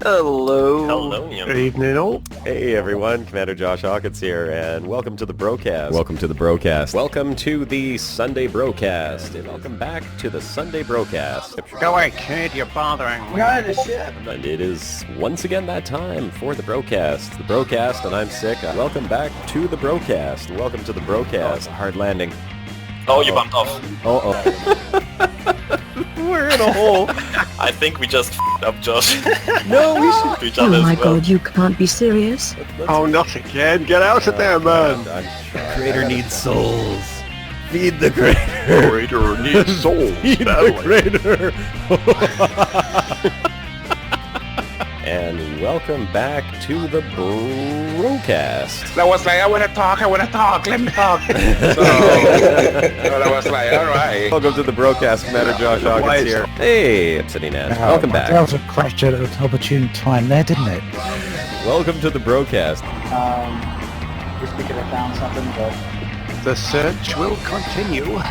Hello. Hello. Good evening, all. Hey everyone, Commander Josh Hawkins here, and welcome to the Brocast. Welcome to the Brocast. Welcome to the Sunday Brocast, and welcome back to the Sunday Brocast. Go away, kid, you're bothering me. Got a ship. And it is once again that time for the Brocast. The Brocast, and I'm sick. Welcome back to the Brocast. Welcome to the Brocast. Hard landing. Oh, you bumped off. We're in a hole. I think we just f***ed up Josh. No, we should. Each Oh other my as well. god, you can't be serious. Oh, not again. Get out of there, man. The creator needs souls. Feed the creator. Creator needs souls. Feed the creator. And welcome back to the Brocast. That was like, I want to talk, let me talk. So, that was like, alright. Welcome to the Brocast, Commander Josh Hawkins here. Hey, Obsidian Ant. Welcome back. That was a crash at an opportune time there, didn't it? Welcome to the Brocast. Just because I found something, but The search will continue. I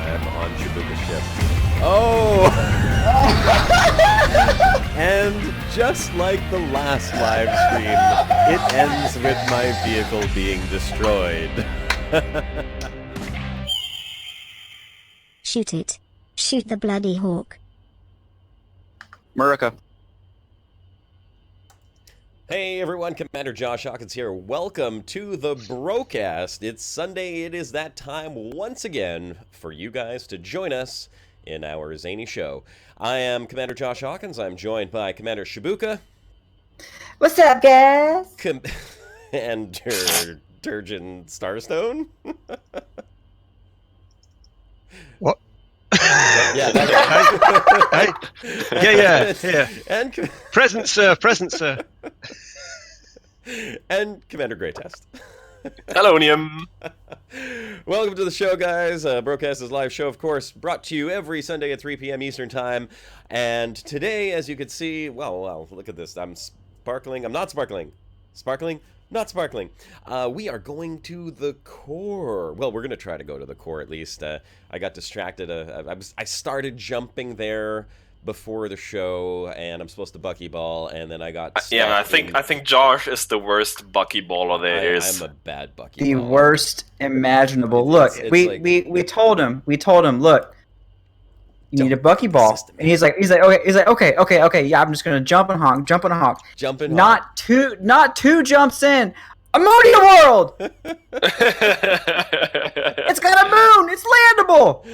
am on Shibuka's ship. Oh! And just like the last live stream, it ends with my vehicle being destroyed. Shoot it. Shoot the bloody hawk. Murica. Hey everyone, Commander Josh Hawkins here. Welcome to the Brocast. It's Sunday. It is that time once again for you guys to join us in our zany show. I am Commander Josh Hawkins. I'm joined by Commander Shibuka. What's up, guys? And Durgeon Starstone. What? Yeah, that's Yeah. And Present, sir. and Commander Greytest. Hello, Niam. Welcome to the show, guys. Brocast is a live show, of course, brought to you every Sunday at 3 p.m. Eastern Time. And today, as you can see, well, look at this. I'm sparkling. I'm not sparkling. Sparkling? Not sparkling. We are going to the core. Well, we're going to try to go to the core, at least. I got distracted. I started jumping there before the show, and I'm supposed to buckyball, and then I got stuck. Yeah, I think Josh is the worst buckyballer there is. I'm a bad buckyballer. The worst imaginable. Look, It's we, like- we told him, look, you need a buckyball. System. And he's like, okay, yeah, I'm just gonna jump and honk. Jumping. Not two jumps in. Ammonia World! It's got a moon! It's landable!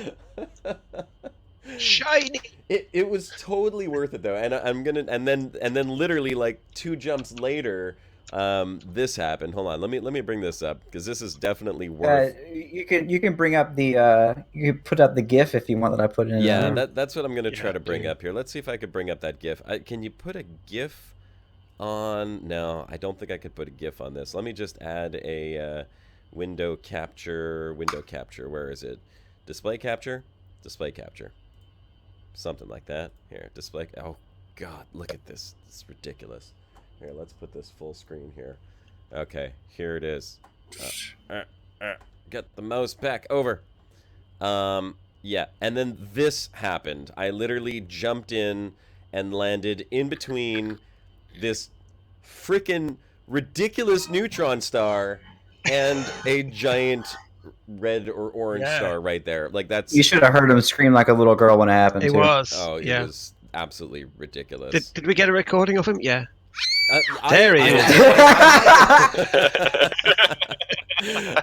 Shiny. It was totally worth it though, and and then literally like 2 jumps later, this happened. Hold on, let me bring this up because this is definitely worth. You can bring up the you can put up the GIF if you want that I put it in. Yeah, there. that's what I'm gonna try to bring up here. Let's see if I could bring up that GIF. Can you put a GIF on? No, I don't think I could put a GIF on this. Let me just add a window capture. Where is it? Display capture. Something like that. Here, display. Oh, God, look at this. It's ridiculous. Here, let's put this full screen here. Okay, here it is. Get the mouse back over. Yeah, and then this happened. I literally jumped in and landed in between this freaking ridiculous neutron star and a giant red or orange star right there. Like that's. You should have heard him scream like a little girl when it happened. It too. was. Oh, it yeah. was absolutely ridiculous. Did we get a recording of him? Yeah. There he is.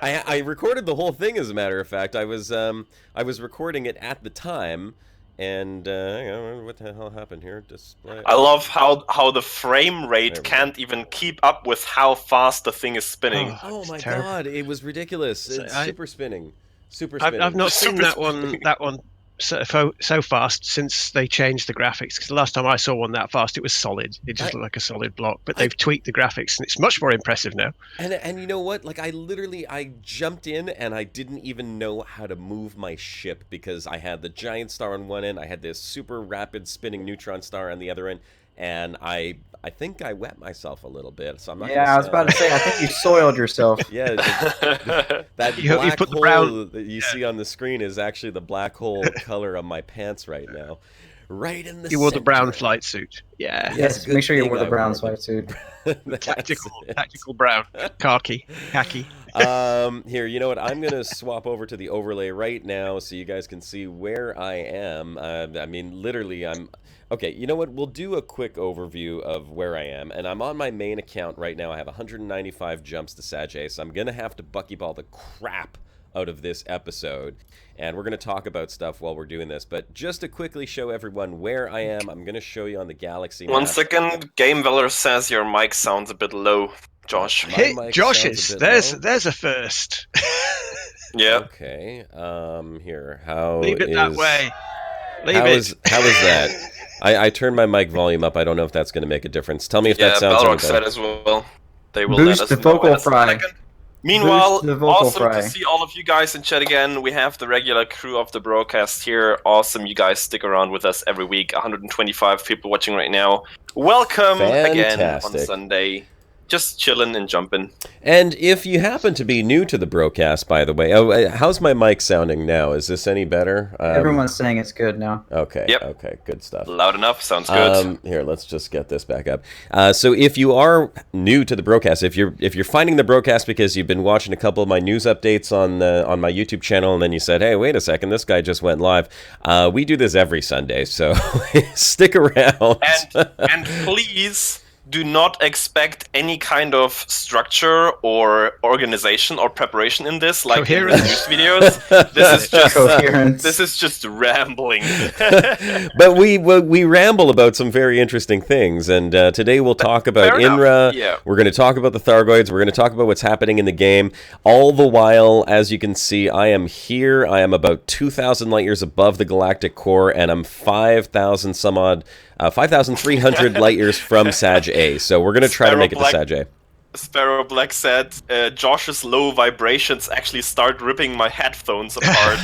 I recorded the whole thing, as a matter of fact. I was recording it at the time, and hang on, what the hell happened here? Display. I love how the frame rate There we can't even keep up with how fast the thing is spinning. Oh my terrible. God! It was ridiculous. It's super spinning. I've not seen that one so fast since they changed the graphics. Because the last time I saw one that fast, it was solid. It just looked like a solid block. But they've tweaked the graphics, and it's much more impressive now. And you know what? Like I jumped in and I didn't even know how to move my ship because I had the giant star on one end, I had this super rapid spinning neutron star on the other end, and I think I wet myself a little bit. So I'm not. Yeah, I was about to say. I think you soiled yourself. Yeah, that You black put the hole brown- that you see on the screen is actually the black hole color of my pants right now. Right in the You wore the brown center. flight suit. Yeah. Yes, good make sure you thing wore the I brown wore the- sweatsuit. That's it. Tactical brown. Khaki. Here, you know what? I'm gonna swap over to the overlay right now so you guys can see where I am. I mean, literally, I'm. Okay, you know what? We'll do a quick overview of where I am, and I'm on my main account right now. I have 195 jumps to Sag A, so I'm gonna have to buckyball the crap out of this episode, and we're gonna talk about stuff while we're doing this. But just to quickly show everyone where I am, I'm gonna show you on the Galaxy map. 1 second, Game Veller says your mic sounds a bit low, Josh. My Hey, mic Josh's. sounds a bit low. There's a first. Yeah. Okay. Here. How Leave it that is- way. Leave How it. is that? I turned my mic volume up. I don't know if that's going to make a difference. Tell me if Yeah, that sounds any Balrog said better. as well. They will Boost let us the know vocal in a fry. second. Meanwhile, Boost the vocal awesome fry. to see all of you guys in chat again. We have the regular crew of the Brocast here. Awesome, you guys stick around with us every week. 125 people watching right now. Welcome again on Fantastic. Sunday. Just chilling and jumping. And if you happen to be new to the Brocast, by the way, how's my mic sounding now? Is this any better? Everyone's saying it's good now. Okay. Yep. Okay. Good stuff. Loud enough, sounds good. Here, let's just get this back up. So if you are new to the Brocast, if you're finding the Brocast because you've been watching a couple of my news updates on my YouTube channel, and then you said, "Hey, wait a second, this guy just went live." We do this every Sunday, so stick around. And please do not expect any kind of structure or organization or preparation in this, like in the Coherence. news videos. Coherence. This is just rambling. But we ramble about some very interesting things, and today we'll talk about Fair enough, INRA. yeah. We're going to talk about the Thargoids. We're going to talk about what's happening in the game. All the while, as you can see, I am here. I am about 2,000 light years above the galactic core, and I'm 5,000 some odd, 5,300 light years from Sag A. So we're going to try to make it to Sag A. Sparrow Black said, Josh's low vibrations actually start ripping my headphones apart.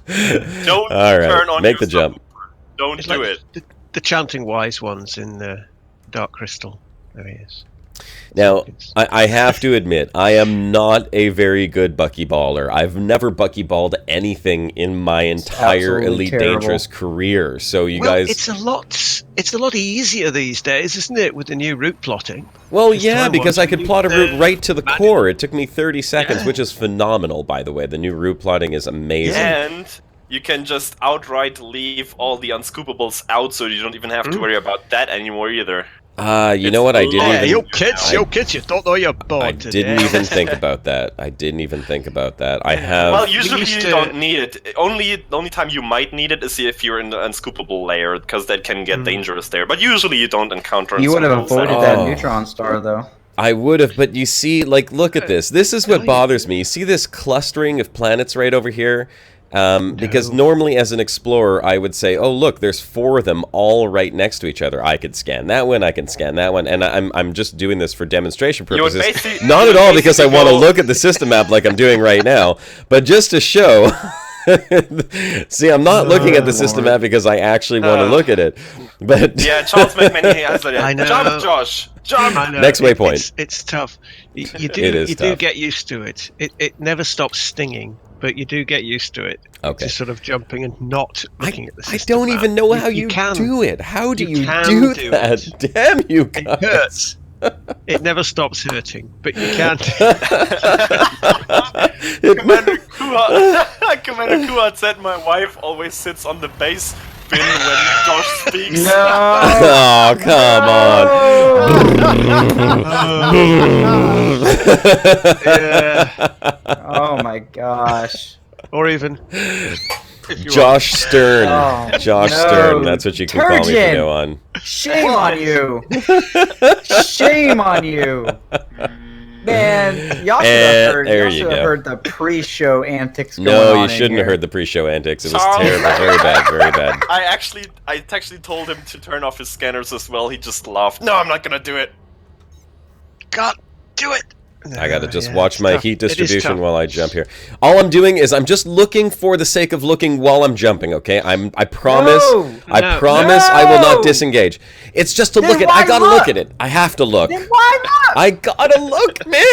Don't All right, turn on make your the jump. subwoofer. Don't It's do like it. the chanting wise ones in the Dark Crystal. There he is. Now, Hawkins. I have to admit, I am not a very good buckyballer. I've never buckyballed anything in my entire absolutely Elite terrible. Dangerous career. So you Well, guys... it's a lot easier these days, isn't it, with the new route plotting? Well, This yeah, time because was I could plot a route right to the manual. core. It took me 30 seconds, Yeah. which is phenomenal, by the way. The new route plotting is amazing. And you can just outright leave all the unscoopables out, so you don't even have to worry about that anymore either. You know what? I didn't Yeah, even... you kids, you don't know you're bored I today. didn't even think about that. I didn't even think about that. I have... Well, usually used you to- don't need it. The only time you might need it is if you're in the unscoopable layer, because that can get dangerous there. But usually you don't encounter You would have unscoopables avoided at that all. neutron star, though. I would have, but you see, like, look at this. This is what bothers me. You see this clustering of planets right over here? Because normally as an explorer, I would say, oh, look, there's 4 of them all right next to each other. I could scan that one, I can scan that one, and I'm just doing this for demonstration You would purposes. basically- Not you at would all because I basically want to go- look at the system map like I'm doing right now, but just to show... See, I'm not looking at the system map because I actually want to look at it. But Yeah, Charles McMahon has that. I know. Jump, Josh! Jump! I know, Next waypoint. It's tough. You It do is you do tough. get used to it. It never stops stinging, but you do get used to it. Okay. Just sort of jumping and not looking at the I system don't map. even know how you can. do it. How do You you can do do that? it. Damn you It guys. hurts. It never stops hurting, but you can. Commander Kuat said my wife always sits on the base bin when Josh speaks. Oh, come Yeah. Oh my gosh. Or even. on. Josh Stern. Oh, Josh no. Stern. That's what you can call me from Turgid. now on. Shame on you! Shame on you! Man, y'all should have heard. there Y'all you should have go. heard the pre-show antics going No, on you in shouldn't have here. heard the pre-show antics. It was Charles. terrible. Very bad. Very bad. I actually told him to turn off his scanners as well. He just laughed. No, I'm not gonna do it. God, do it! I gotta just Yeah, watch it's my tough. heat It is distribution tough. while I jump here. All I'm doing is I'm just looking for the sake of looking while I'm jumping, okay? I promise, No! No. promise I will not No! disengage. It's just to Then look at, I why gotta look? look at it. I have to look. Then why not? I gotta look, man!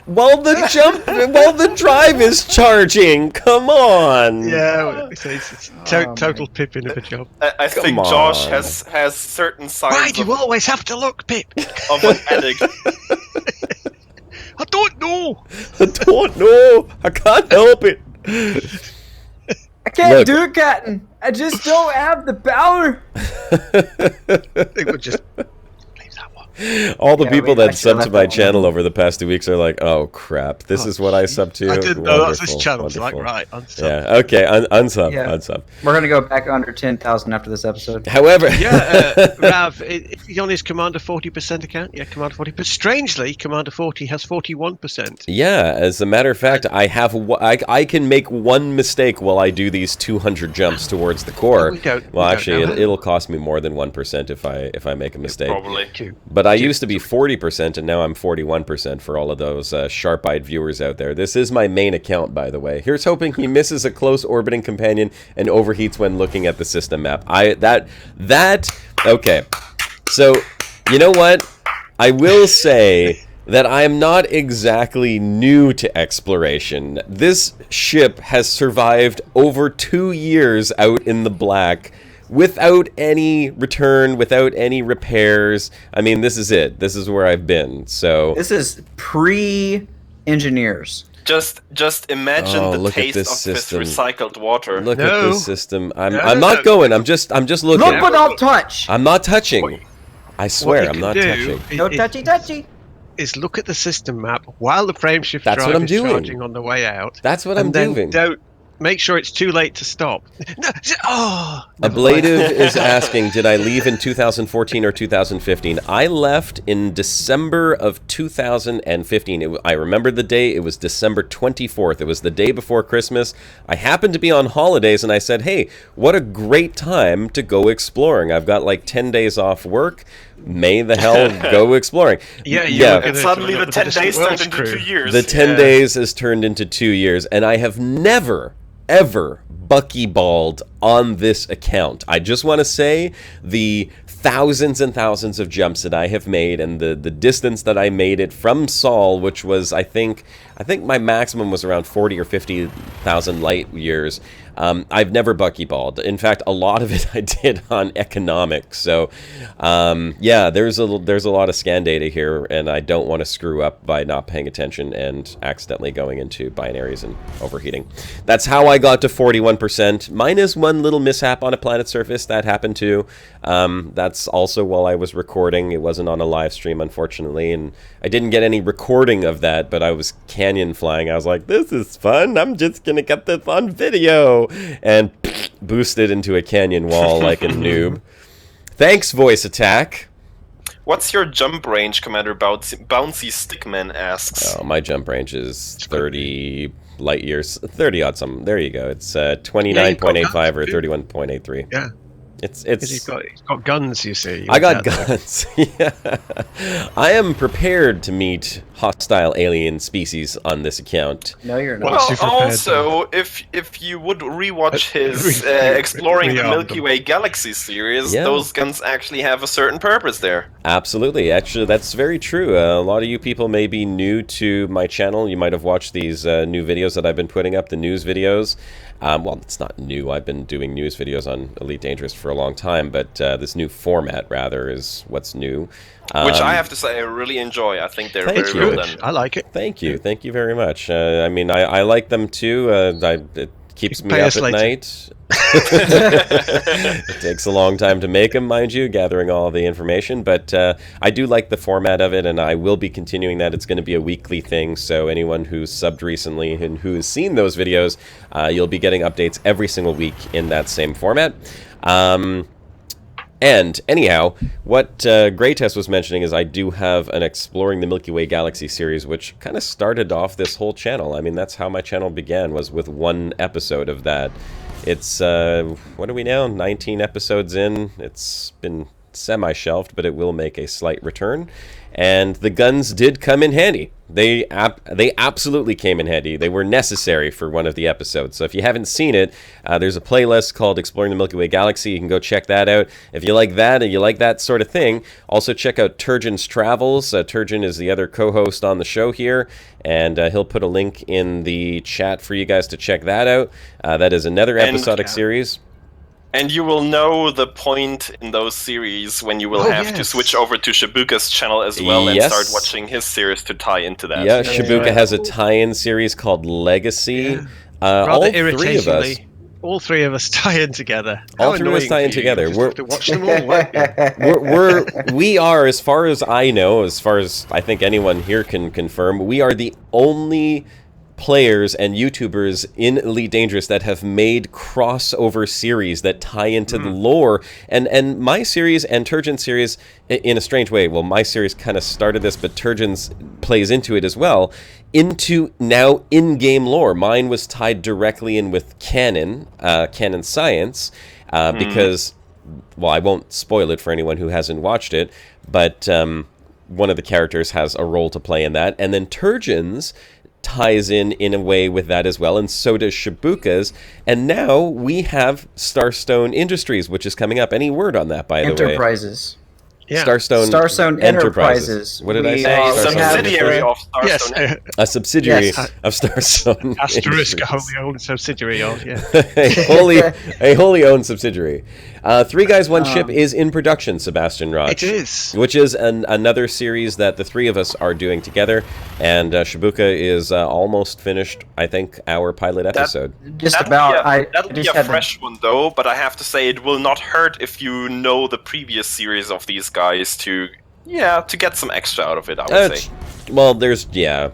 While the drive is charging. Come on. Yeah, well, it's total pipping of a job. I think Come Josh on. has certain signs Why do you always have to look, Pip? of an addict. I don't know. I don't know. I can't help it. I can't Look. do it, Captain. I just don't have the power. They would just leave that one. All the Yeah, people I that should've subbed to left my that one channel in. over the past 2 weeks are like, oh crap, this is what I sub to. I didn't know that's this Wonderful, channel. It's like, wonderful. right, unsub. Yeah, okay, unsub, Yeah. unsub. We're gonna go back under 10,000 after this episode. However, Rav, is he on his Commander 40% account? Yeah, Commander 40%. But strangely, Commander 40 has 41%. yeah, as a matter of fact, I have I can make one mistake while I do these 200 jumps towards the core. We don't Well, know actually, that. it'll cost me more than 1% if I make a mistake. Probably. But I used to be 40%, and now I'm 41% for all of those sharp-eyed viewers out there. This is my main account, by the way. Here's hoping he misses a close orbiting companion and overheats when looking at the system map. Okay. So, you know what? I will say that I am not exactly new to exploration. This ship has survived over 2 years out in the black, without any return, without any repairs. I mean, this is it. This is where I've been. So This is pre-engineers. Just imagine Oh, the look at taste this of system. this recycled water. look at No. this system. I'm No, I'm no, not no. going. I'm just looking. Look but not touch. I'm not touching. I swear I'm not touching. No touchy. Is look at the system map while the frameshift That's drive what I'm is doing. charging on the way out. That's what I'm and then doing. Don't make sure it's too late to stop. No, oh, Ablative is asking, did I leave in 2014 or 2015? I left in December of 2015. I remember the day. It was December 24th. It was the day before Christmas. I happened to be on holidays, and I said, hey, what a great time to go exploring. I've got like 10 days off work. May the hell go exploring. Yeah. And suddenly the 10 days turned into 2 years. The 10 days has turned into 2 years, and I have never, ever buckyballed on this account. I just want to say the thousands and thousands of jumps that I have made, and the distance that I made it from Sol, which was, I think my maximum was around 40 or 50,000 light years. I've never buckyballed. In fact, a lot of it I did on economics. So, yeah, there's a lot of scan data here, and I don't want to screw up by not paying attention and accidentally going into binaries and overheating. That's how I got to 41%, minus one little mishap on a planet surface that happened too. That's also while I was recording. It wasn't on a live stream, unfortunately, and I didn't get any recording of that, but I was canyon flying. I was like, this is fun. I'm just gonna get this on video. And boosted into a canyon wall like a noob. Thanks, voice attack. What's your jump range, Commander Bouncy Stickman asks? Oh, my jump range is 30 light years, 30 odd some. There you go. It's 29.85 or 31.83. Yeah. It's He's got guns, you see. I got guns. Yeah. I am prepared to meet hostile alien species on this account. No, you're not. Well, Well, super bad, also, if you would rewatch his Exploring the Milky Way Galaxy series, Yeah. those guns actually have a certain purpose there. Absolutely. Actually, that's very true. A lot of you people may be new to my channel. You might have watched these new videos that I've been putting up, the news videos. Well, it's not new. I've been doing news videos on Elite Dangerous for a long time, but this new format, rather, is what's new. Which I have to say I really enjoy. I think they're Thank very you. well done. I like it. Thank you. Thank you very much. I mean, I like them too. It keeps me Pay up us at later. night. It takes a long time to make them, mind you, gathering all the information. But I do like the format of it, and I will be continuing that. It's going to be a weekly thing, so anyone who's subbed recently and who has seen those videos, you'll be getting updates every single week in that same format. And anyhow, what Greytest was mentioning is I do have an Exploring the Milky Way Galaxy series, which kind of started off this whole channel. I mean, that's how my channel began, was with one episode of that. It's, what are we now? 19 episodes in. It's been semi-shelved, but it will make a slight return. and the guns did come in handy. They absolutely came in handy. They were necessary for one of the episodes. So if you haven't seen it, there's a playlist called Exploring the Milky Way Galaxy. You can go check that out. If you like that and you like that sort of thing, also check out Turgeon's Travels. Turgeon is the other co-host on the show here, and he'll put a link in the chat for you guys to check that out. That is another episodic series. And you will know the point in those series when you will have to switch over to Shibuka's channel as well and start watching his series to tie into that. Yeah, Shibuka has a tie-in series called Legacy. Rather all irritatingly, 3 of us. All 3 of us tie in together. All 3 of us tie in together. You have to watch them all, won't you? We are, as far as I know, as far as I think anyone here can confirm, we are the only players and YouTubers in Elite Dangerous that have made crossover series that tie into the lore. And my series and Turgeon's series, in a strange way, well, my series kind of started this, but Turgeon's plays into it as well, into now in-game lore. Mine was tied directly in with canon science, because, well, I won't spoil it for anyone who hasn't watched it, but one of the characters has a role to play in that. And then Turgeon's ties in a way with that as well, and so does Shibuka's. And now we have Starstone Industries, which is coming up. Any word on that, by the way? Enterprises. Yeah. Starstone Enterprises. What did I say? A subsidiary of Starstone. Yes, A subsidiary of Starstone. asterisk, a wholly owned subsidiary of, yeah. a wholly owned subsidiary. 3 Guys, One Ship is in production, Sebastian Raj. It is. Which is another series that the 3 of us are doing together, and Shibuka is almost finished, I think, our pilot episode. That'll be a fresh one, though, but I have to say it will not hurt if you know the previous series of these guys to get some extra out of it, I would say. Well, there's, Yeah,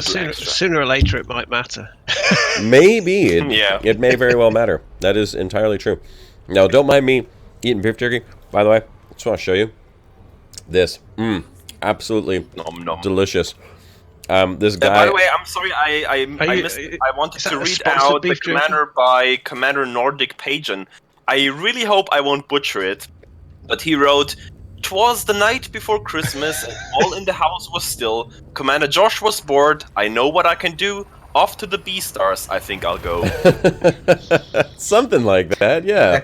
sooner or later it might matter. Maybe. It may very well matter. That is entirely true. Now, don't mind me eating beef jerky, by the way. I just want to show you this. Absolutely delicious. This guy... by the way, I'm sorry, I wanted to read out the Commander by Commander Nordic Pagan. I really hope I won't butcher it, but he wrote, "'Twas the night before Christmas, and all in the house was still. Commander Josh was bored. I know what I can do. Off to the B-stars, I think I'll go." Something like that, yeah.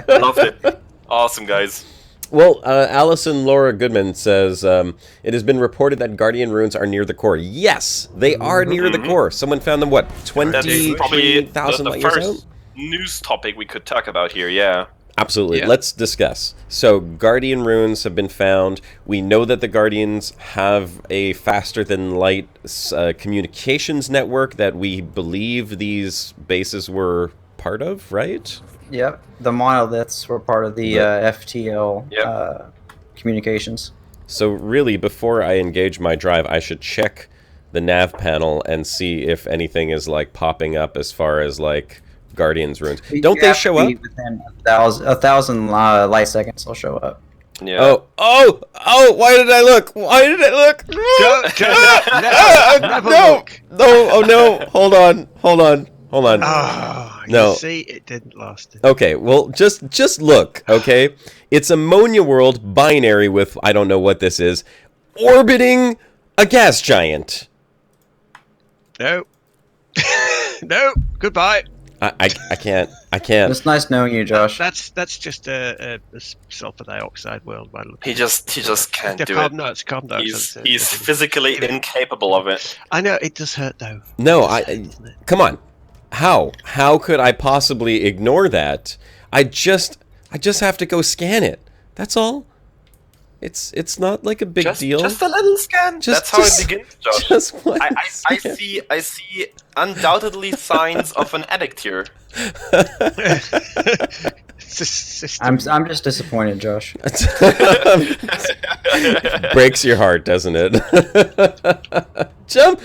Loved it. Awesome, guys. Well, Allison Laura Goodman says, it has been reported that Guardian runes are near the core. Yes, they are near the core. Someone found them, what, 20,000 light years out? News topic we could talk about here, yeah. Absolutely. Yeah. Let's discuss. So, Guardian runes have been found. We know that the Guardians have a faster-than-light communications network that we believe these bases were part of, right? Yep. The monoliths were part of the FTL communications. So, really, before I engage my drive, I should check the nav panel and see if anything is, like, popping up as far as, like, Guardians runes. Don't they show up? Within 1,000 light seconds, they'll show up. Yeah. Oh! Why did I look? No! Oh no! Hold on. Oh, no. You see, it didn't last. Okay, well, just look. Okay, it's Ammonia World binary with I don't know what this is, orbiting a gas giant. No. No. Goodbye. I can't. It's nice knowing you, Josh. That's just a sulfur dioxide world by the look. He just can't do carbon it. Dioxide. He's physically incapable of it. I know it does hurt though. No, come on. How could I possibly ignore that? I just have to go scan it. That's all. It's not like a big deal. Just a little scan. That's how it begins, Josh. Just I see undoubtedly signs of an addict here. I'm just disappointed, Josh. Breaks your heart, doesn't it? Jump,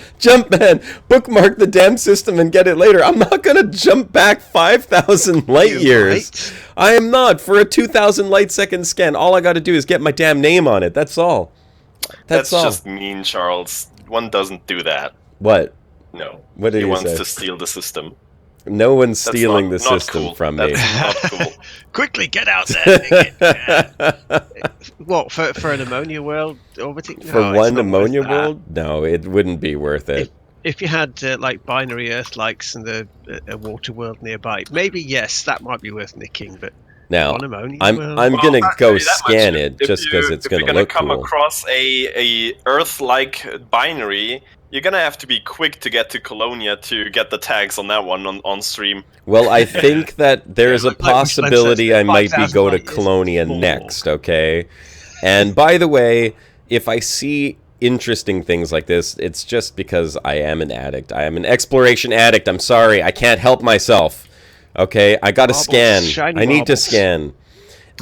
man! Bookmark the damn system and get it later. I'm not gonna jump back 5,000 light years. Right? I am not. For a 2,000 light second scan, all I got to do is get my damn name on it. That's all. That's just mean, Charles. One doesn't do that. What? No. What did he you wants say? to steal the system. No one's That's stealing the not system cool. from me. That's not cool. Quickly, get out there! What, for an ammonia world orbiting? For No, it's one not worth ammonia that. world? No, it wouldn't be worth it. If you had like binary Earth-likes and a water world nearby, maybe yes, that might be worth nicking. But Now, on ammonia I'm world, gonna I'll go tell you that scan much. it If just because it's if you're gonna gonna look come cool. across a Earth-like binary, you're gonna have to be quick to get to Colonia to get the tags on that one on stream. Well, I think that there's a like Glenn says, possibility they're I might be 5,000 go to light years Colonia more. next, okay? And by the way, if I see interesting things like this, it's just because I am an addict. I am an exploration addict. I'm sorry. I can't help myself. Okay? I gotta Marbles, scan. shiny I need to marbles. scan.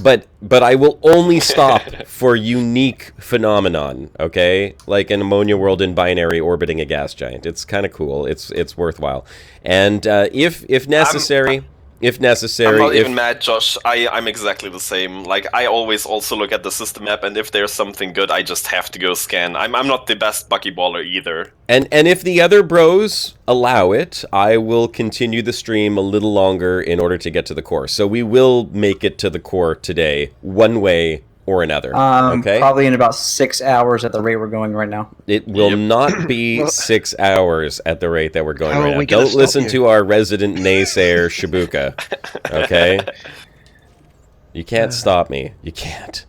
But I will only stop for unique phenomenon, okay? Like an ammonia world in binary orbiting a gas giant. It's kind of cool. It's worthwhile. And if necessary, I'm not even mad, Josh. I'm exactly the same. Like, I always also look at the system map, and if there's something good, I just have to go scan. I'm not the best buckyballer either. And if the other bros allow it, I will continue the stream a little longer in order to get to the core. So we will make it to the core today, one way or another. Okay? Probably in about 6 hours at the rate we're going right now. It will not be 6 hours at the rate that we're going How right are now. we gonna Don't listen stop you? to our resident naysayer, Shibuka. Okay? You can't stop me. You can't.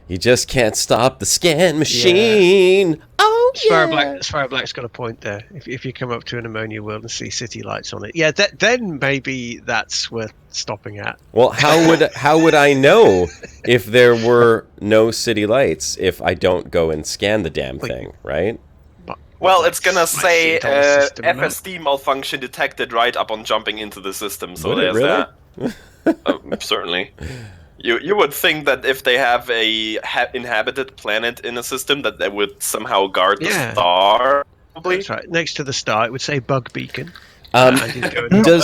You just can't stop the scan machine. Oh, yeah. Spire Black's got a point there. If you come up to an ammonia world and see city lights on it, yeah, then maybe that's worth stopping at. Well, how would I know if there were no city lights if I don't go and scan the damn thing, right? Well, it's gonna Might say see it on the system map. FSD malfunction detected right upon jumping into the system. So Would it there's really? that. Certainly. You would think that if they have a inhabited planet in a system, that they would somehow guard the Yeah. star. Probably. That's right. Next to the star, it would say bug beacon. Does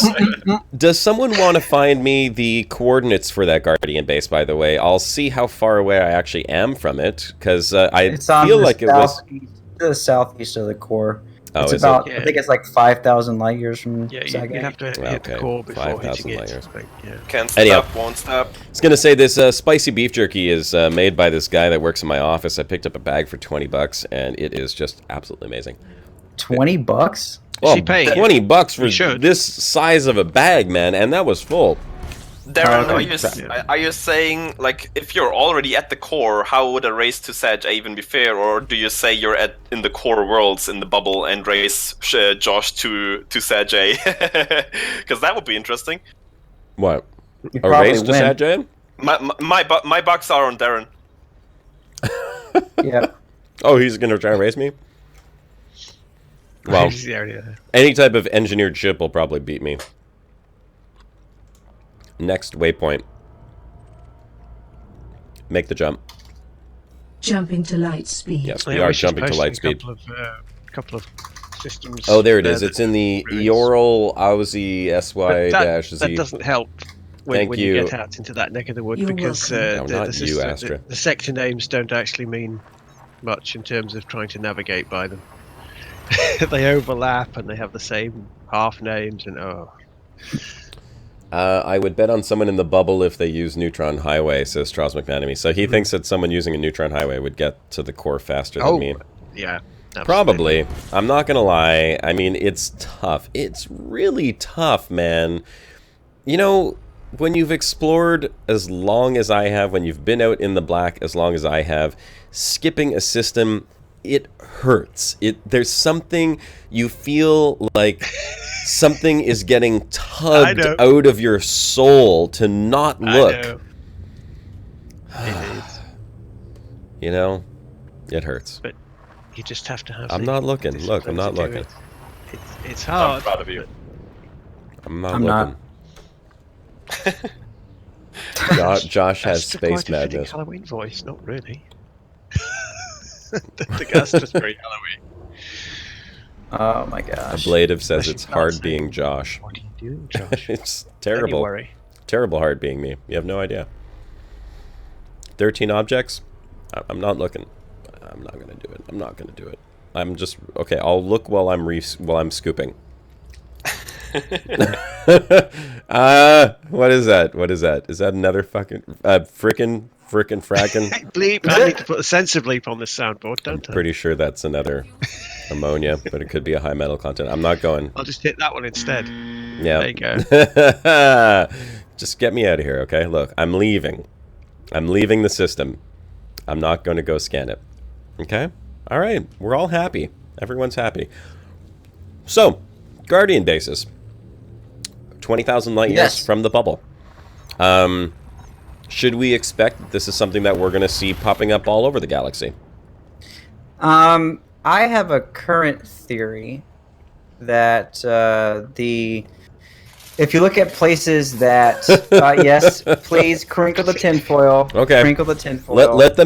someone want to find me the coordinates for that Guardian base, by the way? I'll see how far away I actually am from it, because I It's on feel the like it was... southeast, to the southeast of the core. Oh, It's is about, it? I think it's like 5,000 light years from Yeah, Sagat. you'd have to hit Okay, the core before 5,000 hitting light it. years. But, yeah. Can't Anyhow. stop, won't stop. I was going to say, this spicy beef jerky is made by this guy that works in my office. I picked up a bag for $20, and it is just absolutely amazing. $20? Well, she paying you? $20 for You should. this size of a bag, man, and that was full. Darren, Okay. are you saying, like, if you're already at the core, how would a race to Sag even be fair? Or do you say you're in the core worlds in the bubble and race Josh to Sag A? Because that would be interesting. What? You A probably race to win. Sajjan? My bucks are on Darren. Yeah. Oh, he's going to try and race me? Well, Yeah. any type of engineered ship will probably beat me. Next waypoint. Make the jump. Jumping to light speed. Yes, we are jumping to light speed. Couple of systems. Oh, there it is. that It's in the release. Eoral Aussie But SY-Z. that doesn't help when Thank you you. get out into that neck of the wood, You're because welcome. No, not you, Astra. the sector names don't actually mean much in terms of trying to navigate by them. They overlap and they have the same half names, and I would bet on someone in the bubble if they use Neutron Highway, says Charles McManamy. So he thinks that someone using a Neutron Highway would get to the core faster than me. yeah, absolutely. Probably. I'm not going to lie. I mean, it's tough. It's really tough, man. You know, when you've explored as long as I have, when you've been out in the black as long as I have, skipping a system, it hurts. There's something, you feel like something is getting tugged out of your soul to not look. I know. It is. You know, it hurts. But you just have to have. I'm not looking. Look, I'm not looking. It's I'm hard. proud of you. I'm not I'm looking. Josh has That's space quite a fitting madness. Halloween voice, not really. The guy's just very Halloween. Oh my gosh. Ablative says I it's should hard not say. being Josh. What are you doing, Josh? It's Don't you terrible. worry. Terrible hard being me. You have no idea. 13 objects? I'm not looking. I'm not gonna do it. I'm not gonna do it. I'm just okay. I'll look while I'm scooping. What is that? What is that? Is that another fucking frickin' frackin'? Bleep. I need to put a sensor bleep on this soundboard, don't I? Pretty sure that's another ammonia, but it could be a high metal content. I'm not going. I'll just hit that one instead. Yeah. There you go. Just get me out of here, okay? Look, I'm leaving. I'm leaving the system. I'm not going to go scan it. Okay? All right. We're all happy. Everyone's happy. So, Guardian bases. 20,000 light years from the bubble. Should we expect that this is something that we're going to see popping up all over the galaxy? I have a current theory that if you look at places that yes, please crinkle the tinfoil. Okay. Crinkle the tinfoil. Let the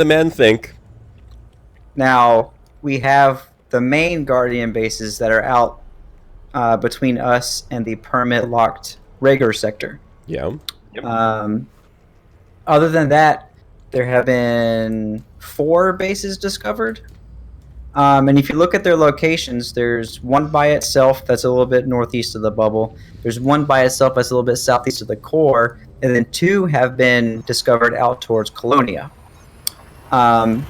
man think. Now we have the main Guardian bases that are out between us and the permit locked Rager sector. Yeah. Yep. Other than that, there have been 4 bases discovered. And if you look at their locations, there's one by itself that's a little bit northeast of the bubble. There's one by itself that's a little bit southeast of the core. And then 2 have been discovered out towards Colonia. And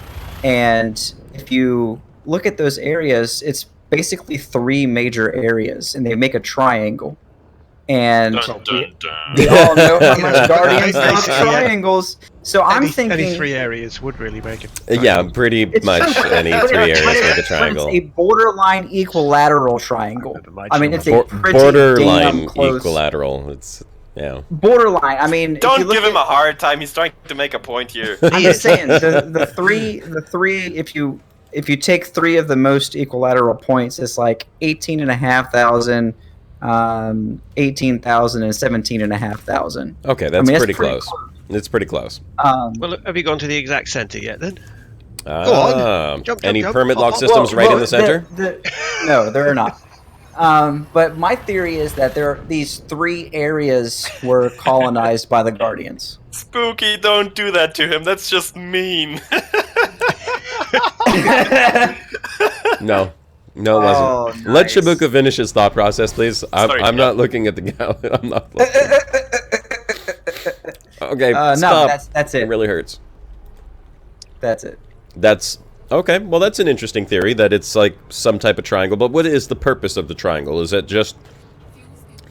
if you look at those areas, it's basically 3 major areas, and they make a triangle. And we all know how much Guardians love triangles. So I'm thinking any 3 areas would really make it. Yeah, pretty much any 3 areas make a triangle. It's a borderline equilateral triangle. I mean, it's a pretty borderline damn close. equilateral. It's borderline. I mean, don't give him a hard time. He's trying to make a point here. I'm just saying the three. If you take 3 of the most equilateral points, it's like 18,500. 18,000 and 17,500. Okay, that's pretty close. It's pretty close. Well, have you gone to the exact center yet then? Go on. Any permit lock systems right in the center? No, there are not. But my theory is that these 3 areas were colonized by the Guardians. Spooky, don't do that to him. That's just mean. No, it wasn't. Let Shibuka finish his thought process, please. I'm not looking at the gallery. I'm not looking. Okay, stop. No, that's it. It really hurts. That's it. That's okay. Well, that's an interesting theory that it's like some type of triangle. But what is the purpose of the triangle? Is it just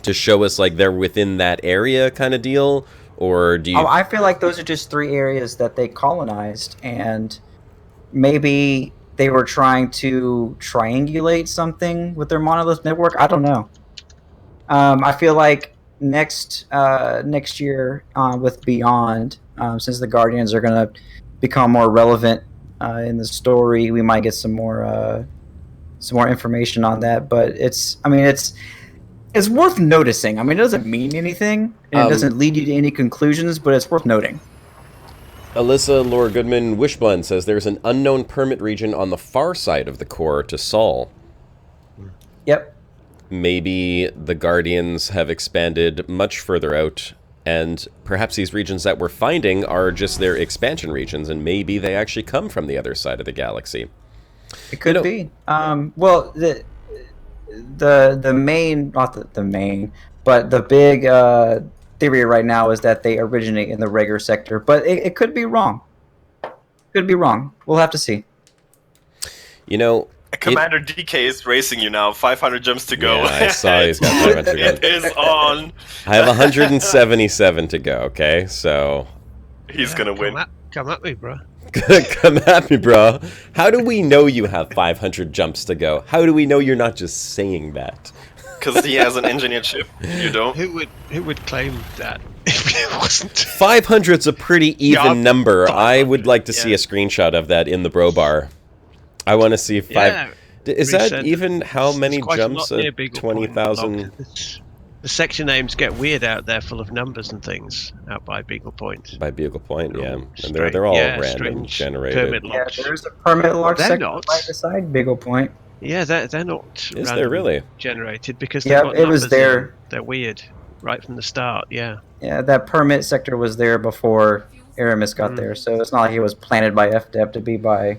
to show us like they're within that area kind of deal, or do you? Oh, I feel like those are just 3 areas that they colonized, and maybe they were trying to triangulate something with their monolith network. I don't know. I feel like next year with Beyond, since the Guardians are going to become more relevant in the story, we might get some more information on that. But it's worth noticing. I mean, it doesn't mean anything, and it doesn't lead you to any conclusions, but it's worth noting. Alyssa Laura Goodman Wishblend says there's an unknown permit region on the far side of the core to Sol. Yep. Maybe the Guardians have expanded much further out, and perhaps these regions that we're finding are just their expansion regions, and maybe they actually come from the other side of the galaxy. It could be. Well, the main, not the main, but the big theory right now is that they originate in the Rager sector, but it could be wrong. Could be wrong. We'll have to see. You know, Commander DK is racing you now. 500 jumps to go. Yeah, I saw he's got 500 to go. It is on. I have 177 to go. Okay, so he's gonna win. Come at me, bro. Come at me, bro. How do we know you have 500 jumps to go? How do we know you're not just saying that? Because he has an engineered ship. You don't. Who would claim that if it wasn't? 500's a pretty even number. I would like to see a screenshot of that in the bro bar. I want to see if is that even how many jumps? 20,000. The section names get weird out there, full of numbers and things out by Beagle Point. By Beagle Point, yeah, and they're all random generated. Yeah, there's a permit lock sector right beside Beagle Point. Yeah, they're not. Is there really generated because it was there. They're weird right from the start. Yeah. Yeah, that permit sector was there before Aramis got there, so it's not like it was planted by FDEP to be by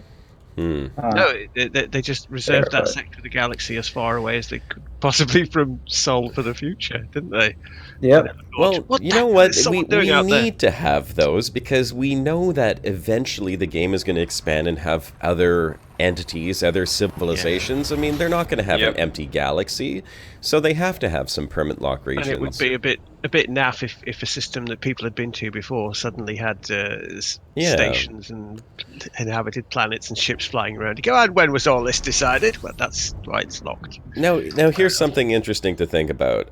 No, they just reserved that sector of the galaxy as far away as they could possibly from Sol for the future, didn't they? Yep. Well, you know what? We need to have those because we know that eventually the game is going to expand and have other entities, other civilizations. I mean, they're not going to have an empty galaxy, so they have to have some permanent lock regions. And it would be a bit naff if a system that people had been to before suddenly had stations and inhabited planets and ships flying around. You go, and when was all this decided? Well, that's why it's locked. Now here's something interesting to think about.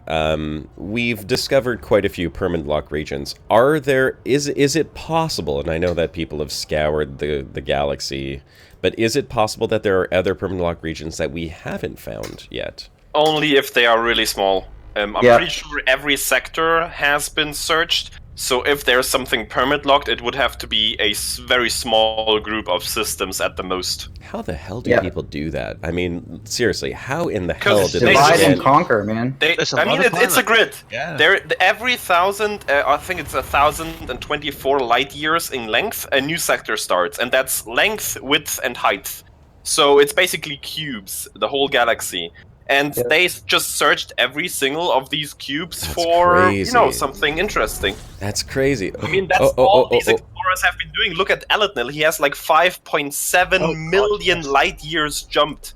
We've discovered quite a few permanent lock regions. Is it possible, and I know that people have scoured the galaxy, but is it possible that there are other permanent lock regions that we haven't found yet? Only if they are really small. I'm pretty sure every sector has been searched, so if there's something permit locked, it would have to be a very small group of systems at the most. How the hell do people do that? I mean, seriously, how in the hell did they divide and conquer, man? It's a grid. Yeah. Every 1,000, I think it's 1,024 light years in length, a new sector starts, and that's length, width, and height. So it's basically cubes, the whole galaxy. And they just searched every single of these cubes for, something interesting. That's crazy. I mean, that's all these explorers have been doing. Look at Elitnil. He has like 5.7 million light years jumped.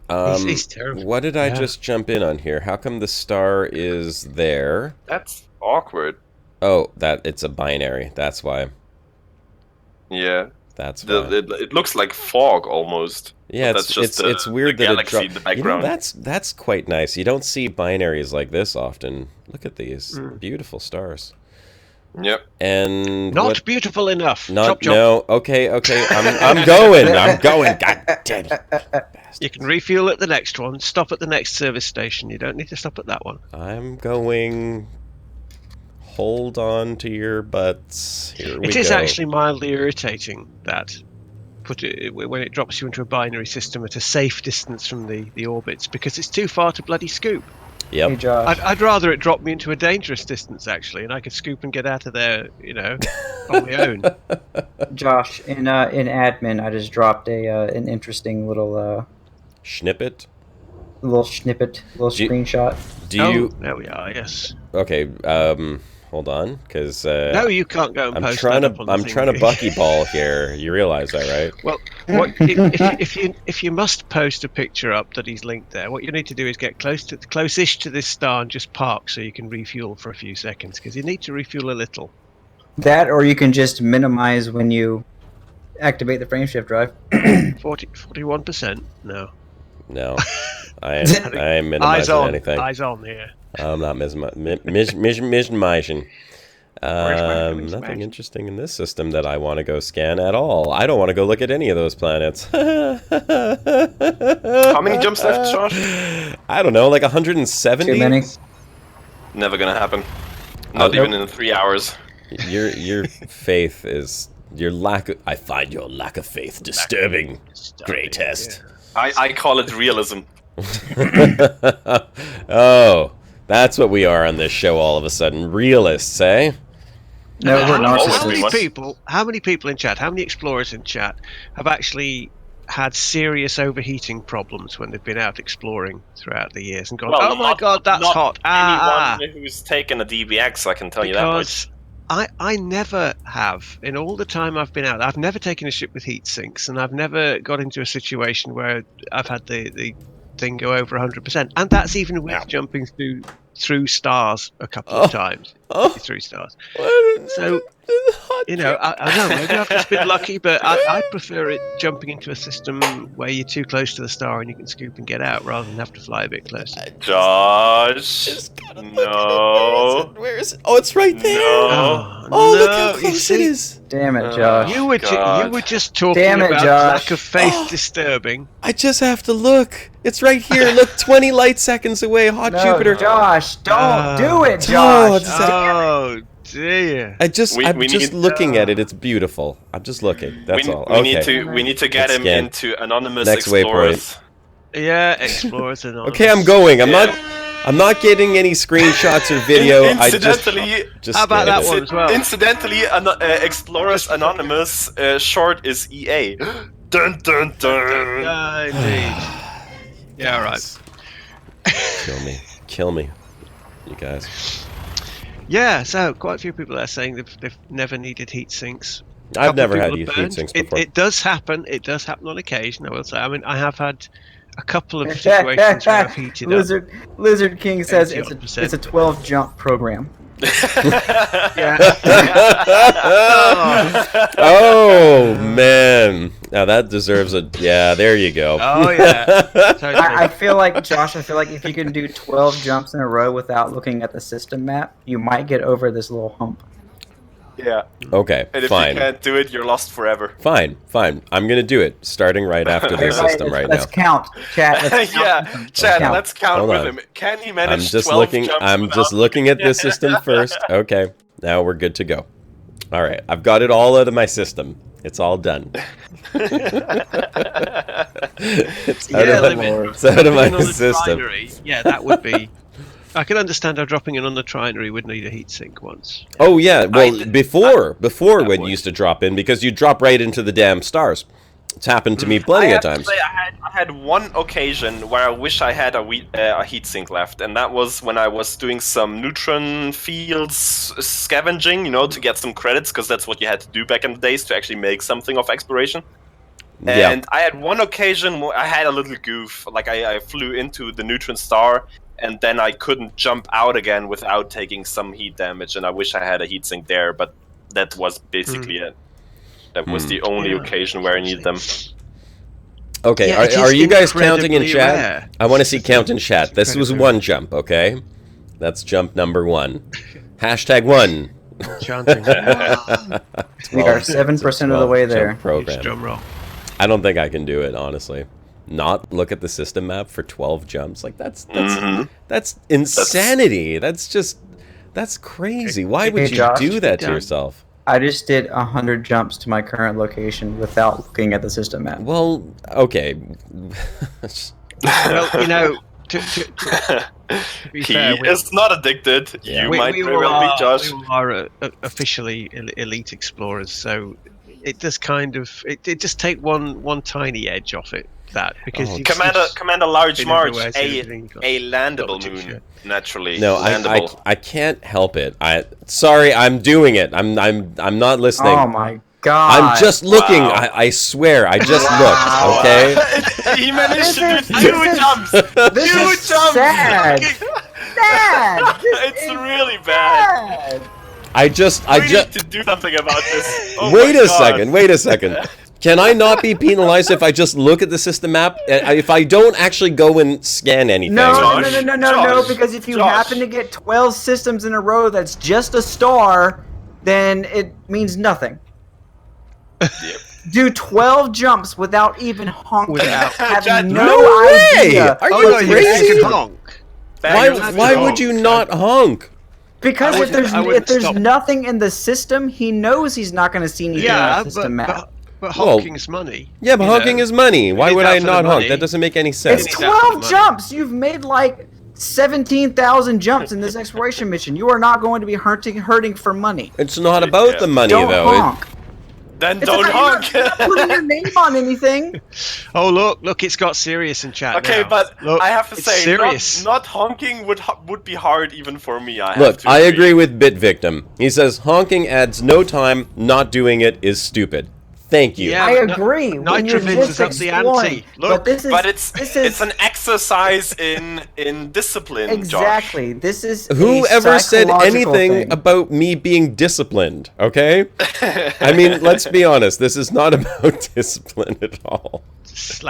He's terrible. What did I just jump in on here? How come the star is there? That's awkward. Oh, it's a binary. That's why. Yeah. That's why. It looks like fog almost. Yeah, it's weird that it dropped. In the background. That's quite nice. You don't see binaries like this often. Look at these beautiful stars. Yep. And not beautiful enough. Chop. Okay. I'm going. God damn it. You can refuel at the next one. Stop at the next service station. You don't need to stop at that one. I'm going. Hold on to your butts. Here we go. It is actually mildly irritating that when it drops you into a binary system at a safe distance from the orbits, because it's too far to bloody scoop. Yep. Hey, Josh. I'd rather it drop me into a dangerous distance, actually, and I could scoop and get out of there, on my own. Josh, in admin, I just dropped an interesting little snippet. Little screenshot. There we are. Yes. Okay. Hold on, because no, you can't go and post I'm trying to buckyball here. You realize that, right? Well, if you must post a picture up that he's linked there, what you need to do is get close-ish to this star and just park so you can refuel for a few seconds, because you need to refuel a little. That, or you can just minimize when you activate the frameshift drive. 41%. No, I am minimizing anything. Eyes on here. I'm not minimizing. Nothing interesting in this system that I want to go scan at all. I don't want to go look at any of those planets. How many jumps left, Josh? I don't know, like 170? Too many. Never gonna happen. Not even in 3 hours. Your faith is... I find your lack of faith disturbing. Greatest. Yeah. I call it realism. Oh, that's what we are on this show all of a sudden. Realists, eh? No, we're narcissists. How many people in chat, how many explorers in chat have actually had serious overheating problems when they've been out exploring throughout the years and gone, oh my god, that's hot. Anyone who's taken a DBX, I can tell you that much. I never have. In all the time I've been out, I've never taken a ship with heat sinks, and I've never got into a situation where I've had the thing go over 100%, and that's even with jumping through stars a couple of times. Through stars. So, I know, maybe I've just been lucky, but I prefer it jumping into a system where you're too close to the star and you can scoop and get out rather than have to fly a bit closer. Josh, no. Where is it? Oh, it's right there. No. Look how close it is. Damn it, Josh. You were just talking about lack of faith disturbing. I just have to look. It's right here. Look, 20 light seconds away. Jupiter. Josh, don't do it, Josh. Oh dear. I'm just looking at it. It's beautiful. I'm just looking. That's all. We need to get him into anonymous next explorers. Waypoint. Yeah, explorers anonymous. Okay, I'm going. I'm not getting any screenshots or video. Incidentally, how about that one as well? Incidentally, Explorers Anonymous short is EA. Dun dun dun. Indeed. Yeah, right. Kill me, you guys. Yeah, so quite a few people are saying they've never needed heat sinks. I've never had heat sinks before. It does happen. It does happen on occasion, I will say. I mean, I have had a couple of situations where I've heated Lizard King says it's a 12 jump program. Oh man, now that deserves a there you go. Oh yeah. Totally. I feel like, Josh, if you can do 12 jumps in a row without looking at the system map, you might get over this little hump. Yeah. Okay, and if fine. you can't do it, you're lost forever. Fine. I'm gonna do it, starting right after the system right now. Let's count, chat. Let's count with him. Can he manage? I'm just looking at this system first. Okay, now we're good to go. All right, I've got it all out of my system. It's all done. It's out of my system. Yeah, that would be. I can understand how dropping in on the trinary would need a heatsink once. Oh yeah, well before when you used to drop in, because you drop right into the damn stars. It's happened to me plenty of times. I had one occasion where I wish I had a heatsink left, and that was when I was doing some Neutron fields scavenging, to get some credits, because that's what you had to do back in the days to actually make something of exploration. And I had one occasion where I had a little goof, like I flew into the Neutron star, and then I couldn't jump out again without taking some heat damage, and I wish I had a heatsink there, but that was basically it. That was the only occasion where I needed them. Okay, are you guys counting in chat? Rare. I want to see count in chat. This was one jump, okay? That's jump number 1. #1. We are 7% of the way there. Drum roll. I don't think I can do it, honestly. Not look at the system map for 12 jumps. Like that's insanity. That's crazy. Why would you do that to yourself? I just did 100 jumps to my current location without looking at the system map. Well, okay. Well, to be fair, he is not addicted. Yeah. You might very well be, Josh. We are officially elite explorers, so it does kind of it just take one tiny edge off it. That because Commander Large March a landable moon naturally. No, I can't help it. Sorry, I'm doing it. I'm not listening. Oh my god! I'm just looking. Wow. I swear, I just looked. Okay. He managed to do 2 jumps. This is sad. Sad. It's really bad. I just need to do something about this. Oh wait a second. Can I not be penalized if I just look at the system map? If I don't actually go and scan anything? No, because if you happen to get 12 systems in a row that's just a star, then it means nothing. Do 12 jumps without even honking. Having no idea. Are you crazy? Why would you not honk? Because if there's nothing in the system, he knows he's not going to see anything in the system map. But honking is money. Yeah, but honking is money. Why would I not honk? That doesn't make any sense. It's 12 jumps. You've made like 17,000 jumps in this exploration mission. You are not going to be hurting for money. It's not about the money, don't though. Honk. Then don't honk. You're not putting your name on anything. Oh look, it's got serious in chat. Okay, now. but look, I have to say, serious. not honking would be hard even for me. I agree with Bit Victim. He says honking adds no time. Not doing it is stupid. Thank you. Yeah, I agree. Nitrovins is up the ante. Look, but it's an exercise in discipline. Exactly. Josh. This is whoever said anything thing. about me being disciplined. Okay. I mean, let's be honest. This is not about discipline at all.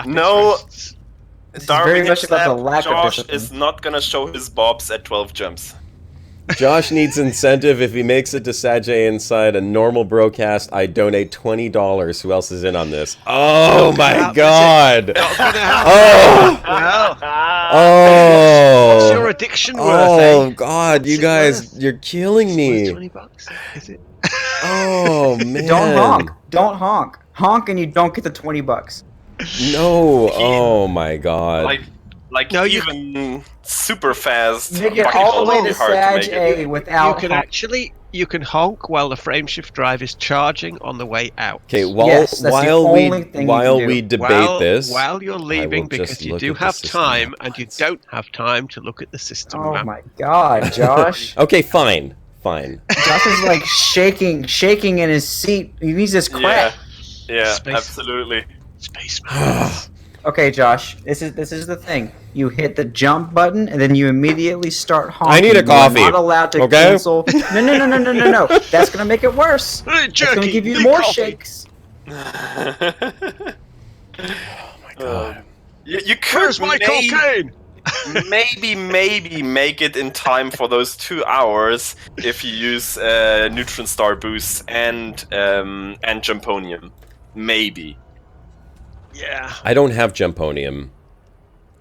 No. Very much about the lack of Josh discipline. is not gonna show his bobs at 12 jumps. Josh needs incentive. If he makes it to Sajay inside a normal Brocast, I donate $20. Who else is in on this? Oh my god! What's your addiction worth? Oh god, you guys, you're killing me. $20, is it? Oh man! Don't honk, and you don't get the $20. No! Oh my god! like even super fast. Make it all the way to hard Sag A without. You can honk while the frameshift drive is charging on the way out. Okay, while we debate this, while you're leaving, because you do have time, and you don't have time to look at the system map. Oh my God, Josh! Okay, fine. Josh is like shaking in his seat. He needs his crack. Yeah, absolutely. Spaceman. Okay, Josh, this is the thing. You hit the jump button, and then you immediately start honking. I need a coffee. You're not allowed to cancel. No. That's gonna make it worse. It's gonna give you more shakes. Oh my God. You could maybe make it in time for those 2 hours if you use Neutron Star boost and Jumponium. Maybe. Yeah. I don't have Jumponium.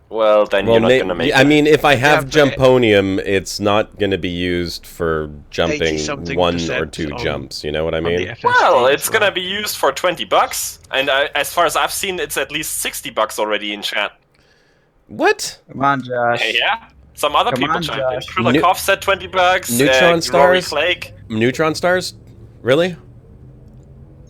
Well, then you're not going to make it. I mean, if I have Jumponium, it's not going to be used for jumping 1 or 2 jumps. You know what I mean? Well, it's going to be used for $20. And as far as I've seen, it's at least $60 already in chat. What? Come on, Josh. Yeah. Some other people chimed in. Krulikov said $20. Neutron stars? Neutron stars? Really?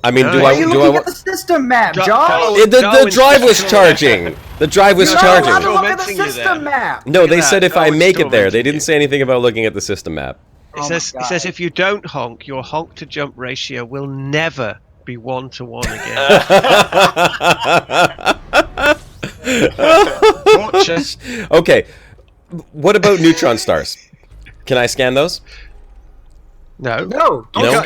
I mean, do I look at the system map, Josh? The drive was charging. The drive was charging. You're not allowed to look at the system map. No, they said if I make it there. They didn't say anything about looking at the system map. It says if you don't honk, your honk to jump ratio will never be 1-to-1 again. Okay, what about neutron stars? Can I scan those? No. You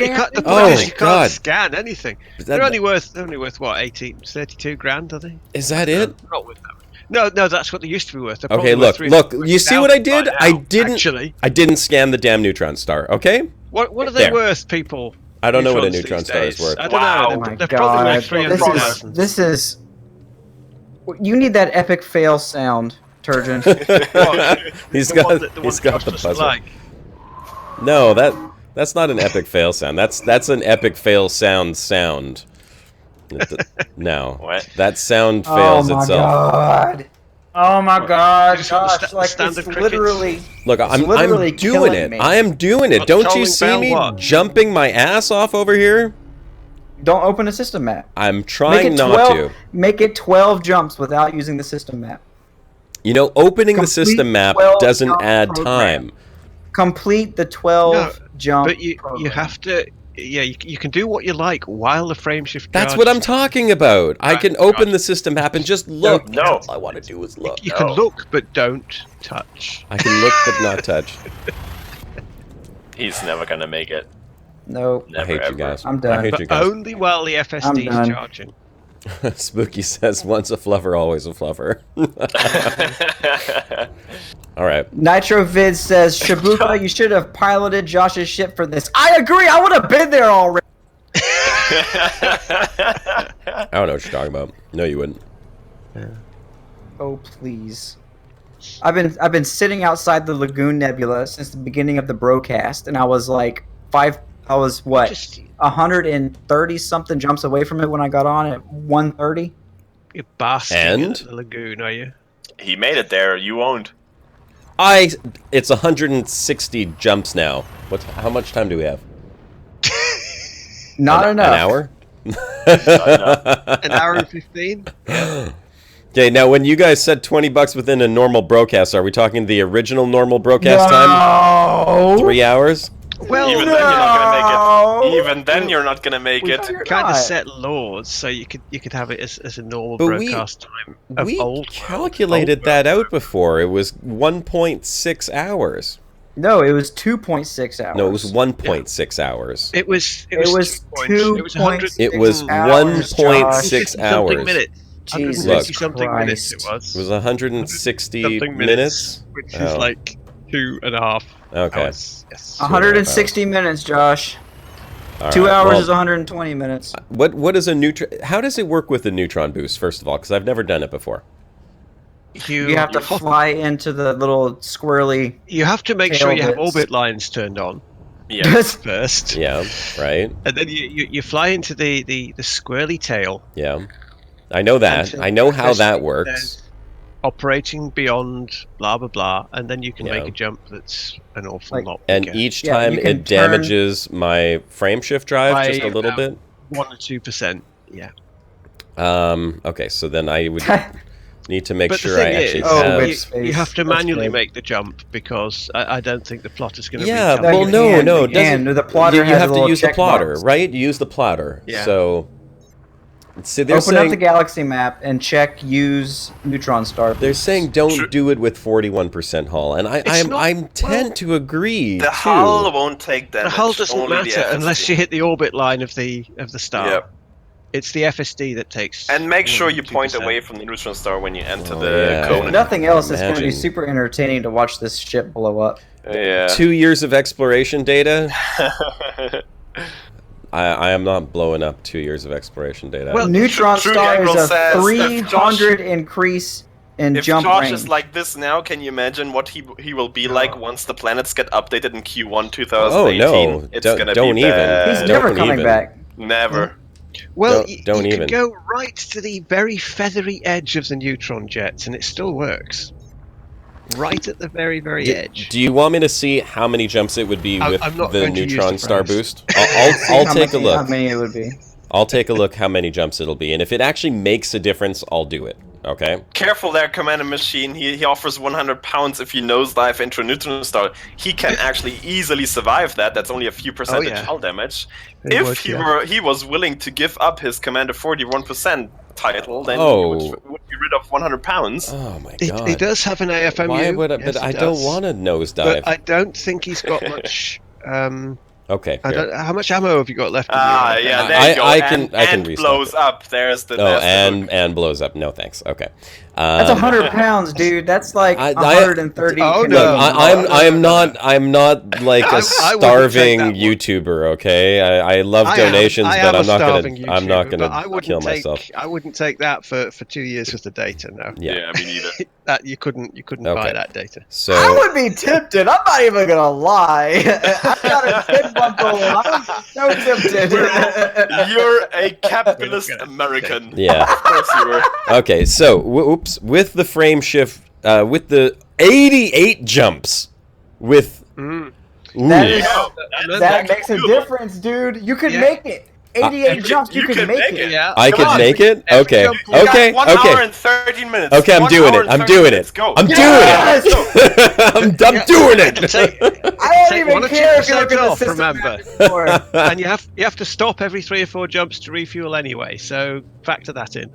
can't scan anything. They're only worth what, 32 grand, are they? Is that it? Not worth that. No, that's what they used to be worth. Okay, look. You see what I did? I didn't scan the damn neutron star. Okay. What are they worth, people? I don't know what a neutron star is worth. I don't know. Oh my They're probably God. like 300,000. This is. You need that epic fail sound, Turgeon. He's got the buzzer. No, that's not an epic fail sound. That's an epic fail sound. No. What? That sound fails itself. Oh my God, Josh! Standard it's literally. Look, I'm doing it. I am doing it. Don't you see me jumping my ass off over here? Don't open a system map. I'm trying not to. Make it 12 jumps without using the system map. You know, opening the system map doesn't add time. Complete the 12 jump. But you have to. Yeah, you can do what you like while the frameshift. That's what I'm talking about. I can open the system map and just look. No. All I want to do is look. You can look, but don't touch. I can look, but not touch. He's never gonna make it. Nope. I hate you guys. I'm done. I hate you guys. Only while the FSD is charging. Spooky says, once a fluffer, always a fluffer. Alright. Nitro Vid says, Shibuka, you should have piloted Josh's ship for this. I agree, I would have been there already. I don't know what you're talking about. No, you wouldn't. Oh, please. I've been sitting outside the Lagoon Nebula since the beginning of the Brocast, and I was like 130 something jumps away from it when I got on at 130. You're basking in the lagoon, are you? He made it there. You won't. It's 160 jumps now. How much time do we have? Not enough. An hour? An hour and 15? Okay, now when you guys said $20 within a normal broadcast, are we talking the original normal broadcast time? 3 hours? Well, even then you're not gonna make it. Even then you're not gonna make it. Kind of set laws so you could have it as a normal broadcast time. We calculated that out before. It was 1.6 hours. No, it was 2.6 hours. No, it was 1.6 hours. It was 1.6 hours. Jesus Look, something minutes it was. It was 160 minutes, which is like 2.5 okay. hours. Yes. 160 minutes, Josh. All 2 right, hours is 120 minutes. What is a neutron? How does it work with the neutron boost? First of all, because I've never done it before. You have to fly into the little squirrely. You have to make sure you have orbit lines turned on. Yeah. First. Yeah. Right. And then you fly into the squirrely tail. Yeah. I know that. I know how that works. operating beyond blah blah blah, and then you can make a jump that's an awful lot bigger. And each time it damages my frame shift drive just a little bit. 1 or 2%. Yeah. Okay, so then I would need to make sure I actually you have to manually make the jump because I don't think the plotter's going to. Yeah, well, no, the plotter you have to use the plotter, box. right? You use the plotter. Yeah. So. See, Open up the galaxy map and check use Neutron Star. They're saying don't do it with 41% hull, and I tend to agree. The hull won't take damage. The hull doesn't matter unless you hit the orbit line of the star. Yep. It's the FSD that takes. And make sure you point away from the neutron star when you enter the cone. If nothing else, it's going to be super entertaining to watch this ship blow up. Yeah. 2 years of exploration data. I am not blowing up 2 years of exploration data. Well, Neutron Star is a 300 increase in jump range. If Josh is like this now, can you imagine what he will be like once the planets get updated in Q1 2018? Oh no! It's gonna don't be even. bad. He's never coming back. Never. Well, don't you even can go right to the very feathery edge of the neutron jets, and it still works. Right at the very, very edge. Do you want me to see how many jumps it would be with the neutron star boost? I'll take a look. How many it would be? I'll take a look how many jumps it'll be, and if it actually makes a difference, I'll do it. Okay. Careful there, Commander Machine. He offers 100 pounds if you nosedive into a neutron star. He can actually easily survive that. That's only a few percentage hull damage. If he was willing to give up his Commander 41% title, then he would be rid of 100 pounds. Oh my god. He does have an AFMU. Why would I? But I don't want to nosedive. But I don't think he's got much. Okay. How much ammo have you got left? Yeah, there you go. I can restock blows up. There's the. Oh, and blows up. No thanks. Okay. That's 100 pounds, dude. That's like 130. Oh no! I'm not like a starving YouTuber. Okay, I love donations, but I'm not gonna kill myself. I wouldn't take that for 2 years worth of data. No. Yeah, me neither. That you couldn't buy that data. So I would be tempted. I'm not even gonna lie. I've got a kid bundle. I'm so tempted. You're a capitalist American. Yeah. Of course you were. Okay, so with the frame shift, with the 88 jumps, with that makes a difference, dude. You can make it. 88 jumps, you can make it. Yeah. I could make it? Okay. Okay. 1 hour and 13 minutes. Okay, I'm doing it. I'm doing it. I'm doing it. I'm doing it. I don't even care if you look at the system. Remember. And you have to stop every 3 or 4 jumps to refuel anyway, so factor that in.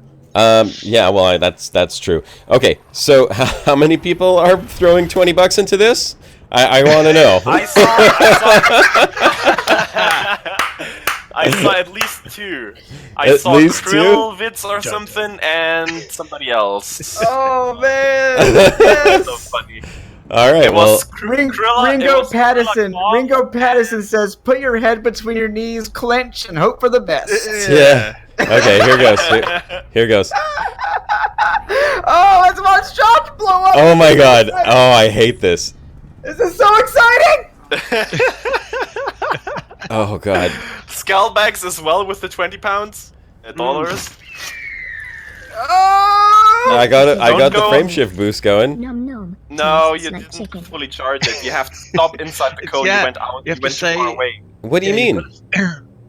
Yeah, well, that's true. Okay, so how many people are throwing $20 into this? I want to know. I saw at least 2. I saw Krill Vitz or something, and somebody else. Oh man, yes. So funny. All right, well, Ringo Patterson says, "Put your head between your knees, clench, and hope for the best." Yeah. Okay, here goes. Here goes. Oh, let's watch Josh blow up. Oh my god. Oh, I hate this. This is so exciting. Oh god. Scalbags as well with the 20 pounds dollars. Oh! I got the frame shift boost going. Nom nom. No, you didn't fully charge it. You have to stop inside the code. You went out. You went too far away. What do you mean?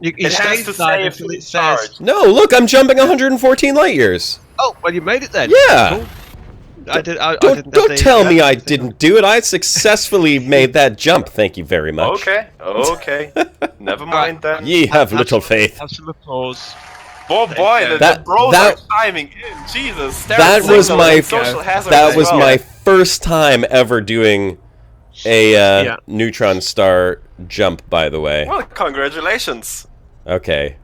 It has to say if it's charged. No, look, I'm jumping 114 light years. Oh, well, you made it then. Yeah. Cool. Don't tell me I didn't do it. I successfully made that jump. Thank you very much. Okay. Never mind then. Ye have little faith. Have some applause. Oh boy, the bros are chiming in. Jesus. That was my first time ever doing a neutron star jump, by the way. Well, congratulations. Okay.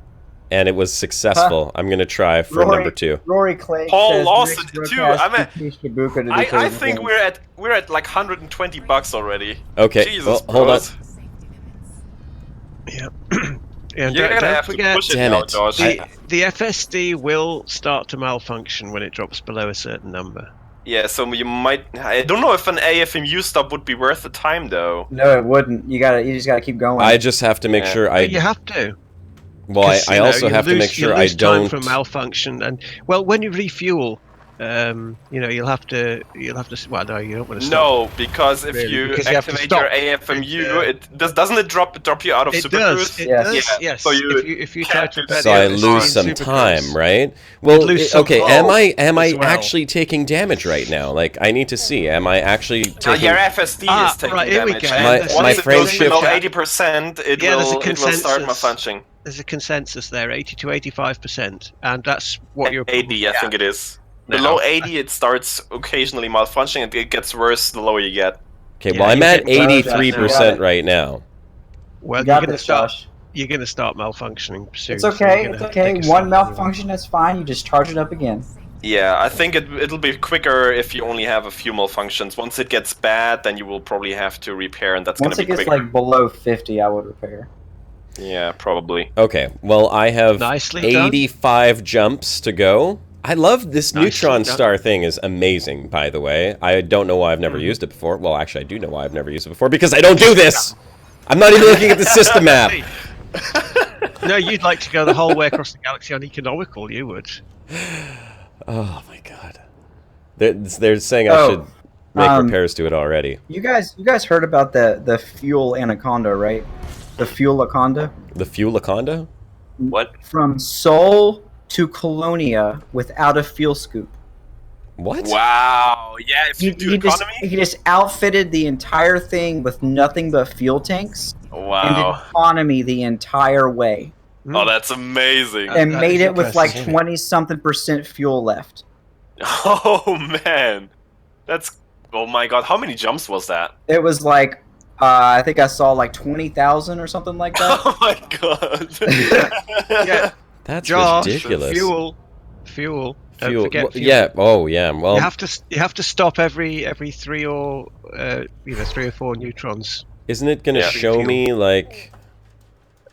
And it was successful. I'm gonna try for number 2. Rory Clay Paul Lawson too. I think we're at like $120 already. Okay. Jesus, hold on. Yeah. And don't forget, damn it. The FSD will start to malfunction when it drops below a certain number. Yeah, so you might. I don't know if an AFMU stop would be worth the time, though. No, it wouldn't. You just gotta keep going. I just have to make sure You have to. Well, I also have to make sure I don't. Time for malfunction, and well, when you refuel, you'll have to. Well, no, you don't want to stop. No, because if Really, you because you have to activate stop. your AFMU, doesn't it drop you out of It super does. cruise? It Yes. does. Yeah, Yes. so you if you try to prepare So the I FSD lose in some Super time, Cruise, right? Well, lose some okay. flow Am I as well. actually taking damage right now? Like, I need to see. Am I actually taking? your FSD is taking right, here we damage. go. And There's my once it frame goes shift- below 80%, it will start malfunctioning. There's a consensus there, 80 to 85%, and that's what you're 80, I think it is. No. Below 80, it starts occasionally malfunctioning, and it gets worse the lower you get. Okay, Yeah, well, I'm you at get- 83% right now. Well, You got this, Josh. You're going to start malfunctioning soon. It's so okay. you're It's gonna okay. take a One stop malfunction is fine. You just charge it up again. Yeah, I think it'll be quicker if you only have a few malfunctions. Once it gets bad, then you will probably have to repair, and that's going Once to it be gets quicker. like below 50, I would repair. Yeah, probably. Okay, well, I have Nicely done. 85 jumps to go. I love this Nicely Neutron done. Star thing. Is amazing, by the way. I don't know why I've never used it before. Well, actually, I do know why I've never used it before, because I don't do this! I'm not even looking at the system map! No, you'd like to go the whole way across the galaxy on economical, you would. Oh my god. They're saying I should make repairs to it already. You guys heard about the fuel anaconda, right? The fuel anaconda? The fuel Aconda? What? From Sol to Colonia without a fuel scoop. What? Wow. Yeah, if you do economy? He just outfitted the entire thing with nothing but fuel tanks and Wow. economy the entire way. Oh, that's amazing. And That made is it with like interesting. 20-something% fuel left. Oh, man. That's... Oh, my God. How many jumps was that? It was like, I think I saw like 20,000 or something like that. Oh, my God. Yeah, That's Josh, ridiculous. Fuel. Don't forget Well, fuel. yeah. Oh, yeah. Well, You have to stop every 3 or 3 or 4 neutrons. isn't it going to Yeah. show Fuel. me like?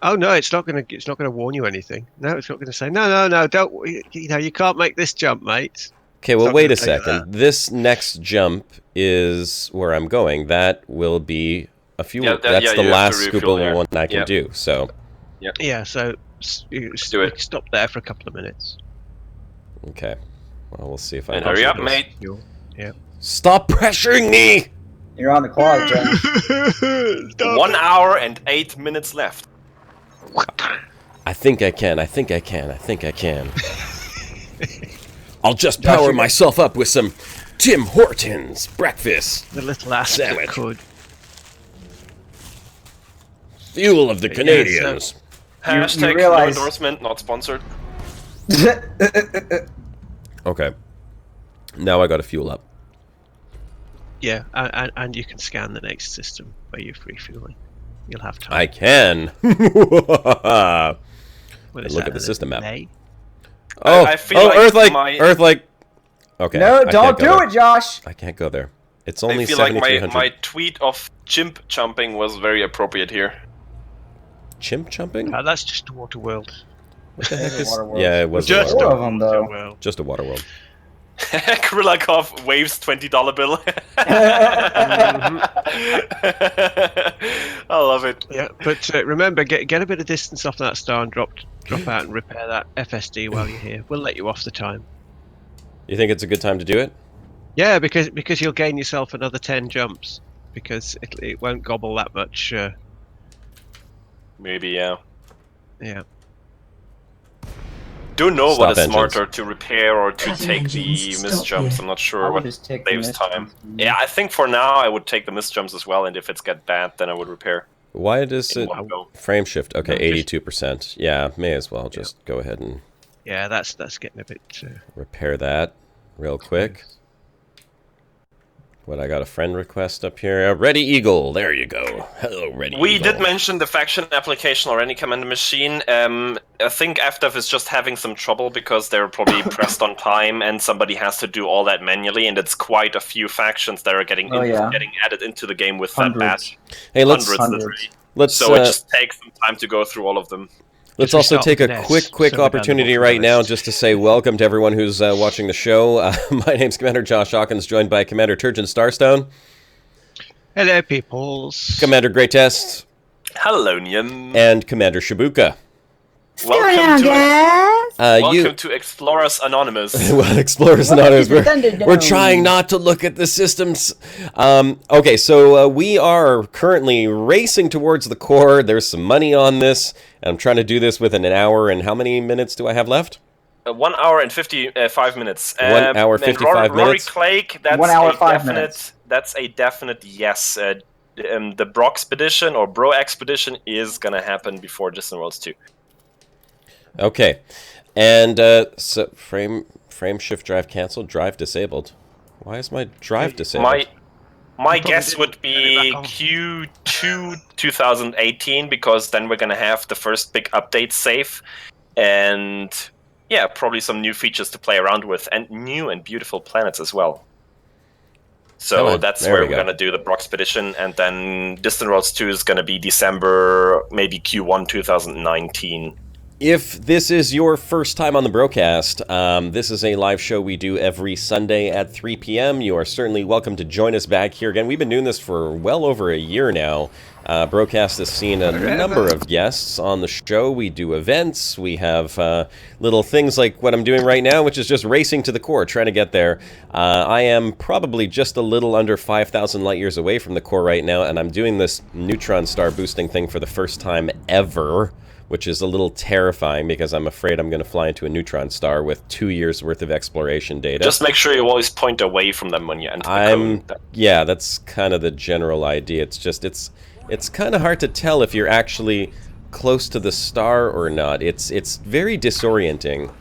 Oh no, it's not going to warn you anything. No, it's not going to say no. Don't. You can't make this jump, mate. Okay, well, It's not wait a gonna tell you second. This next jump is where I'm going. That will be a fuel. Yeah, That's yeah, the you have last to refuel scoopable there. one I can Yeah. do. So, Yeah, so you do it. stop there for a couple of minutes. okay. Well, we'll see if I And can hurry do up, this. mate. Fuel. Yeah. Stop pressuring me! You're on the quad, Josh. 1 hour and 8 minutes left. I think I can. I'll just power myself up with some Tim Hortons breakfast. The little ass that Sandwich. could. Fuel of the Canadians. Hashtag realize- no endorsement, not sponsored. Okay. Now I got to fuel up. Yeah, and you can scan the next system where you're refueling. You'll have time. I can. What is look that, at the system map. May? Oh, I feel like Earth-like. Okay. No, I don't can't go do there. it, Josh. I can't go there. It's I only feel like 7,300. my tweet of chimp jumping was very appropriate here. Chimp jumping? That's just a water world. What the heck is? Waterworld. Yeah, it was Just a Four water of world. them, though. Well, Just a water world. Krillakov waves $20 bill. I love it. yeah, but remember, get a bit of distance off that star and drop out and repair that FSD while you're here. We'll let you off the time. You think it's a good time to do it? Yeah, because you'll gain yourself another 10 jumps because it won't gobble that much. Maybe, yeah. Yeah. Don't know Stop what is engines. smarter to repair or to Cutting take the engines, missed stop jumps. here. I'm not I sure would what just take the saves missed time. jumps. Yeah, I think for now I would take the missed jumps as well, and if it's get bad, then I would repair. Why does in it one go. frame shift? Okay, No, just- 82%. Yeah, may as well just go ahead and Yeah, that's getting a bit. repair that real quick. What, I got a friend request up here. Ready Eagle, there you go. Hello, Ready We Eagle. did mention the faction application or any command machine. I think FDev is just having some trouble because they're probably pressed on time and somebody has to do all that manually, and it's quite a few factions that are getting getting added into the game with that batch. Hey, let's Literally. let's So it just takes some time to go through all of them. let's Just also restart take the a NES, quick so we're down the opportunity bottom right now list. just to say welcome to everyone who's watching the show. My name's Commander Josh Hawkins, joined by Commander Turgeon Starstone, Hello, peoples. Commander Greatest, Hello, Nian. and Commander Shibuka. Welcome to Welcome to Explorers Anonymous. Well, Explorers Anonymous. We're trying not to look at the systems. Okay, so we are currently racing towards the core. There's some money on this. I'm trying to do this within an hour. And how many minutes do I have left? 1 hour and 55 minutes. 1 hour 55 minutes. Rory Clake, that's 1 hour 5 minutes. That's a definite yes. The Broxpedition or Bro Expedition is gonna happen before Distant Worlds 2. Okay. And so frame shift drive canceled, drive disabled. Why is my drive disabled? My guess would be Q2 2018, because then we're gonna have the first big update safe, and yeah, probably some new features to play around with, and new and beautiful planets as well. So that's where we're gonna do the Broxpedition, and then Distant Worlds 2 is gonna be December, maybe Q1 2019. If this is your first time on the Brocast, this is a live show we do every Sunday at 3 p.m. You are certainly welcome to join us back here again. We've been doing this for well over a year now. Brocast has seen a number of guests on the show. We do events. We have little things like what I'm doing right now, which is just racing to the core, trying to get there. I am probably just a little under 5,000 light years away from the core right now, and I'm doing this neutron star boosting thing for the first time ever, which is a little terrifying because I'm afraid I'm going to fly into a neutron star with 2 years worth of exploration data. Just make sure you always point away from them when you enter the cone. Yeah, that's kind of the general idea. It's just, it's kind of hard to tell if you're actually close to the star or not. It's very disorienting.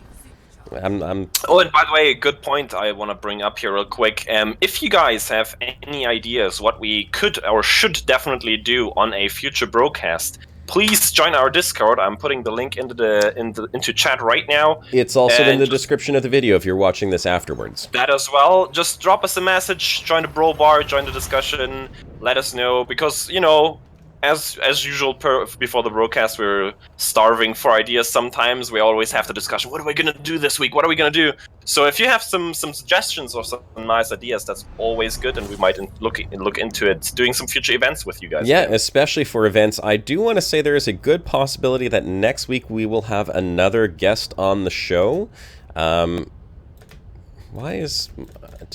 Oh, and by the way, a good point I want to bring up here real quick. If you guys have any ideas what we could or should definitely do on a future broadcast, please join our Discord. I'm putting the link into chat right now. It's also in the description of the video if you're watching this afterwards. That as well. Just drop us a message, join the bro bar, join the discussion, let us know, because, you know, as usual before the broadcast, we're starving for ideas sometimes. We always have the discussion, what are we going to do this week? What are we going to do? So if you have some suggestions or some nice ideas, that's always good, and we might look into it, doing some future events with you guys. Yeah, especially for events. I do want to say there is a good possibility that next week we will have another guest on the show. Did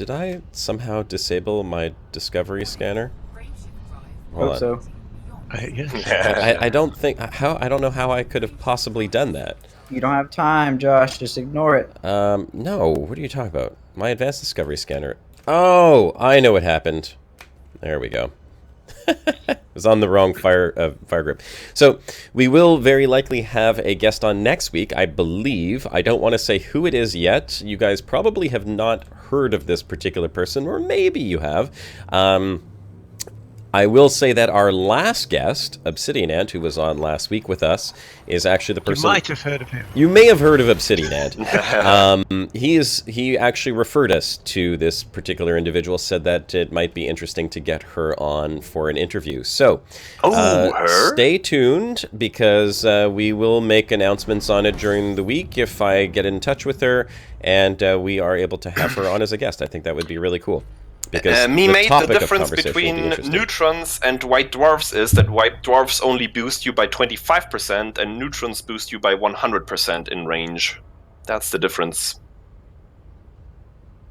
I somehow disable my Discovery scanner? Hold on. So. I don't think I don't know how I could have possibly done that. You don't have time, Josh. Just ignore it. No. What are you talking about? My advanced discovery scanner. Oh, I know what happened. There we go. It was on the wrong fire grip. So we will very likely have a guest on next week, I believe. I don't want to say who it is yet. You guys probably have not heard of this particular person, or maybe you have. I will say that our last guest, Obsidian Ant, who was on last week with us, is actually the person... You might have heard of him. You may have heard of Obsidian Ant. He actually referred us to this particular individual, said that it might be interesting to get her on for an interview. So, stay tuned, because we will make announcements on it during the week if I get in touch with her, and we are able to have her on as a guest. I think that would be really cool. The difference between neutrons and white dwarfs is that white dwarfs only boost you by 25% and neutrons boost you by 100% in range. That's the difference.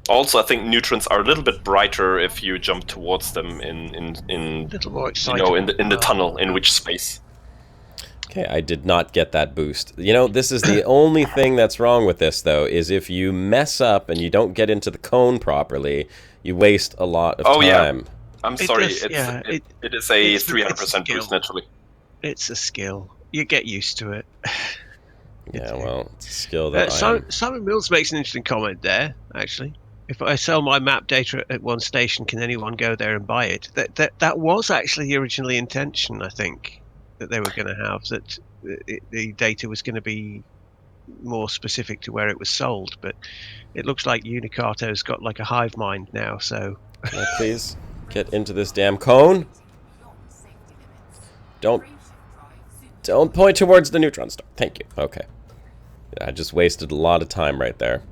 Also, I think neutrons are a little bit brighter if you jump towards them in little more exciting. You know, in the tunnel, in which space. Okay, I did not get that boost. You know, this is the only thing that's wrong with this, though, is if you mess up and you don't get into the cone properly, you waste a lot of time. Yeah. I'm sorry, it is a 300% boost naturally. It's a skill. You get used to it. Yeah, well, it's a skill that Simon Mills makes an interesting comment there, actually. If I sell my map data at one station, can anyone go there and buy it? That was actually the original intention, I think, that they were going to have, that the data was going to be more specific to where it was sold, but it looks like Unicato's got like a hive mind now, so... Please, get into this damn cone. Don't point towards the neutron star. Thank you. Okay. I just wasted a lot of time right there.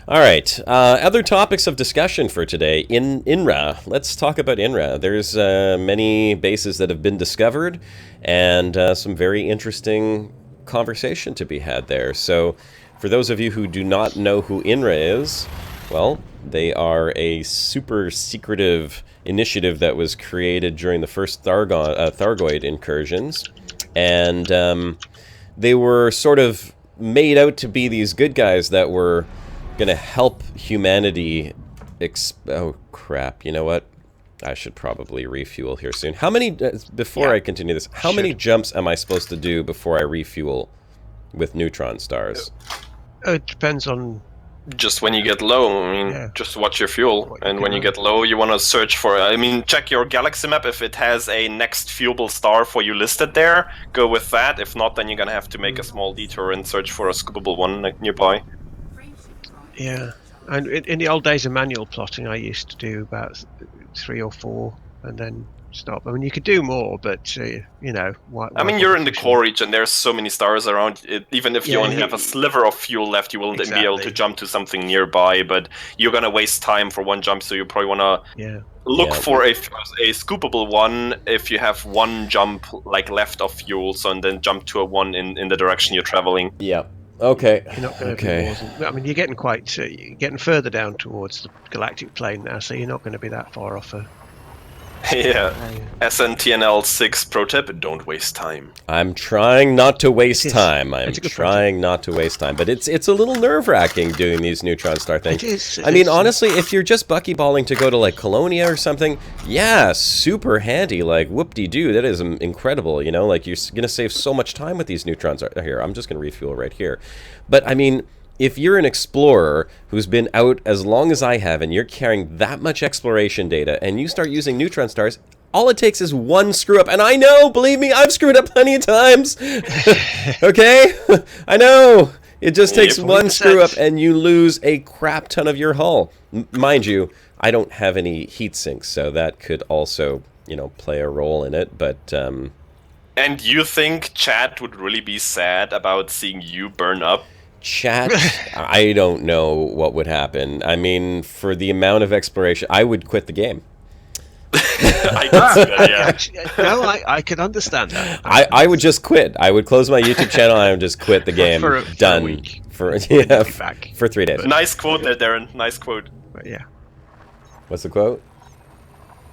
Alright, other topics of discussion for today. In INRA, let's talk about INRA. There's many bases that have been discovered, and some very interesting conversation to be had there. So, for those of you who do not know who INRA is, well, they are a super secretive initiative that was created during the first Thargoid incursions, and they were sort of made out to be these good guys that were going to help humanity. Oh crap! You know what? I should probably refuel here soon. How many? Before I continue this, how many jumps am I supposed to do before I refuel with neutron stars? It depends on. Just when you get low, I mean, just watch your fuel. And when you get low, you want to search for, I mean, check your galaxy map. If it has a next fuelable star for you listed there, go with that. If not, then you're going to have to make a small detour and search for a scoopable one nearby. Yeah. And in the old days of manual plotting, I used to do about 3 or 4 and then stop. I mean, you could do more, but you know. I mean, you're in the core region. There's so many stars around. Even if you only have a sliver of fuel left, you will then be able to jump to something nearby. But you're gonna waste time for one jump, so you probably wanna look for a scoopable one if you have one jump like left of fuel. So and then jump to a one in the direction you're traveling. Yeah. Okay. You're not going to do more than, I mean, you're getting quite you're getting further down towards the galactic plane now, so you're not going to be that far off a. Yeah. SNTNL6 pro tip: don't waste time. I'm trying not to waste time. I'm trying not to waste time. But it's a little nerve-wracking doing these neutron star things. It is. I mean, honestly, if you're just buckyballing to go to like Colonia or something, yeah, super handy. Like, whoop-de-doo, that is incredible. You know, like you're gonna save so much time with these neutrons. Here, I'm just gonna refuel right here. But I mean, if you're an explorer who's been out as long as I have and you're carrying that much exploration data and you start using neutron stars, all it takes is one screw up. And I know, believe me, I've screwed up plenty of times. Okay? I know. It just takes one screw up and you lose a crap ton of your hull. Mind you, I don't have any heat sinks, so that could also, you know, play a role in it, but and you think chat would really be sad about seeing you burn up? Chat, I don't know what would happen. I mean, for the amount of exploration, I would quit the game. I can see that, yeah. No, I can understand that. I would just quit. I would close my YouTube channel and I would just quit the game. Done. For 3 days. Nice quote there, Darren. Nice quote. But yeah. What's the quote?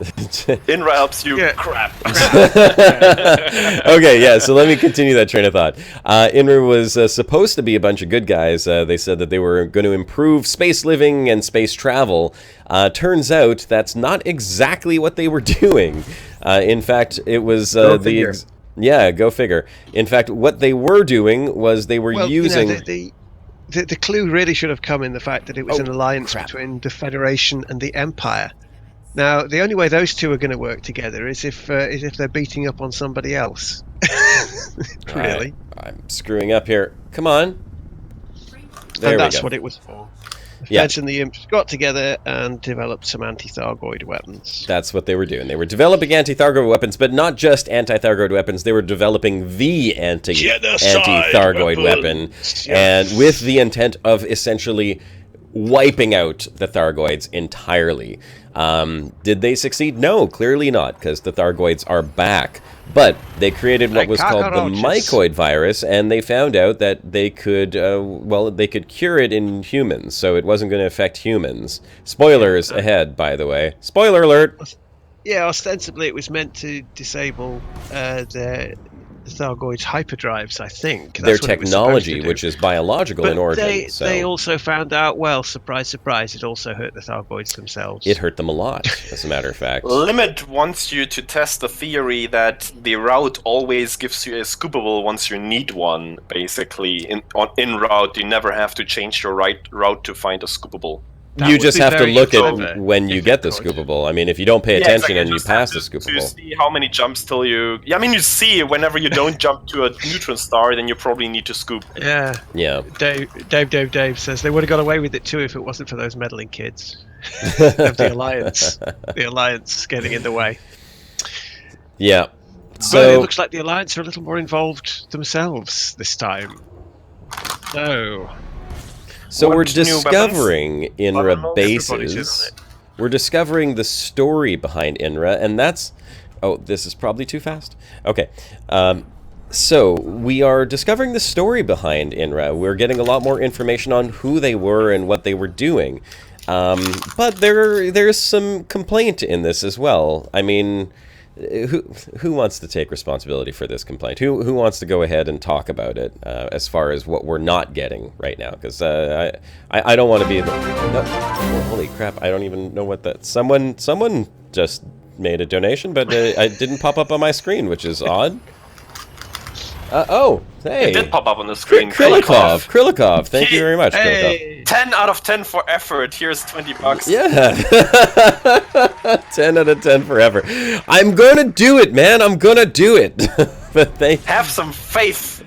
INRA helps you. Crap. Okay, yeah, so let me continue that train of thought. INRA was supposed to be a bunch of good guys. They said that they were going to improve space living and space travel. Turns out that's not exactly what they were doing. In fact, it was yeah, go figure. In fact, what they were doing was they were using... You know, the clue really should have come in the fact that it was an alliance between the Federation and the Empire. Now, the only way those two are going to work together is if they're beating up on somebody else. Really? I'm screwing up here. Come on. There and we that's go. what it was for. The Feds and the Imps got together and developed some anti-Thargoid weapons. That's what they were doing. They were developing anti-Thargoid weapons, but not just anti-Thargoid weapons. They were developing the anti-Thargoid weapon, and with the intent of essentially wiping out the Thargoids entirely. Did they succeed? No, clearly not, because the Thargoids are back. But they created what was called the mycoid virus, and they found out that they could, they could cure it in humans, so it wasn't going to affect humans. Spoilers ahead, by the way. Spoiler alert! Yeah, ostensibly it was meant to disable the Thargoids' hyperdrives, I think. Their technology, which is biological in origin. They also found out, well, surprise, surprise, it also hurt the Thargoids themselves. It hurt them a lot, as a matter of fact. Limit wants you to test the theory that the route always gives you a scoopable once you need one, basically. In route, you never have to change your route to find a scoopable. You just have to look at when you get the scoopable. I mean, if you don't pay attention and you pass the scoopable. You see how many jumps till you... Yeah, I mean, you see whenever you don't jump to a neutron star, then you probably need to scoop. Yeah. Yeah. Dave says they would have got away with it too if it wasn't for those meddling kids of the Alliance. The Alliance getting in the way. Yeah. So but it looks like the Alliance are a little more involved themselves this time. So we're discovering INRA bases. We're discovering the story behind INRA, and that's... Oh, this is probably too fast. Okay. So, we are discovering the story behind INRA. We're getting a lot more information on who they were and what they were doing. But there's some complaint in this as well. I mean, who wants to take responsibility for this complaint? Who wants to go ahead and talk about it as far as what we're not getting right now? Because I don't want to be the... No, oh, holy crap, I don't even know what that... Someone just made a donation, but it didn't pop up on my screen, which is odd. Oh, hey. It did pop up on the screen. Krilikov, thank you very much, Krilikov. 10 out of 10 for effort. Here's $20. Yeah. 10 out of 10 forever. I'm gonna do it, man. I'm gonna do it. But have some faith.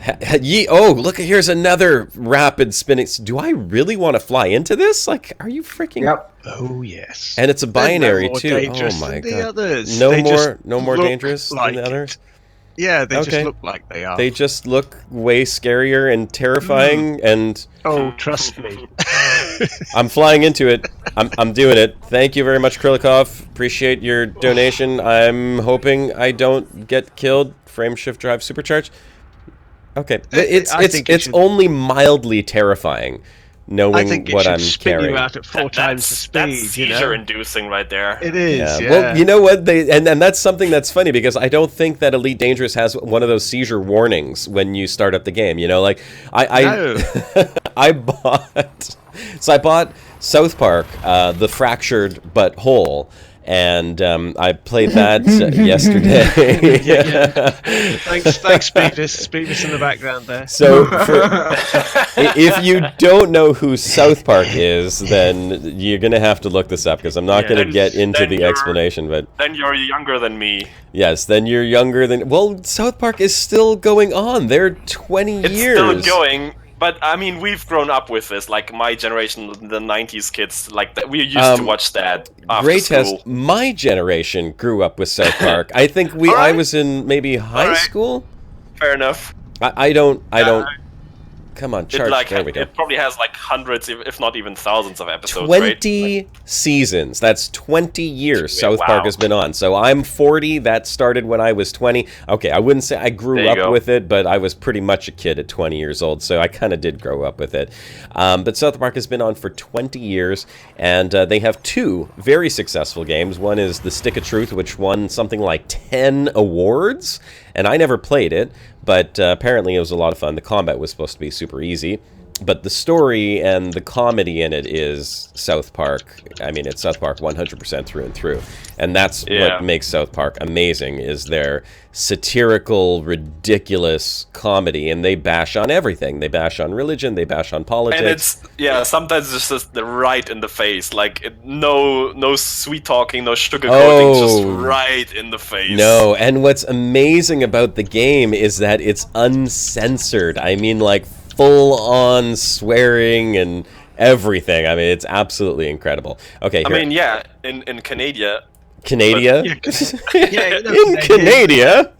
Oh, look, here's another rapid spinning. Do I really want to fly into this? Like, are you freaking... Yep. Oh, yes. And it's a binary, too. Oh, my God. No more dangerous than the others? Yeah, they just look like they are. They just look way scarier and terrifying, and... Oh, trust me. I'm flying into it. I'm doing it. Thank you very much, Krilikov. Appreciate your donation. I'm hoping I don't get killed. Frame shift drive supercharged. Okay. It's only mildly terrifying. Knowing what I'm carrying. You out at 4 times the speed. That's seizure-inducing right there. It is. Yeah. Well, you know what? And that's something that's funny because I don't think that Elite Dangerous has one of those seizure warnings when you start up the game. You know, like I bought South Park, The Fractured But Whole. And I played that yesterday. Yeah. Thanks, Beavis in the background there. So, if you don't know who South Park is, then you're going to have to look this up, because I'm not going to get into the explanation. But then you're younger than me. Yes, then you're younger than... Well, South Park is still going on. They're 20 years. It's still going. But, I mean, we've grown up with this, like my generation, the 90s kids, like we used to watch that after Great school. test. My generation grew up with South Park. I think I was in maybe high school. Fair enough. I don't... Come on, charge. There we go. It probably has like hundreds, if not even thousands of episodes, 20 right? seasons. That's 20 years South Park has been on. So I'm 40. That started when I was 20. Okay, I wouldn't say I grew up with it, but I was pretty much a kid at 20 years old. So I kind of did grow up with it. But South Park has been on for 20 years, and they have 2 very successful games. One is The Stick of Truth, which won something like 10 awards. And I never played it, but apparently it was a lot of fun. The combat was supposed to be super easy, but the story and the comedy in it is South Park. I mean, it's South Park 100% through and through. And that's what makes South Park amazing, is their satirical, ridiculous comedy, and they bash on everything. They bash on religion, they bash on politics. And sometimes it's just right in the face. Like, no sweet talking, no sugarcoating, just right in the face. No, and what's amazing about the game is that it's uncensored. I mean, like, full-on swearing and everything. I mean, it's absolutely incredible. Okay, here. I mean, in Canada... Canada? In Canada?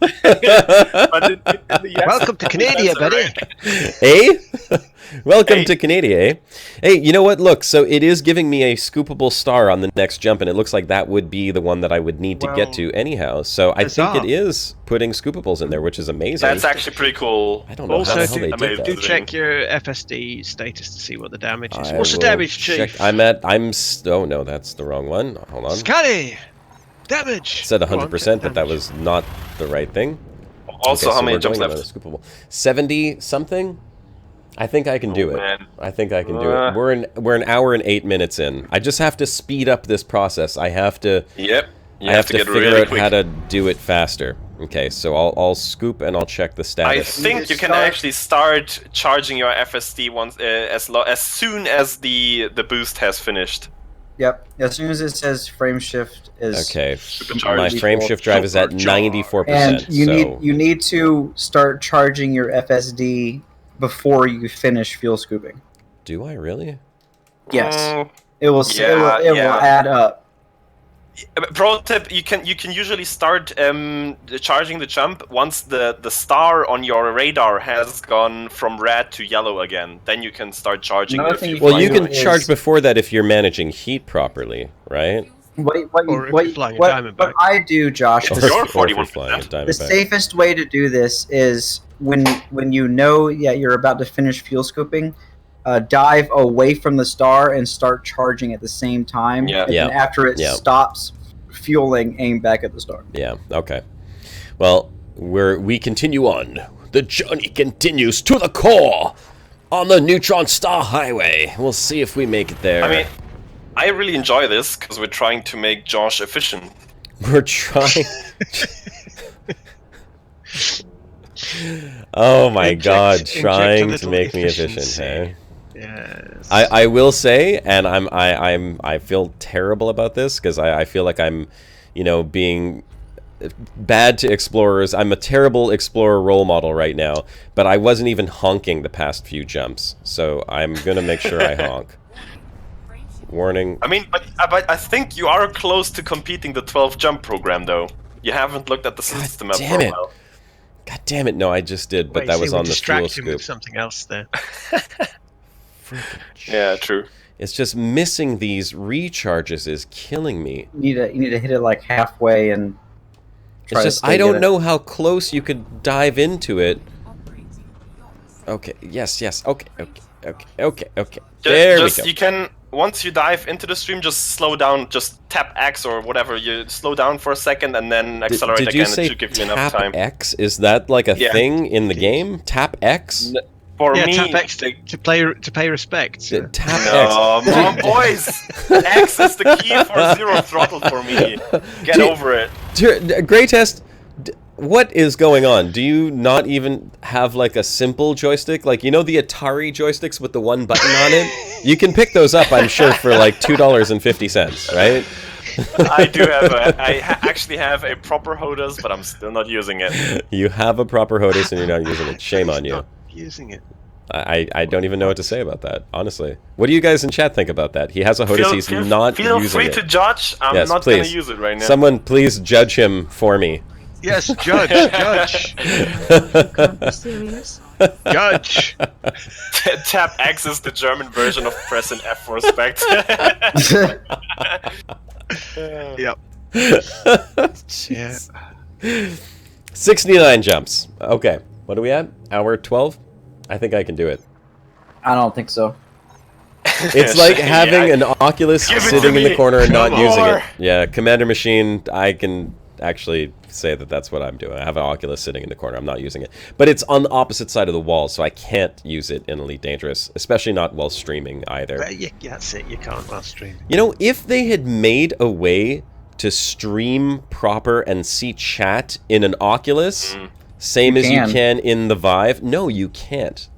Welcome to Canada, buddy. Eh? Welcome to Canada, eh? Hey, you know what? Look, so it is giving me a scoopable star on the next jump, and it looks like that would be the one that I would need to get to anyhow. So I think it is putting scoopables in there, which is amazing. That's actually pretty cool. I don't know how the hell they did that. Do check your FSD status to see what the damage is. What's the damage, Chief? Oh no, that's the wrong one. Hold on. Scotty! Damage! It said 100%, but that was not the right thing. Also, how many jumps left? 70 something? I think I can do it. Man. I think I can do it. We're an hour and 8 minutes in. I just have to speed up this process. I have to. Yep. I have to figure out how to do it faster. Okay, so I'll scoop and I'll check the status. I think you can actually start charging your FSD once as soon as the boost has finished. Yep. As soon as it says frame shift is okay. My frame shift drive is at 94%. And you need to start charging your FSD before you finish fuel scooping. Do I really? Yes. It will add up. Pro tip: you can usually start charging the jump once the star on your radar has gone from red to yellow again. Then you can start charging. Well, you can charge before that if you're managing heat properly, right? What I do, Josh, It's the, your Or if you're 41%. flying a the Diamondback. safest way to do this is when you know you're about to finish fuel scooping, dive away from the star and start charging at the same time. Yeah. And then after it stops fueling, aim back at the star. Yeah, okay. Well, we continue on. The journey continues to the core on the Neutron Star Highway. We'll see if we make it there. I mean, I really enjoy this because we're trying to make Josh efficient. We're trying... Oh my god, trying to make me efficient, hey? Yes. I will say, and I feel terrible about this because I feel like I'm, being bad to explorers. I'm a terrible explorer role model right now, but I wasn't even honking the past few jumps, so I'm gonna make sure I honk. Warning. I mean, but I think you are close to completing the 12 jump program, though. You haven't looked at the system map for a while. God damn it! No, I just did, but that was on the fuel scoop. With something else there. Yeah, true. It's just missing these recharges is killing me. You need to hit it like halfway and. It's just I don't know how close you could dive into it. Okay. Yes. Okay. There we go. You can, once you dive into the stream, just slow down. Just tap X or whatever. You slow down for a second and then accelerate again. It should give you enough time. Tap X? Is that like a thing in the game? Tap X? For me, tap X to pay respect. Tap X. Come on, boys. X is the key for zero throttle for me. Get over it. Grey Test. What is going on? Do you not even have like a simple joystick? Like, the Atari joysticks with the one button on it? You can pick those up, I'm sure, for like $2.50, right? I do have actually have a proper HOTAS, but I'm still not using it. You have a proper HOTAS and you're not using it. Shame on you. Using it. I don't even know what to say about that, honestly. What do you guys in chat think about that? He has a HOTAS, he's not using it. Feel free to judge. I'm not going to use it right now. Someone please judge him for me. Yes, judge. Can't be serious. Judge. Tap X is the German version of press and F for respect. Yep. Yeah. 69 jumps. Okay. What are we at? Hour 12? I think I can do it. I don't think so. It's like having an Oculus sitting in the corner and not using it. Yeah, Commander Machine, I can actually say that that's what I'm doing. I have an Oculus sitting in the corner. I'm not using it. But it's on the opposite side of the wall, so I can't use it in Elite Dangerous, especially not while streaming either. That's it. You can't while streaming. If they had made a way to stream proper and see chat in an Oculus, same as you can in the Vive, no, you can't.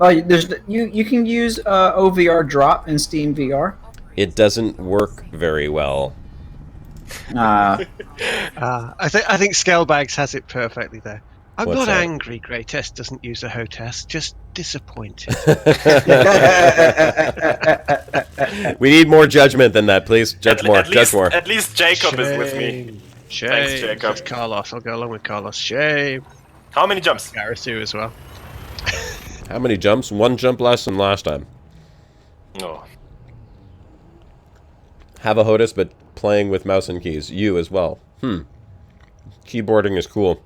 You can use OVR drop in Steam VR. It doesn't work very well. I think Scalebags has it perfectly there. I'm What's not that? angry Grey Test doesn't use a HOTAS, just disappointed. We need more judgment than that, please. Judge more. At least Jacob is with me. Shame. Thanks, Jacob. That's Carlos. I'll go along with Carlos. Shame. How many jumps? Garasu as well. How many jumps? 1 jump less than last time. No. Have a HOTAS, but playing with mouse and keys. You as well. Keyboarding is cool.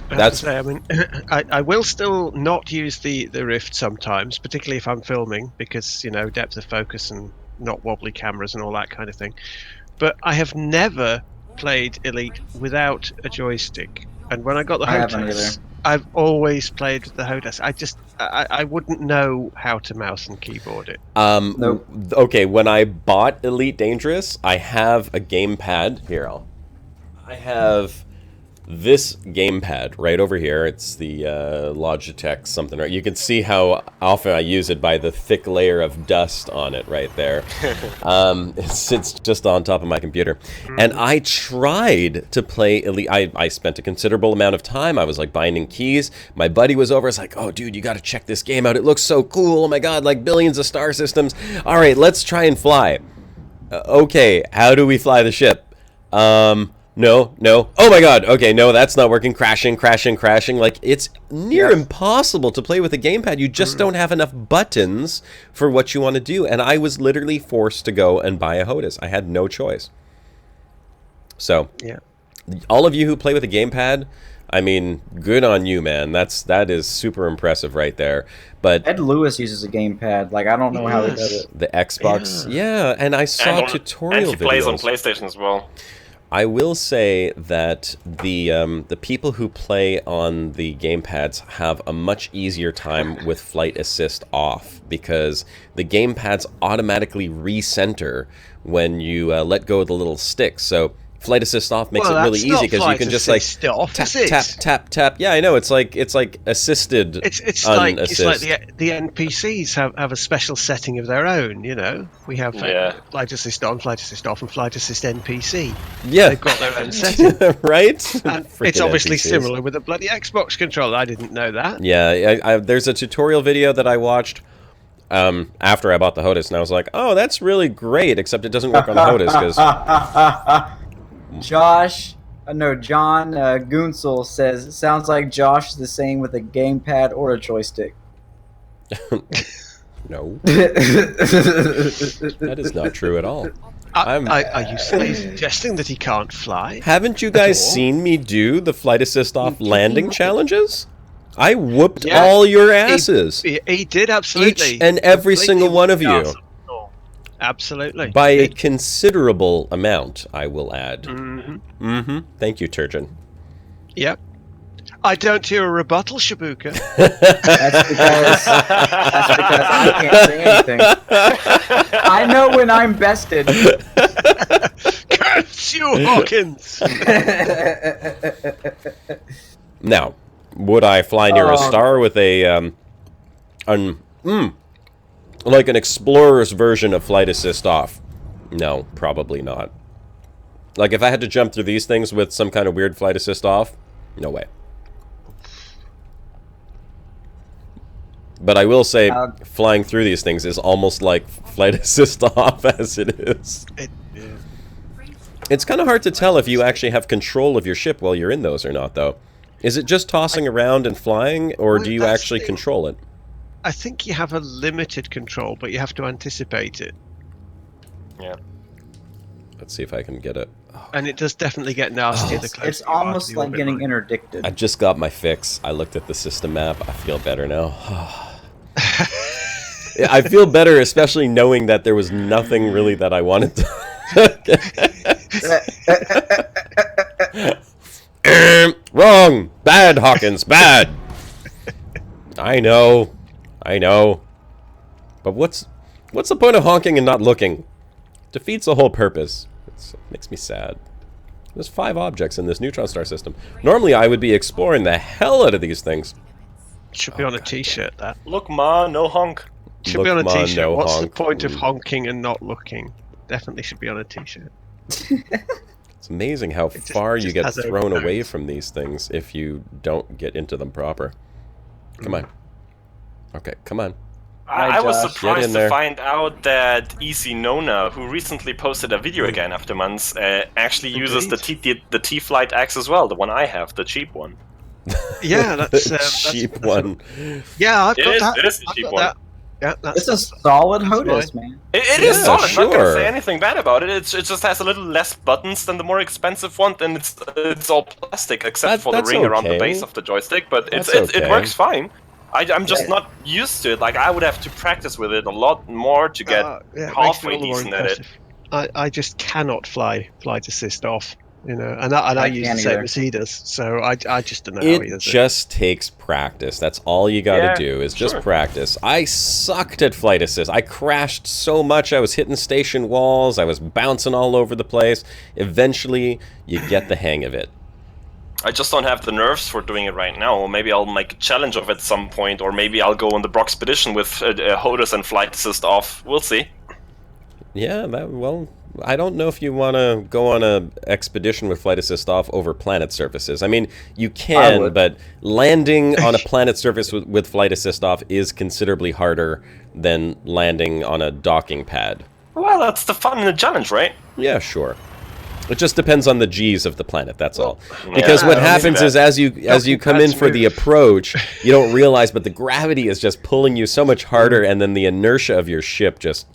That's. I mean, I will still not use the Rift sometimes, particularly if I'm filming, because depth of focus and not wobbly cameras and all that kind of thing. But I have never played Elite without a joystick, and when I got the HOTAS, I've always played with the HOTAS. I wouldn't know how to mouse and keyboard it. Nope. Okay, when I bought Elite Dangerous, I have a gamepad. Here, I have this gamepad right over here. It's the Logitech something, right? You can see how often I use it by the thick layer of dust on it right there. It sits just on top of my computer. And I tried to play Elite. I spent a considerable amount of time. I was like binding keys. My buddy was over. I was like, oh, dude, you got to check this game out. It looks so cool. Oh my God, like billions of star systems. All right, let's try and fly. Okay, how do we fly the ship? No. Oh my god. Okay, no, that's not working. Crashing. Like, it's near impossible to play with a gamepad. You just don't have enough buttons for what you want to do. And I was literally forced to go and buy a HOTAS. I had no choice. So, all of you who play with a gamepad, I mean, good on you, man. That is super impressive right there. But Ed Lewis uses a gamepad. Like, I don't know how he does it. The Xbox, and I saw tutorial videos. And he plays on PlayStation as well. I will say that the people who play on the gamepads have a much easier time with flight assist off, because the gamepads automatically recenter when you let go of the little stick. So flight assist off makes it really easy, because you can just like tap. Yeah, I know, it's like assisted. It's like the NPCs have a special setting of their own. You know, we have flight assist on, flight assist off, and flight assist NPC. Yeah, they've got their own setting, right? And it's obviously similar with the bloody Xbox controller. I didn't know that. Yeah, there's a tutorial video that I watched after I bought the HOTAS, and I was like, oh, that's really great, except it doesn't work on HOTAS because. John Gunsel says, it sounds like Josh is the same with a gamepad or a joystick. No. That is not true at all. Are you suggesting that he can't fly? Haven't you guys seen me do the flight assist off landing challenges? I whooped all your asses. He did, absolutely. Each and every single one of you. Absolutely. By a considerable amount, I will add. Thank you, Turgeon. Yep. I don't hear a rebuttal, Shabuka. That's because I can't say anything. I know when I'm bested. Curse you, Hawkins! Now, would I fly near a star with a like an explorer's version of flight assist off? No, probably not. Like, if I had to jump through these things with some kind of weird flight assist off, no way. But I will say, flying through these things is almost like flight assist off as it is. It's kind of hard to tell if you actually have control of your ship while you're in those or not, though. Is it just tossing around and flying, or do you actually control it? I think you have a limited control, but you have to anticipate it. Yeah. Let's see if I can get it. And it does definitely get nasty. It's almost like getting interdicted. I just got my fix. I looked at the system map. I feel better now. I feel better, especially knowing that there was nothing really that I wanted to... Wrong! Bad, Hawkins, bad! I know. But what's the point of honking and not looking? Defeats the whole purpose. It makes me sad. There's 5 objects in this neutron star system. Normally I would be exploring the hell out of these things. Should be on a t-shirt, that. Look, ma, no honk. Should be on a t-shirt. No What's honk. The point of honking and not looking? Definitely should be on a t-shirt. It's amazing how far you get thrown away from these things if you don't get into them proper. Come on. Okay, come on. I was surprised to find out that Easy Nona, who recently posted a video again after months, actually uses the T-Flight X as well, the one I have, the cheap one. Yeah, that's cheap one. Yeah, I've got that. It is a cheap one. Yeah, it's a solid HOTAS, man. It is solid. Sure. I'm not gonna say anything bad about it. It just has a little less buttons than the more expensive one, and it's all plastic except for the ring around the base of the joystick. But it works fine. I'm just not used to it. Like, I would have to practice with it a lot more to get halfway decent at it. I just cannot flight assist off, you know, and I use the same as he does. So I just don't know how he does it. It just takes practice. That's all you got to do is just practice. I sucked at flight assist. I crashed so much. I was hitting station walls. I was bouncing all over the place. Eventually, you get the hang of it. I just don't have the nerves for doing it right now. Maybe I'll make a challenge of it at some point, or maybe I'll go on the Broxpedition with HOTAS and flight assist off. We'll see. Yeah, well, I don't know if you want to go on a expedition with flight assist off over planet surfaces. I mean, you can, but landing on a planet surface with flight assist off is considerably harder than landing on a docking pad. Well, that's the fun in the challenge, right? Yeah, sure. It just depends on the G's of the planet, that's all. Because what happens is as you come in for the approach, you don't realize, but the gravity is just pulling you so much harder, and then the inertia of your ship just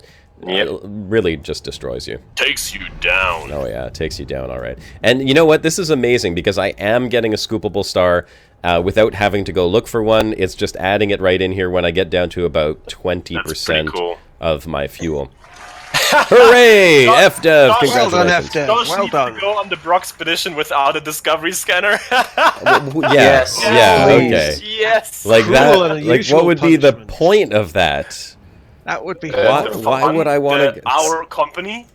really just destroys you. Takes you down. Oh yeah, it takes you down, all right. And you know what? This is amazing because I am getting a scoopable star without having to go look for one. It's just adding it right in here when I get down to about 20% of my fuel. Hooray! FDev, congratulations. Well done. To go on the Brock expedition without a discovery scanner. Yes. Yeah, okay. Yes. Like that, like what would be the point of that? That would be why would I want to... Our company,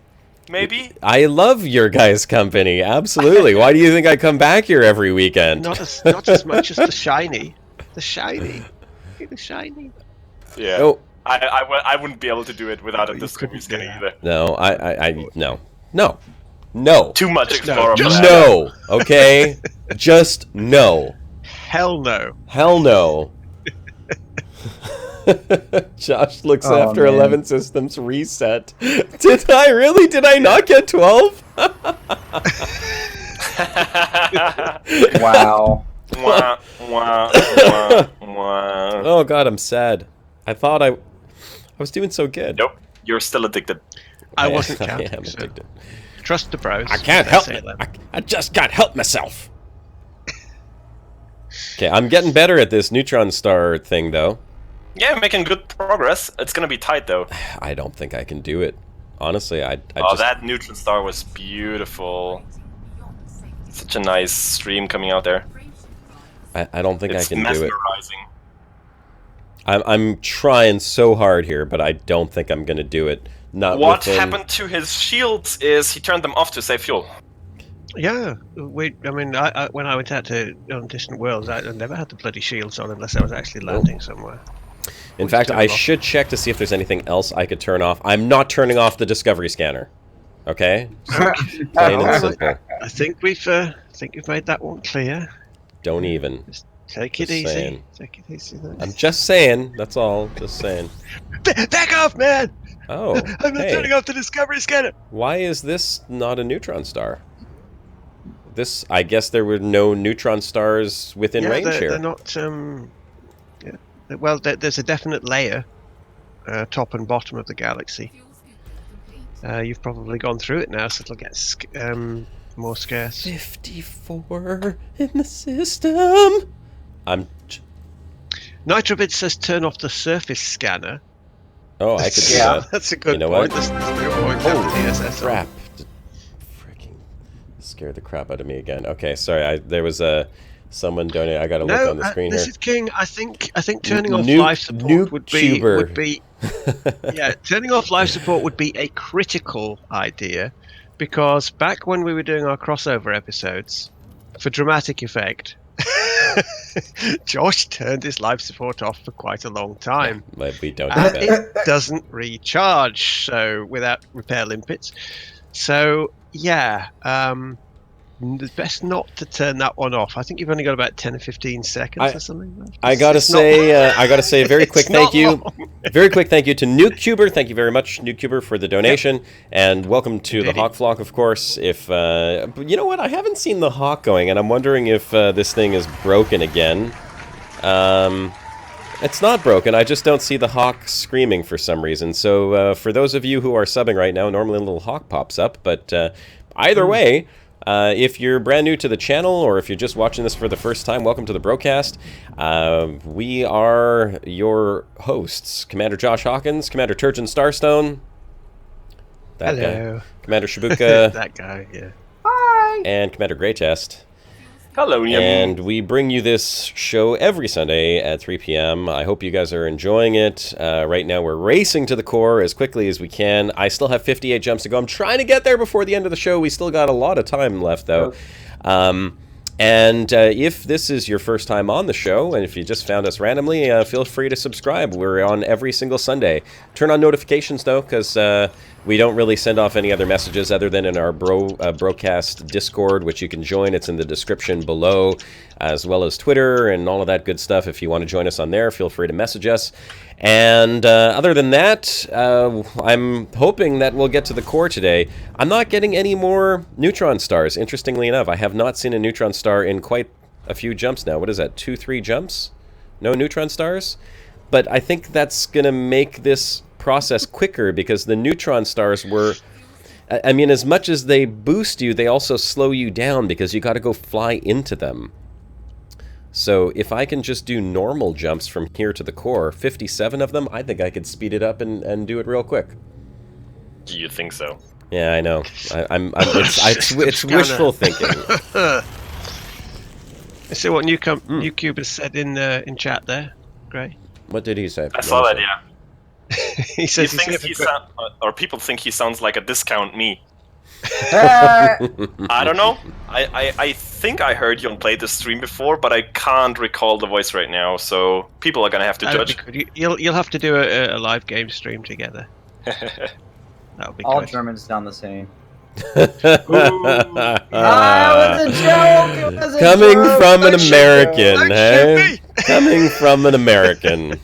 maybe? I love your guys' company, absolutely. Why do you think I come back here every weekend? Not as much as the shiny. The shiny. The shiny. Yeah. Oh. I wouldn't be able to do it without a discovery scanner either. No, no. Too much explorer. No, okay? Just no. Hell no. Hell no. Josh looks after 11 systems reset. Did I not get 12? Wow. Oh god, I'm sad. I thought I was doing so good. Nope, you're still addicted. I wasn't counting. I am addicted. Trust the bros. I can't help it. I just can't help myself. Okay, I'm getting better at this neutron star thing, though. Yeah, making good progress. It's gonna be tight, though. I don't think I can do it. Honestly, I just... that neutron star was beautiful. Such a nice stream coming out there. I don't think I can do it. It's mesmerizing. I'm trying so hard here, but I don't think I'm gonna do it. What happened to his shields is he turned them off to save fuel. Yeah, when I went out to on distant worlds, I never had the bloody shields on unless I was actually landing somewhere. In fact, I should check to see if there's anything else I could turn off. I'm not turning off the discovery scanner. Okay, plain and simple. I think we've made that one clear. Don't even. Just take it easy. Saying. Take it easy. I'm just saying. That's all. Just saying. Back off, man! Oh, I'm not turning off the discovery scanner. Why is this not a neutron star? This, I guess, there were no neutron stars within range here. They're not. Well, there's a definite layer, top and bottom of the galaxy. You've probably gone through it now, so it'll get more scarce. 54 in the system. Nitrobit says turn off the surface scanner. Oh, I could do that. That's a good point. What? That's a good point. Oh, crap. Freaking scared the crap out of me again. Okay, sorry. There was someone donated. I gotta look on the screen this here. Is King. I think turning off life support would be yeah, turning off life support would be a critical idea, because back when we were doing our crossover episodes, for dramatic effect, Josh turned his life support off for quite a long time. Yeah, we don't and it doesn't recharge, so without repair limpets. So yeah, it's best not to turn that one off. I think you've only got about 10 or 15 seconds or something. I gotta say a very quick thank you. Very quick thank you to NukeCuber. Thank you very much, NukeCuber, for the donation, and welcome to the Hawk Flock, of course. If you know what, I haven't seen the Hawk going, and I'm wondering if this thing is broken again. It's not broken. I just don't see the Hawk screaming for some reason. So for those of you who are subbing right now, normally a little Hawk pops up, but either way. If you're brand new to the channel, or if you're just watching this for the first time, welcome to the Brocast. We are your hosts, Commander Josh Hawkins, Commander Turgeon Starstone, that Hello. guy, Commander Shibuka, that guy, yeah. Hi. And Commander Greychest. Hello, and we bring you this show every Sunday at 3 p.m. I hope you guys are enjoying it. Right now we're racing to the core as quickly as we can. I still have 58 jumps to go. I'm trying to get there before the end of the show. We still got a lot of time left, though. And if this is your first time on the show, and if you just found us randomly, feel free to subscribe. We're on every single Sunday. Turn on notifications, though, because We don't really send off any other messages other than in our Brocast Discord, which you can join. It's in the description below, as well as Twitter and all of that good stuff. If you want to join us on there, feel free to message us. And other than that, I'm hoping that we'll get to the core today. I'm not getting any more neutron stars, interestingly enough. I have not seen a neutron star in quite a few jumps now. What is that, 2-3 jumps? No neutron stars? But I think that's going to make this process quicker, because the neutron stars were, I mean, as much as they boost you, they also slow you down because you got to go fly into them. So if I can just do normal jumps from here to the core, 57 of them, I think I could speed it up and do it real quick. Do you think so? Yeah, I know. It's wishful thinking. See what Newcube has said in chat there, Gray. What did he say? I saw that, yeah. He says or people think he sounds like a discount me. I don't know. I think I heard you on Play This stream before, but I can't recall the voice right now, so people are gonna have to judge. You'll have to do a live game stream together. That'll be all good. Germans sound the same. It was a joke. It was a Coming joke. from an American, hey? Coming from an American.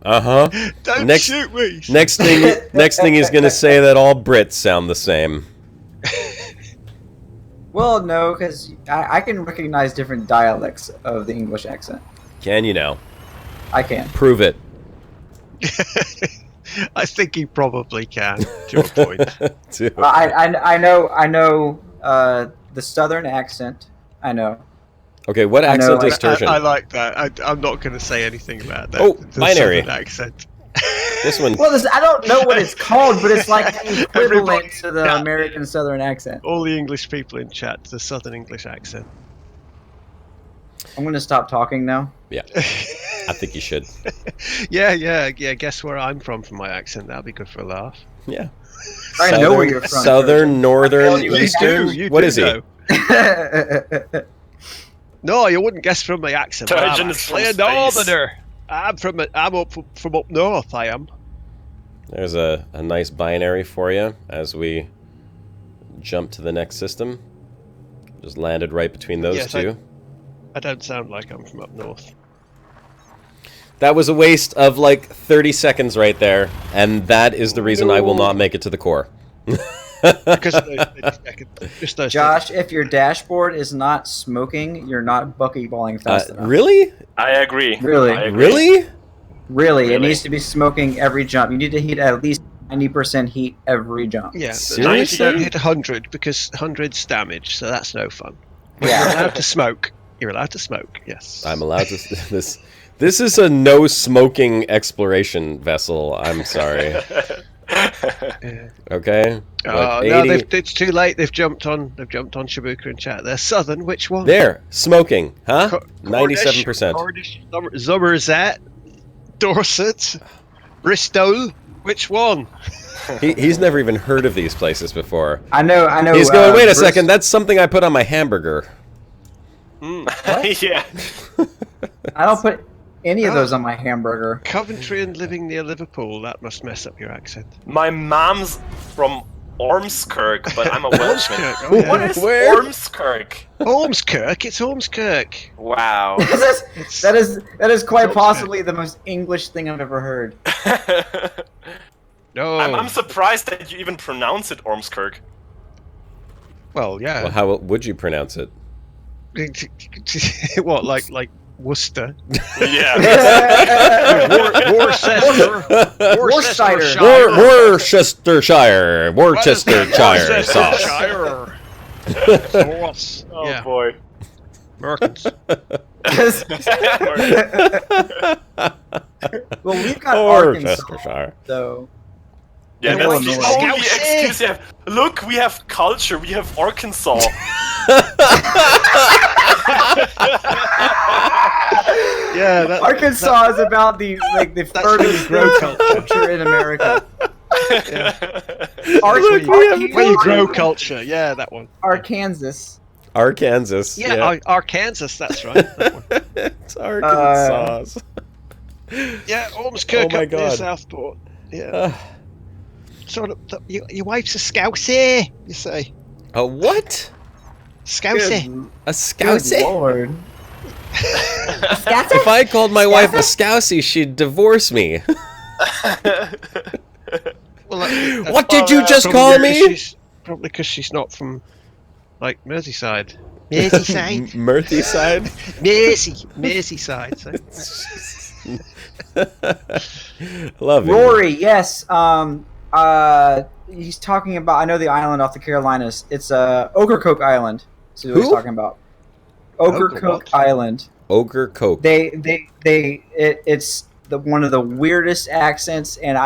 Don't shoot me. Next thing he's gonna say that all Brits sound the same. Well, no, because I can recognize different dialects of the English accent. Can you now? I can. Prove it. I think he probably can, to a point. I know the southern accent. I know. Okay, what accent is Turgeon? I like that. I'm not going to say anything about that. Oh, binary accent. This one. Well, I don't know what it's called, but it's like the equivalent to the American southern accent. All the English people in chat, the southern English accent. I'm going to stop talking now. Yeah, I think you should. Yeah. Guess where I'm from my accent. That'll be good for a laugh. Yeah. I know where you're from. Southern, northern, eastern. What is he? No, you wouldn't guess from my accent. I'm from a northerner. I'm up from up north. I am. There's a nice binary for you as we jump to the next system. Just landed right between those two. I don't sound like I'm from up north. That was a waste of like 30 seconds right there, and that is the reason I will not make it to the core. Because of those 30 seconds. Just those Josh, if your dashboard is not smoking, you're not buckyballing fast enough. Really? I agree. Really? Really? It needs to be smoking every jump. You need to hit at least 90% heat every jump. Yeah, seriously? You don't hit 100 because 100's damage, so that's no fun. Yeah. You're allowed to smoke. You're allowed to smoke, yes. I'm allowed to... This is a no-smoking exploration vessel. I'm sorry. Okay. No, it's too late. They've jumped on Shibuka in chat. They're southern. Which one? There, smoking, huh? 97%. Cornish, Somerset, Dorset, Bristol. Which one? He's never even heard of these places before. I know. He's going, wait a second, that's something I put on my hamburger. Yeah. I don't put any of those on my hamburger. Coventry and living near Liverpool. That must mess up your accent. My mom's from Ormskirk, but I'm a Welshman. Ormskirk. Oh, yeah. What is Where? Ormskirk? Ormskirk. It's Ormskirk. Wow. that is quite possibly the most English thing I've ever heard. No. I'm surprised that you even pronounce it Ormskirk. Well, yeah. Well, how would you pronounce it? What, like Worcester? Yeah. Worcestershire sauce. Oh Yeah. boy. Merkins. Well, we've got Arkansas, Worcestershire. though. Yeah, And that's the Illinois. only excuse you have. Look, we have culture. We have Arkansas. Yeah, Arkansas is about the furthest growth culture in America. where you grow culture. Yeah, that one. Arkansas. Arkansas. Yeah, Arkansas. That's right. That one. It's Arkansas. Yeah, Ormskirk Oh my up near God. Southport. Yeah. sort of, your wife's a Scouser, you say. A what? Scouser. A Scouser? Lord. If I called my wife a Scousie, she'd divorce me. Well, what did you just call me? Probably because she's not from, like, Merseyside. Merseyside? Merseyside? Merseyside. Love it. Rory, yes. He's talking about. I know the island off the Carolinas. It's Ocracoke Island. That's what he's talking about. Ocracoke Island. Ocracoke. It's one of the weirdest accents, and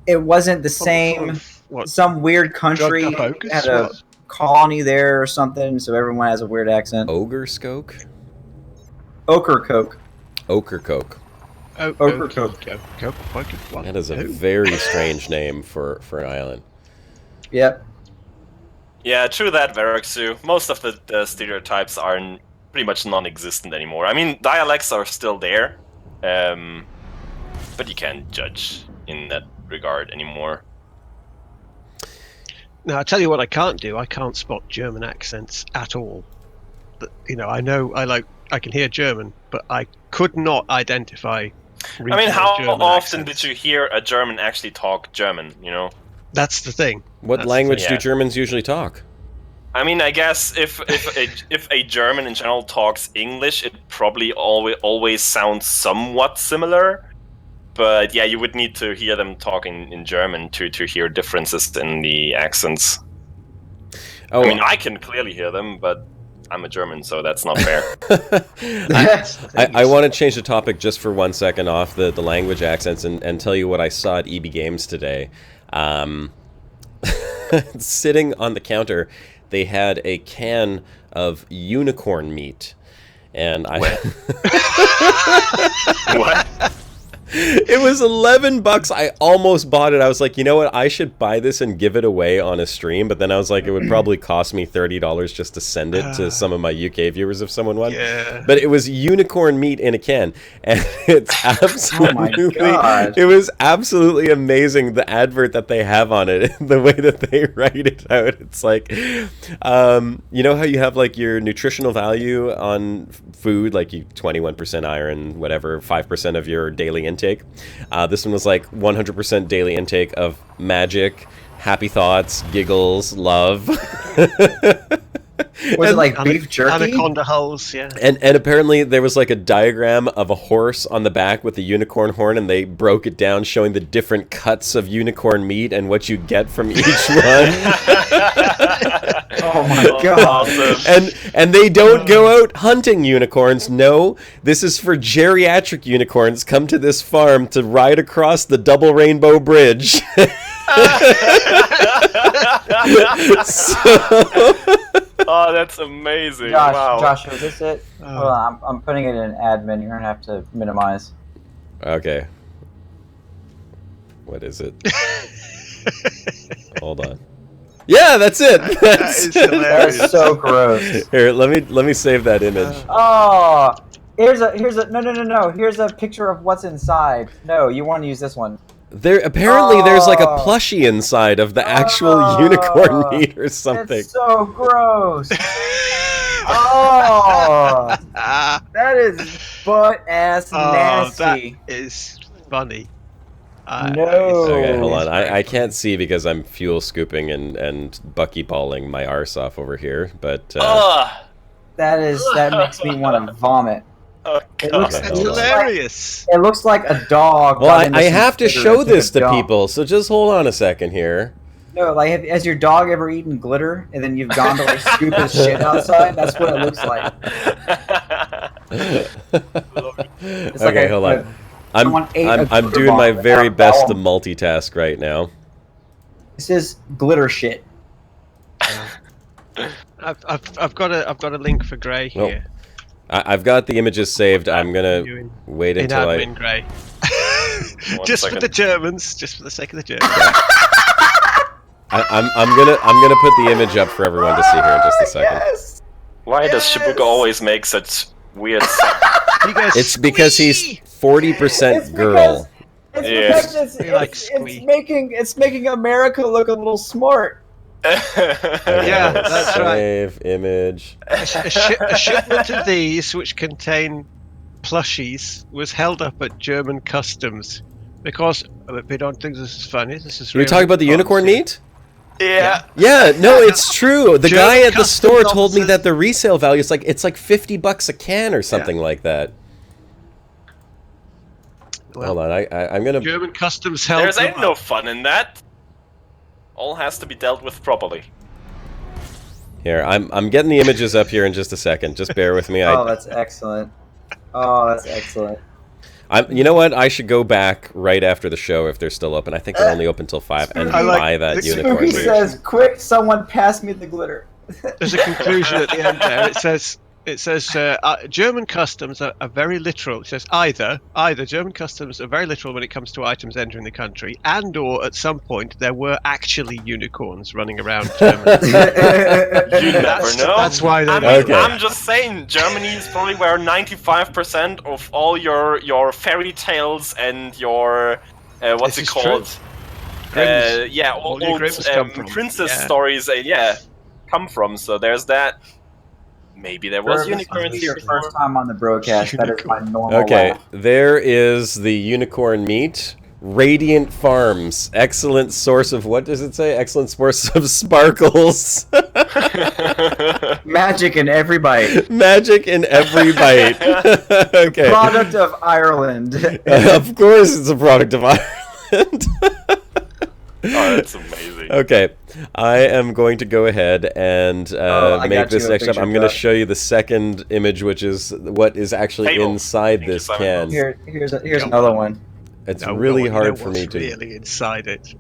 it wasn't the same. Some weird country had a colony there or something, so everyone has a weird accent. Ogreskoke? Ocracoke. Ocracoke. Ocracoke. That is a very strange name for an island. Yep. Yeah, true that, Verexu. Most of the stereotypes are pretty much non-existent anymore. I mean, dialects are still there, but you can't judge in that regard anymore. Now, I'll tell you what I can't do. I can't spot German accents at all. But, I know I can hear German, but I could not identify. I mean, how often did you hear a German actually talk German, That's the thing. What language do Germans usually talk? I mean, I guess if a German in general talks English, it probably always sounds somewhat similar. But yeah, you would need to hear them talking in German to hear differences in the accents. I mean, I can clearly hear them, but I'm a German, so that's not fair. I want to change the topic just for 1 second off the language accents and tell you what I saw at EB Games today. Sitting on the counter, they had a can of unicorn meat. And What? It was $11. I almost bought it. I was like, you know what? I should buy this and give it away on a stream. But then I was like, it would probably cost me $30 just to send it to some of my UK viewers if someone won. Yeah. But it was unicorn meat in a can, and it's absolutely, it was absolutely amazing. The advert that they have on it, the way that they write it out. It's like, you know how you have like your nutritional value on food, like you 21% iron, whatever, 5% of your daily intake. This one was like 100% daily intake of magic, happy thoughts, giggles, love. Was it like beef jerky? Anaconda holes, yeah. And apparently there was like a diagram of a horse on the back with a unicorn horn, and they broke it down showing the different cuts of unicorn meat and what you get from each one. Oh my god. Awesome. And they don't go out hunting unicorns. No, this is for geriatric unicorns. Come to this farm to ride across the double rainbow bridge. Oh, that's amazing. Josh, Wow. is this it? Hold on, I'm putting it in admin. You're going to have to minimize. Okay. What is it? Hold on. Yeah, that's it. That is so gross. Here, let me save that image. Oh, here's a no. Here's a picture of what's inside. No, you want to use this one. There's like a plushie inside of the actual unicorn meat or something. It's so gross. Oh, that is butt ass nasty. That is funny. No. Okay, hold on. I can't see because I'm fuel scooping and buckyballing my arse off over here. But that makes me want to vomit. Oh, It God. looks, That's hilarious. it looks like a dog. well, got into I some have to glitter show and took this a to dump. people, so just hold on a second here. No, like, has your dog ever eaten glitter and then you've gone to like scoop his shit outside? That's what it looks like. It's like Okay, hold on. I'm glitter doing bomb my without very a best to bowel. multitask right now. This is glitter shit. I've got a link for Gray Oh, here. I've got the images saved. I'm gonna wait In until admin, Gray. Just for the Germans, just for the sake of the Germans. I'm gonna put the image up for everyone to see here in just a second. Yes. Why does Shibuka always make such weird sounds? You guys It's because he's 40% girl. It's making America look a little smart. Yeah, that's right. Save image. A shipment of these, which contain plushies, was held up at German customs because they don't think this is funny. This is. You're talking about the unicorn meat? Yeah. Yeah, no, it's true. The German guy at the store customs told me officers- that the resale value is like $50 a can or something like that. Well, Hold on, I'm gonna. German customs held. There's them ain't no up. fun in that. All has to be dealt with properly. Here, I'm getting the images up here in just a second. Just bear with me. Oh, that's excellent. Oh, that's excellent. You know what? I should go back right after the show if they're still open. I think they're only open till 5 and buy that unicorn Spooky meat. says, "Quick, someone pass me the glitter." There's a conclusion at the end there. It says German customs are very literal. It says either German customs are very literal when it comes to items entering the country, and or at some point there were actually unicorns running around Germany. You never know. That's why they're I'm just saying, Germany is probably where 95% of all your fairy tales and your what's it called? Yeah, All old your Grimms come from. princess Yeah. stories. Come from. So there's that. Maybe there was unicorns This is here. your first time on the broadcast. That is my normal Okay, laugh. there is the unicorn meat. Radiant Farms, excellent source of, what does it say? Excellent source of sparkles. Magic in every bite. Magic in every bite. Okay. Product of Ireland. Of course it's a product of Ireland. Oh, that's amazing. Okay, I am going to go ahead and make this next up. I'm going to show you the second image, which is what is actually inside this can. Here's another one. It's really hard for me to. Really inside it.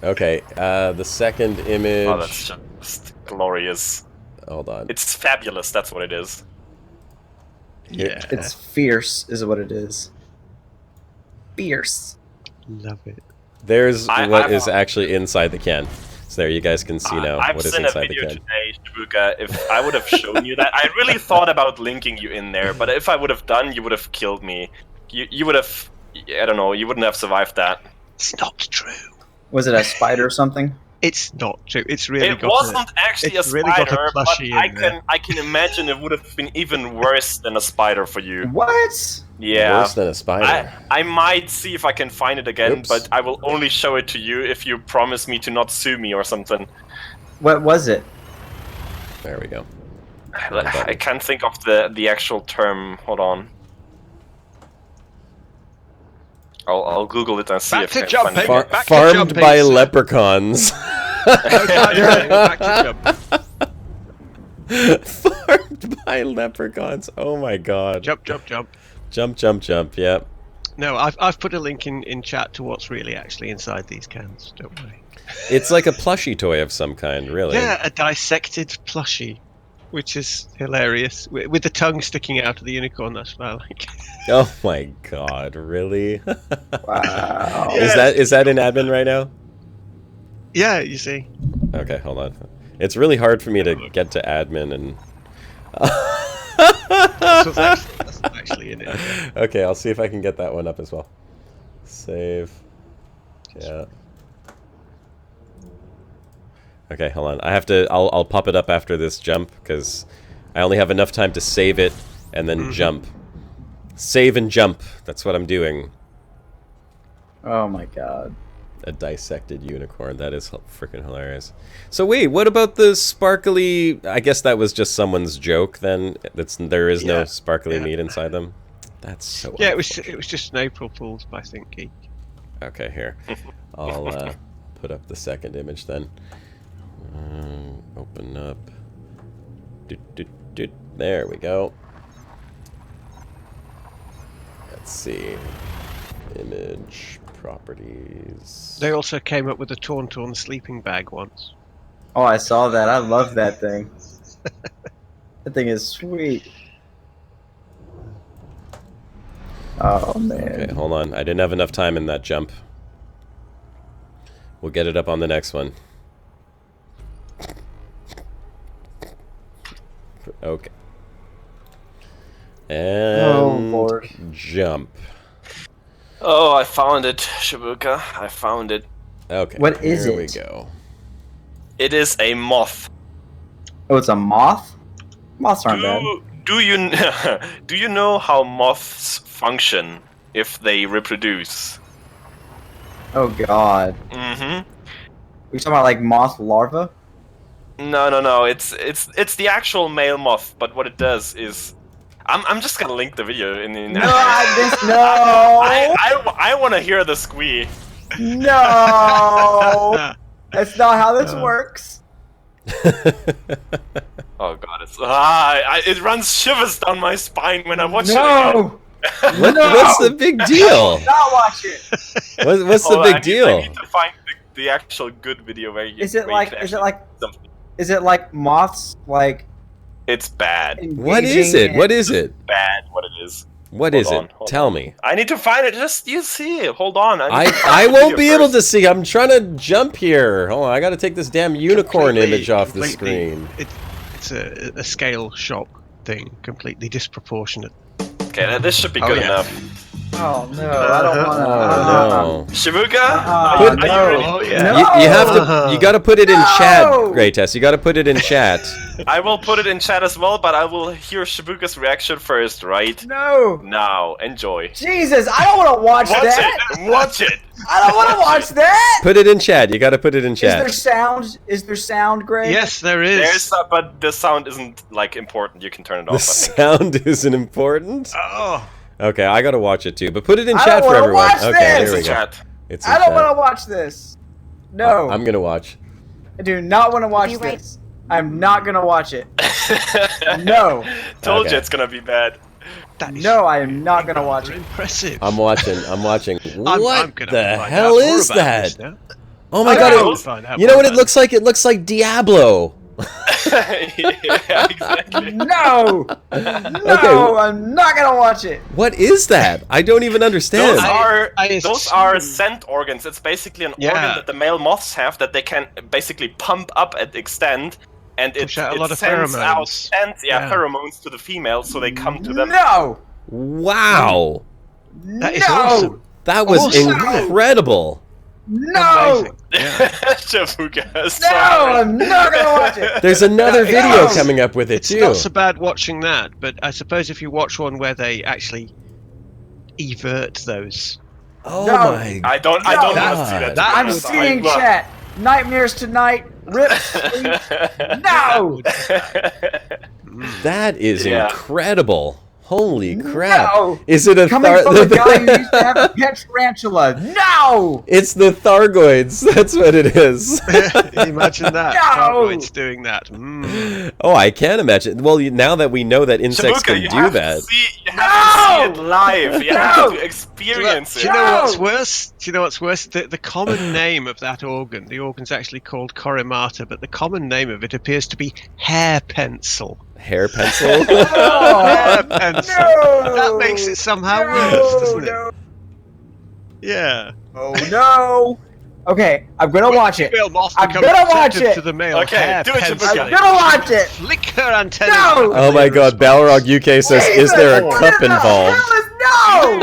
Okay, the second image. Oh, that's just glorious. Hold on. It's fabulous. That's what it is. Yeah, It's fierce, is what it is. Fierce. love it. There's what is actually inside the can. So there, you guys can see now I've what is seen a inside the video can. today, Shibuka. If I would have shown you that, I really thought about linking you in there, but if I would have done, you would have killed me. You would have, I don't know, you wouldn't have survived that. It's not true. Was it a spider or something? It's not true. It's really. It wasn't actually a it's really got a spider, but plushie in there. I can imagine it would have been even worse than a spider for you. What? Yeah. Worse than a spider. I might see if I can find it again, Oops. but I will only show it to you if you promise me to not sue me or something. What was it? There we go. I can't think of the actual term. Hold on. I'll Google it and see if I can find it. Back to Farmed jumping, by sir. leprechauns. Back to jump. Farmed by leprechauns. Oh my god. Jump. Jump. Yep. No, I've put a link in chat to what's really actually inside these cans. Don't worry. It's like a plushie toy of some kind, really. Yeah, a dissected plushie, which is hilarious, with the tongue sticking out of the unicorn. That's what I like. Oh my god, really? Wow. Is that in admin right now? Yeah, you see. Okay, hold on. It's really hard for me to get to admin and. That's actually in it. Okay, I'll see if I can get that one up as well. Save. Yeah. Okay, hold on. I have to. I'll pop it up after this jump because I only have enough time to save it and then jump. Save and jump. That's what I'm doing. Oh my god. A dissected unicorn. That is freaking hilarious. So wait, what about the sparkly? I guess that was just someone's joke. Then there is no sparkly meat inside them. That's so. Yeah, it was just an April Fool's by Think Geek. Okay, here. I'll put up the second image then. Open up. There we go. Let's see. Image properties. They also came up with a Tauntaun sleeping bag once. Oh, I saw that. I love that thing. That thing is sweet. Oh man. Okay, hold on. I didn't have enough time in that jump. We'll get it up on the next one. Okay. And Oh Lord. jump. Oh, I found it, Shibuka. I found it. Okay. What is here it? we go. It is a moth. Oh, it's a moth? Moths aren't bad. Do you do you know how moths function if they reproduce? Oh god. Mm-hmm. We talking about like moth larva? No. It's the actual male moth, but what it does is, I'm just gonna link the video in the. No, no. I want to hear the squee. No. That's not how this works. Oh god, it runs shivers down my spine when I watch it. No. What's the big deal? Not watch it. What's the big deal? I need to find the actual good video where you. Is it like moths like? It's bad. What is it? What is it? Bad. What it is. What is it? Tell me. I need to find it. Just you see it. Hold on. I won't be able to see. I'm trying to jump here. Hold on. I got to take this damn unicorn image off the screen. It's a scale shock thing, completely disproportionate. Okay, this should be good enough. Oh no, I don't want to. Oh, no. Shibuka, are you ready? Oh yeah. You have to. You got to put it in chat, Greatest. You got to put it in chat. I will put it in chat as well, but I will hear Shibuka's reaction first, right? No. Now, enjoy. Jesus, I don't want to watch that. Watch it. I don't want to watch that. Put it in chat. You got to put it in chat. Is there sound, Greg? Yes, there is. But the sound isn't like important. You can turn it off. The sound isn't important. Oh. Okay, I gotta watch it too, but put it in chat for everyone. Watch Okay, this. here we go. Chat. It's in I don't chat. want to watch this. No. I'm gonna watch. I do not want to watch this. I'm not gonna watch it. No. Told you it's gonna be bad. No, I am not gonna watch it. Impressive. I'm watching. What I'm gonna the find hell out more is about that? this now. Oh my god! You know what it looks like? It looks like Diablo. Yeah, exactly. No! No, I'm not gonna watch it. What is that? I don't even understand. Those are scent organs. It's basically an organ that the male moths have that they can basically pump up and extend, and it a lot of sends pheromones. out pheromones to the females, so they come to them. No! Wow! That is awesome. That was incredible. No! Shibuka, no, I'm not gonna watch it. There's another video coming up with it It's too. not so bad watching that, but I suppose if you watch one where they actually evert those. Oh No. my! I don't want to see that. I'm seeing chat. Nightmares tonight. Rip sleep. No! That is incredible. Holy crap! No! Is it a Coming from the guy who used to have a pet tarantula. No! It's the Thargoids. That's what it is. Imagine that. No! It's doing that. Oh, I can imagine. Well, now that we know that insects Shibuka, can do that. You have to see it live. You have to experience it. Do you know what's worse? Do you know what's worse? The common name of that organ, the organ's actually called Corimata, but the common name of it appears to be hair pencil. Hair pencil? Hair pencil. No! That makes it somehow worse, doesn't it? Yeah. Oh no! Okay, I'm gonna watch it. I'm I'm gonna watch it. To the male Okay, hair do it, pencil. I'm gonna watch it. Flick her antenna. No! Oh my god, Balrog UK says, is there a What cup in the involved? hell is no!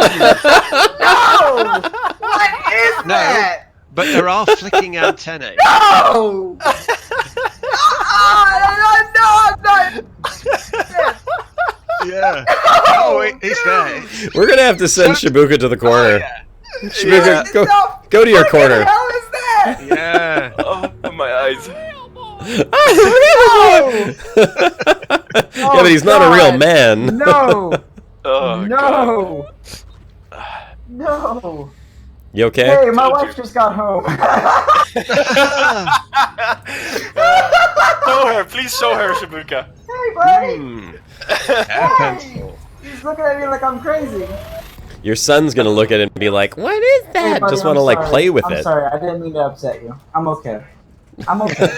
No! What is that? But there are flicking antennae. No! No, I'm not. Yeah. Oh, it's there. We're gonna have to send Shibuka to the corner. Shibuka, No, go to your what corner. the hell is that? Yeah. Oh, my eyes. Yeah, but he's not a real man. No! Oh, No! No! You okay? Hey, my wife just got home. Show her, please show her, Shibuka. Hey, buddy! Hair pencil. He's looking at me like I'm crazy. Your son's gonna look at it and be like, what is that? Hey, buddy, Just want to I'm like sorry. play with I'm it. sorry, I didn't mean to upset you. I'm okay. I'm okay.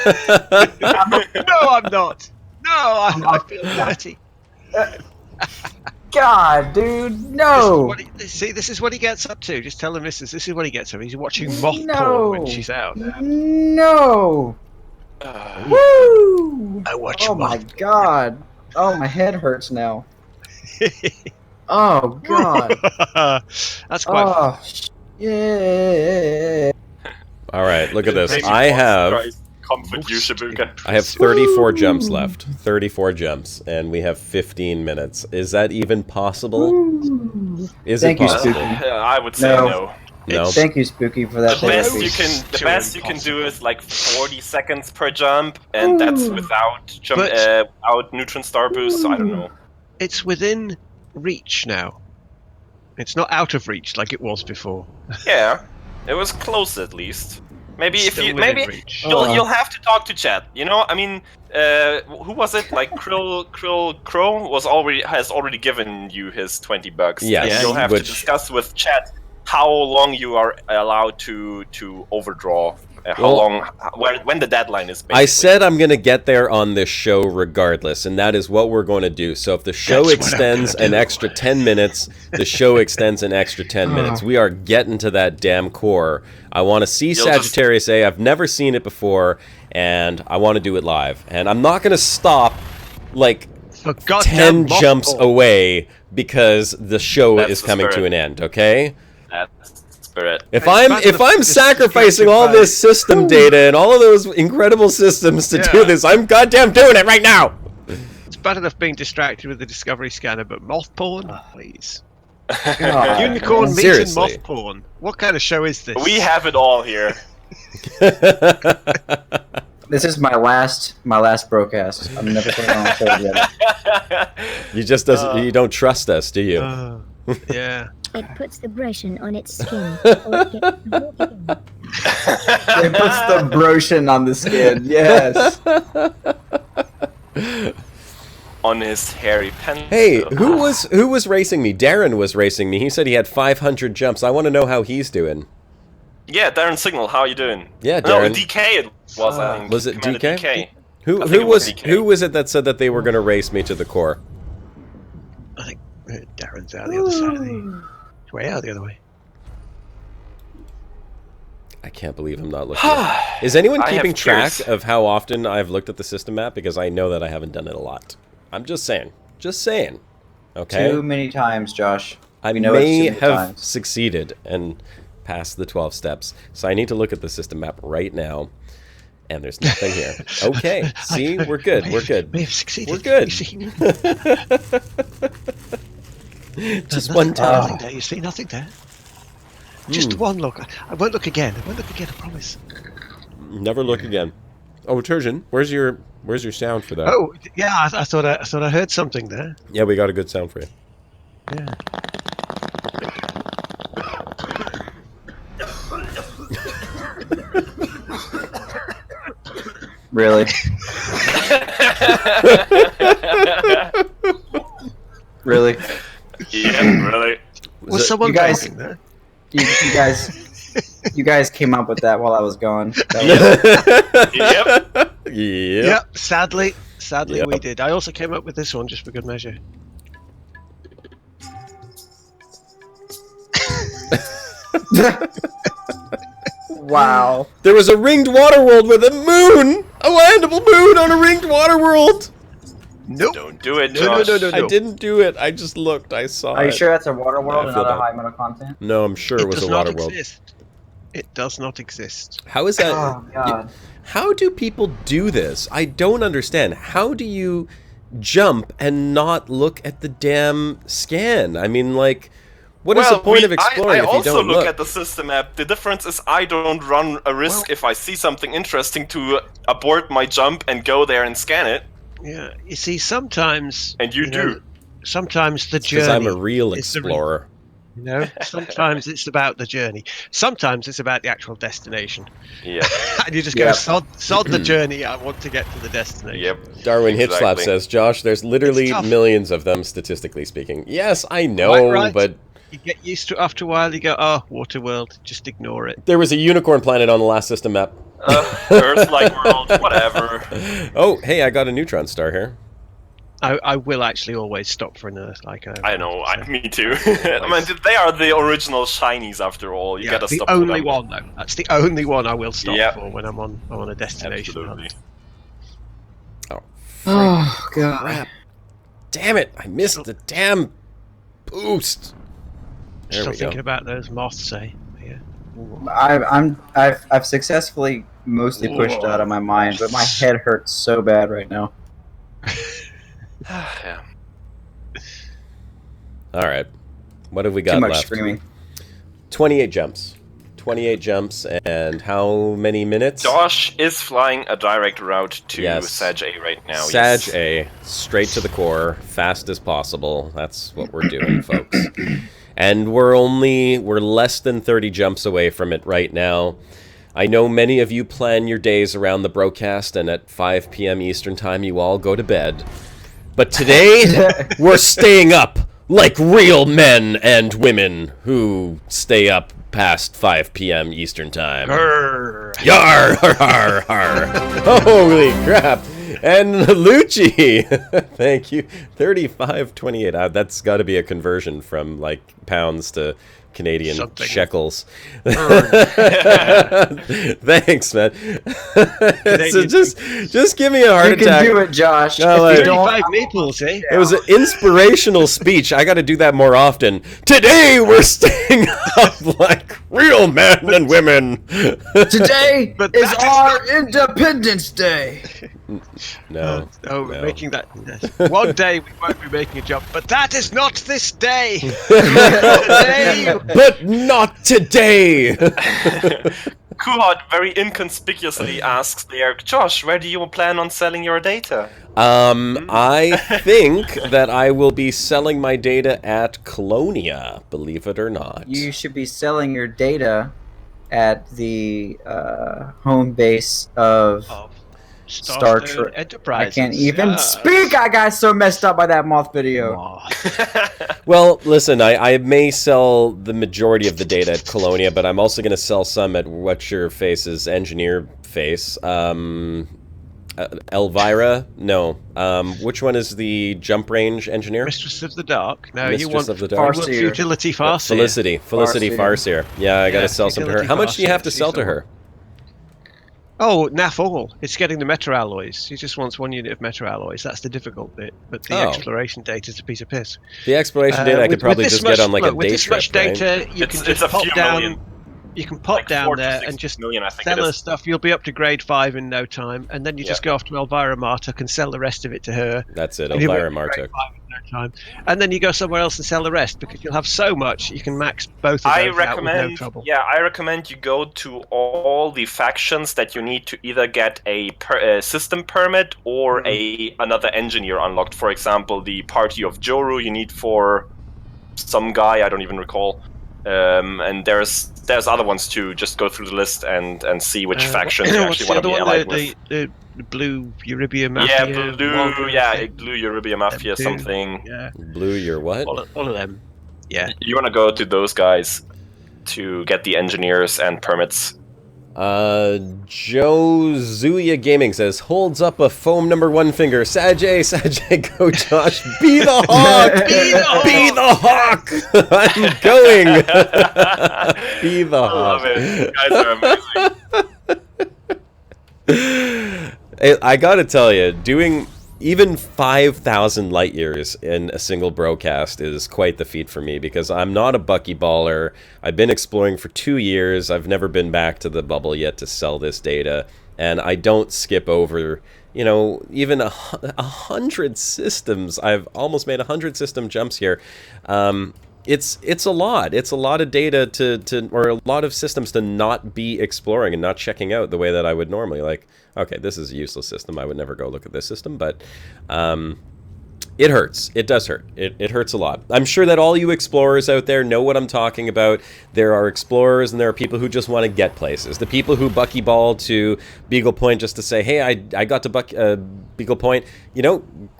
No, I'm not. No, I feel dirty. God, dude, no! This is what he gets up to. Just tell the missus, this is what he gets up to. He's watching moth No. porn when she's out. No! Woo! I watch Oh my god. Oh, my head hurts now. Oh God. That's quite. Oh, yeah. All right, look at this. Maybe I have comfort you, Shibuka. 34 jumps left. 34 jumps, and we have 15 minutes. Is that even possible? Is Thank it you, possible? Spooky. I would say no. No. Thank you, Spooky, for that. The best therapy. you can do is like 40 seconds per jump, and that's without out neutron star boost. So I don't know. It's within reach now. It's not out of reach like it was before. Yeah, it was close at least. Maybe if Still you within maybe reach. you'll have to talk to chat. You know, I mean, who was it? Like Crow has already given you his $20. Yes, and you'll have to discuss with chat how long you are allowed to overdraw. When the deadline is. Basically. I said I'm going to get there on this show regardless, and that is what we're going to do. So if the show extends an extra 10 minutes, the show extends an extra 10 minutes. We are getting to that damn core. I want to see Sagittarius A. I've never seen it before, and I want to do it live. And I'm not going to stop, like, 10 jumps away because the show is coming to an end, okay? If I'm sacrificing all this system data and all of those incredible systems to do this, I'm goddamn doing it right now. It's bad enough being distracted with the Discovery Scanner, but moth porn, please. Unicorn meat and moth porn. What kind of show is this? We have it all here. This is my last Brocast. I'm never putting on hold yet. You don't trust us, do you? Yeah. It puts the brochure on its skin. Or it gets the hawk again. It puts the brochure on the skin. Yes. On his hairy pencil. Hey, who was racing me? Darren was racing me. He said he had 500 jumps. I want to know how he's doing. Yeah, Darren Signal, how are you doing? Yeah, No, Darren. DK it was, I think. Was it Commander DK? DK. Who was it that said that they were going to race me to the core? I think Darren's out the other side of the... way out the other way. I can't believe I'm not looking at it. Is anyone keeping track of how often I've looked at the system map? Because I know that I haven't done it a lot. I'm just saying. Just saying. Okay? Too many times, Josh. I may have succeeded and passed the 12 steps. So I need to look at the system map right now. And there's nothing here. Okay. See? We're good. We're good. We have succeeded. We're good. Just one time. Nothing there. You see nothing there? Just one look. I won't look again. I won't look again, I promise. Never look again. Oh, Turgeon, where's your sound for that? Oh, yeah, I thought I heard something there. Yeah, we got a good sound for you. Yeah. Really? Really? Yeah, really. Was someone talking there? You guys came up with that while I was gone. Yep. Sadly, we did. I also came up with this one just for good measure. Wow. There was a ringed water world with a moon! A landable moon on a ringed water world! Nope. Don't do it, Josh. No. I didn't do it. I just looked. I saw it. Are you sure that's a water world I and feel not a bad. high metal content? No, I'm sure it was a water world. It does not exist. How is that? Oh, God. How do people do this? I don't understand. How do you jump and not look at the damn scan? I mean, like, what is the point of exploring if you don't look? I also look at the system map. The difference is I don't run a risk if I see something interesting to abort my jump and go there and scan it. Yeah, you see, sometimes... And you do. Sometimes the journey... Because I'm a real explorer. You know, sometimes it's about the journey. Sometimes it's about the actual destination. Yeah. And you just go, sod the journey, I want to get to the destination. Yep. Darwin Hitchslap says, Josh, there's literally millions of them, statistically speaking. Yes, I know, Right. but... You get used to it after a while, you go, oh, water world, just ignore it. There was a unicorn planet on the last system map. Earth-like world, whatever. Oh, hey, I got a neutron star here. I will actually always stop for an Earth like I know, me too. I mean, they are the original shinies after all. You gotta stop. The only one, though. That's the only one I will stop for when I'm on a destination Absolutely. hunt. Oh, God. Crap. Damn it, I missed the damn boost. There Still we thinking go. about those moths, eh? Yeah. I've successfully mostly pushed it out of my mind, but my head hurts so bad right now. Yeah. All right. What have we got Too much left? screaming. 28 jumps. 28 jumps, and how many minutes? Josh is flying a direct route to Yes. Sag A right now. Sag yes. A, straight to the core, fast as possible. That's what we're doing, folks. And we're less than 30 jumps away from it right now. I know many of you plan your days around the Brocast, and at 5 p.m. Eastern Time, you all go to bed. But today, we're staying up like real men and women who stay up past 5 p.m. Eastern Time. Grr. Yar! Har, har, har. Holy crap! And Lucci, thank you. 35.28. That's got to be a conversion from like pounds to Canadian Something. shekels. Thanks, man. So just give me a heart You can attack. do it, Josh. No, If you 35 don't, maples, eh? It was an inspirational speech. I got to do that more often. Today we're staying up like real men and women. today But is that is our Independence Day. No. We're no. making that. One day we won't be making a jump, but that is not this day. But not today. Kuhot very inconspicuously asks there, Josh, where do you plan on selling your data? I think that I will be selling my data at Colonia, believe it or not. You should be selling your data at the home base of Star Trek Enterprise. I can't even speak. I got so messed up by that Moth video. Well, listen, I may sell the majority of the data at Colonia, but I'm also going to sell some at What's Your Face's engineer face. Elvira? No. Which one is the jump range engineer? Mistress of the Dark. No, Mistress you want, of the Dark. you want Futility Farseer. Felicity Farseer. Yeah, I got to sell some to her. How much do you have to sell to her? Oh, naff all. It's getting the meta alloys. He just wants 1 unit of meta alloys. That's the difficult bit. But the exploration data is a piece of piss. The exploration data I could probably just get on like a day with this trip, much data, you can just pop down. Million. You can pop Like down 4 to there 6 and just million, I think sell it her is. stuff. You'll be up to grade 5 in no time, and then you just go off to Elvira Martok and sell the rest of it to her. That's it, And you'll be Elvira up to grade Martok. 5 in no time. And then you go somewhere else and sell the rest because you'll have so much you can max both of those out with no trouble. I recommend you go to all the factions that you need to either get a system permit or another engineer unlocked. For example, the party of Joru you need for some guy I don't even recall. And there's other ones too. Just go through the list and see which factions you actually want to be allied with. The blue Eurybia Mafia. Blue Eurybia Mafia something. Yeah. Blue, your what? All of them. Yeah. You want to go to those guys to get the engineers and permits. Joe Zuya Gaming says, holds up a foam #1 finger. Sag A, go Josh. Be the Hawk! Be the Hawk! I'm going! Be the Hawk. I love it. You guys are amazing. I gotta tell you, doing even 5,000 light years in a single Brocast is quite the feat for me because I'm not a buckyballer. I've been exploring for 2 years. I've never been back to the bubble yet to sell this data, and I don't skip over, even 100 systems. I've almost made 100 system jumps here. It's a lot. It's a lot of data or a lot of systems to not be exploring and not checking out the way that I would normally. Like, okay, this is a useless system. I would never go look at this system, but it hurts. It does hurt. It hurts a lot. I'm sure that all you explorers out there know what I'm talking about. There are explorers and there are people who just want to get places. The people who buckyball to Beagle Point just to say, hey, I got to Beagle Point.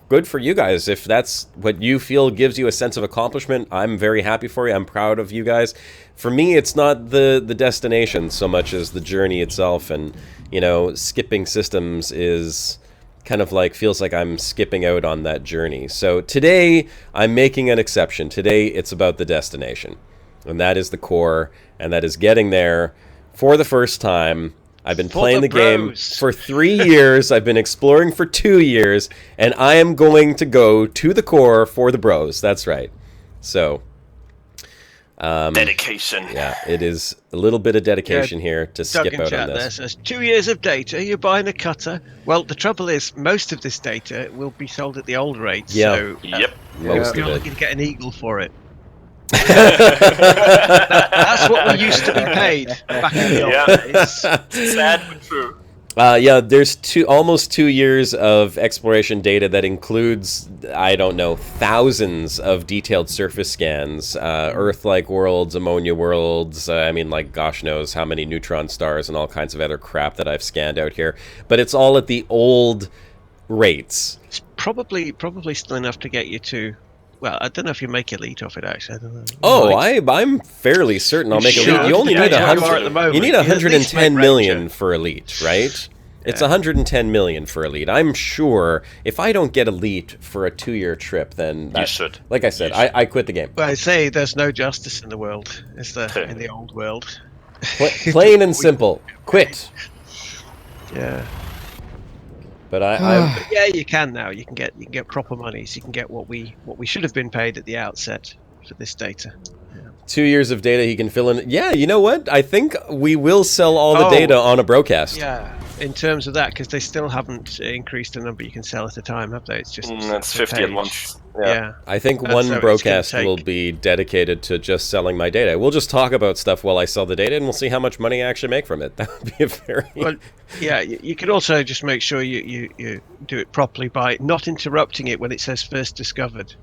Good for you guys. If that's what you feel gives you a sense of accomplishment, I'm very happy for you. I'm proud of you guys. For me, it's not the destination so much as the journey itself. And, skipping systems is kind of feels like I'm skipping out on that journey. So today, I'm making an exception. Today, it's about the destination. And that is the core. And that is getting there for the first time. I've been playing the game for 3 years. I've been exploring for 2 years. And I am going to go to the core for the bros. That's right. So, dedication. Yeah, it is a little bit of dedication here to skip out on this. There says 2 years of data. You're buying a cutter. Well, the trouble is, most of this data will be sold at the old rate. Yeah. So, Most you're of it. looking to get an eagle for it. That's what we used to be paid back in the old days. Sad but true. Yeah, there's almost 2 years of exploration data that includes, I don't know, thousands of detailed surface scans, Earth-like worlds, ammonia worlds, I mean, like, gosh knows how many neutron stars and all kinds of other crap that I've scanned out here. But it's all at the old rates. It's probably still enough to get you to... Well, I don't know if you make Elite off it, actually. I don't know. Oh, I'm fairly certain I'll make Elite. You only need 100. You need 110 million for Elite, right? It's 110 million for Elite. I'm sure if I don't get Elite for a 2-year trip, then you should. Like I said, I quit the game. Well, I say there's no justice in the world. Is there in the old world? Plain and simple. Quit. Yeah. But yeah, you can now. You can get proper money. So you can get what we should have been paid at the outset for this data. 2 years of data he can fill in. Yeah, you know what? I think we will sell all the data on a Brocast. Yeah, in terms of that, because they still haven't increased the number you can sell at a time, have they? It's just that's 50 at once. Yeah. I think one Brocast will be dedicated to just selling my data. We'll just talk about stuff while I sell the data, and we'll see how much money I actually make from it. That would be a very... Well, yeah, you could also just make sure you do it properly by not interrupting it when it says first discovered.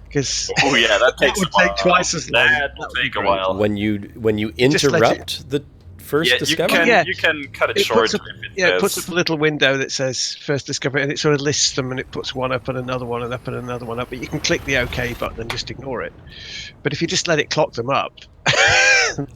Because that takes would take twice as long. That will take a while. When you interrupt the first discovery? You can cut it short. It puts up a little window that says first discovery, and it sort of lists them, and it puts one up and another one and up and another one up. But you can click the OK button and just ignore it. But if you just let it clock them up,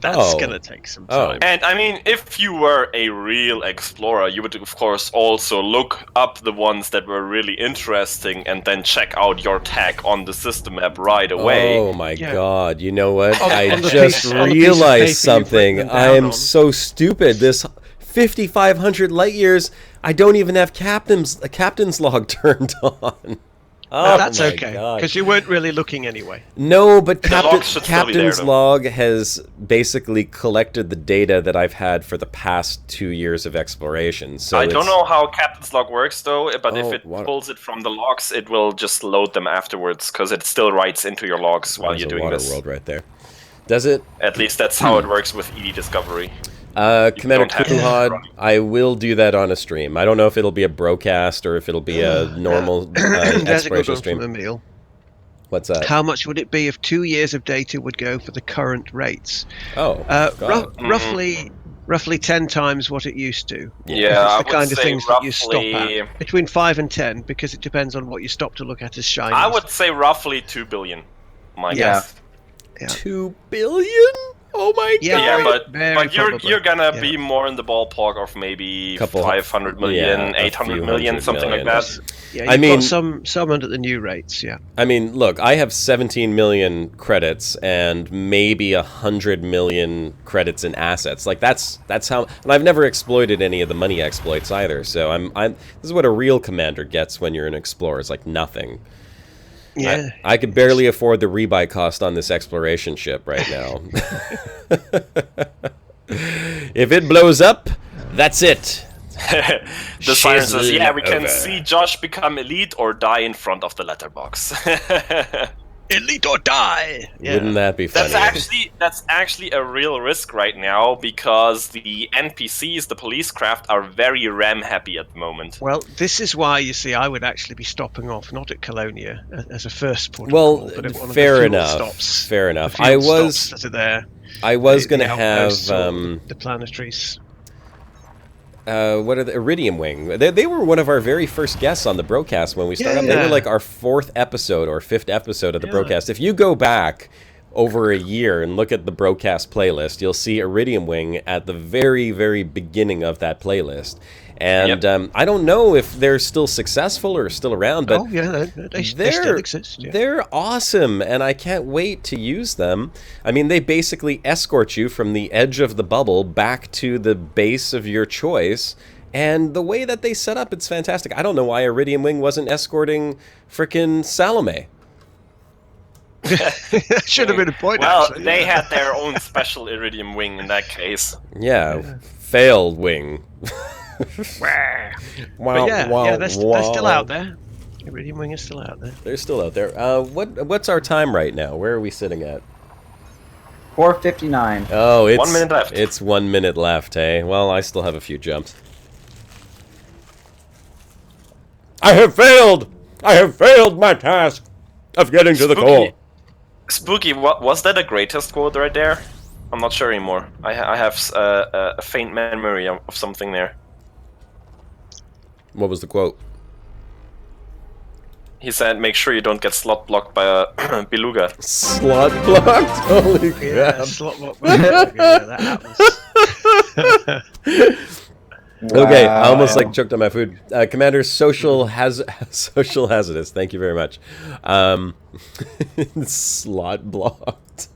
that's going to take some time. And I mean, if you were a real explorer, you would of course also look up the ones that were really interesting and then check out your tag on the system map right away. Oh my god, you know what? I just realized something. I am so stupid. This 5,500 light years, I don't even have captain's log turned on. Oh, that's okay, because you weren't really looking anyway. No, but Captain's log has basically collected the data that I've had for the past 2 years of exploration. So I don't know how Captain's log works, though, but if it pulls it from the logs, it will just load them afterwards, because it still writes into your logs while you're doing this. World right there. Does it? At least that's how it works with ED Discovery. Commander Kuhad, I will do that on a stream. I don't know if it'll be a Brocast or if it'll be a normal exploration stream. Emil. What's that? How much would it be if 2 years of data would go for the current rates? Roughly 10 times what it used to. Yeah, it's the kind of things that you stop at. Between 5 and 10, because it depends on what you stop to look at as shiny. I would say roughly 2 billion. My guess. Yeah. 2 billion? Oh my god! Yeah, but you're gonna be more in the ballpark of maybe 500 million, 800 million, something like that. Yeah, got some under the new rates. Yeah. I mean, look, I have 17 million credits and maybe 100 million credits in assets. Like that's how, and I've never exploited any of the money exploits either. So this is what a real commander gets when you're an explorer. It's like nothing. Yeah, I could barely afford the rebuy cost on this exploration ship right now. If it blows up, that's it. The siren says, "Yeah, we can see Josh become elite or die in front of the letterbox." Elite or die. Yeah. Wouldn't that be funny? That's actually a real risk right now because the NPCs, the police craft, are very RAM happy at the moment. Well, this is why you see I would actually be stopping off, not at Colonia as a first port of call, but at one fair of the enough. Stops. Fair enough. I was going to have the planetaries. What are the Iridium Wing? They were one of our very first guests on the Brocast when we started. They were like our 4th episode or 5th episode of the Brocast. If you go back over a year and look at the Brocast playlist, you'll see Iridium Wing at the very, very beginning of that playlist. And I don't know if they're still successful or still around, but they still exist. Yeah. They're awesome, and I can't wait to use them. I mean, they basically escort you from the edge of the bubble back to the base of your choice, and the way that they set up, it's fantastic. I don't know why Iridium Wing wasn't escorting frickin' Salome. That should have been a point. Well, actually, they had their own special Iridium wing in that case. Yeah, failed wing. But yeah, they're still out there. Iridium wing is still out there. They're still out there. What's our time right now? Where are we sitting at? 4:59. Oh, it's 1 minute left. It's 1 minute left, hey? Well, I still have a few jumps. I have failed! I have failed my task of getting to the goal. Spooky, was that a greatest quote right there? I'm not sure anymore. I have a faint memory of something there. What was the quote? He said, "Make sure you don't get slot blocked by a beluga." Slot blocked? Holy crap! Yeah, slot blocked by beluga, that happens. Okay, I almost like choked on my food. Commander, social hazardous. Thank you very much. Slot blocked.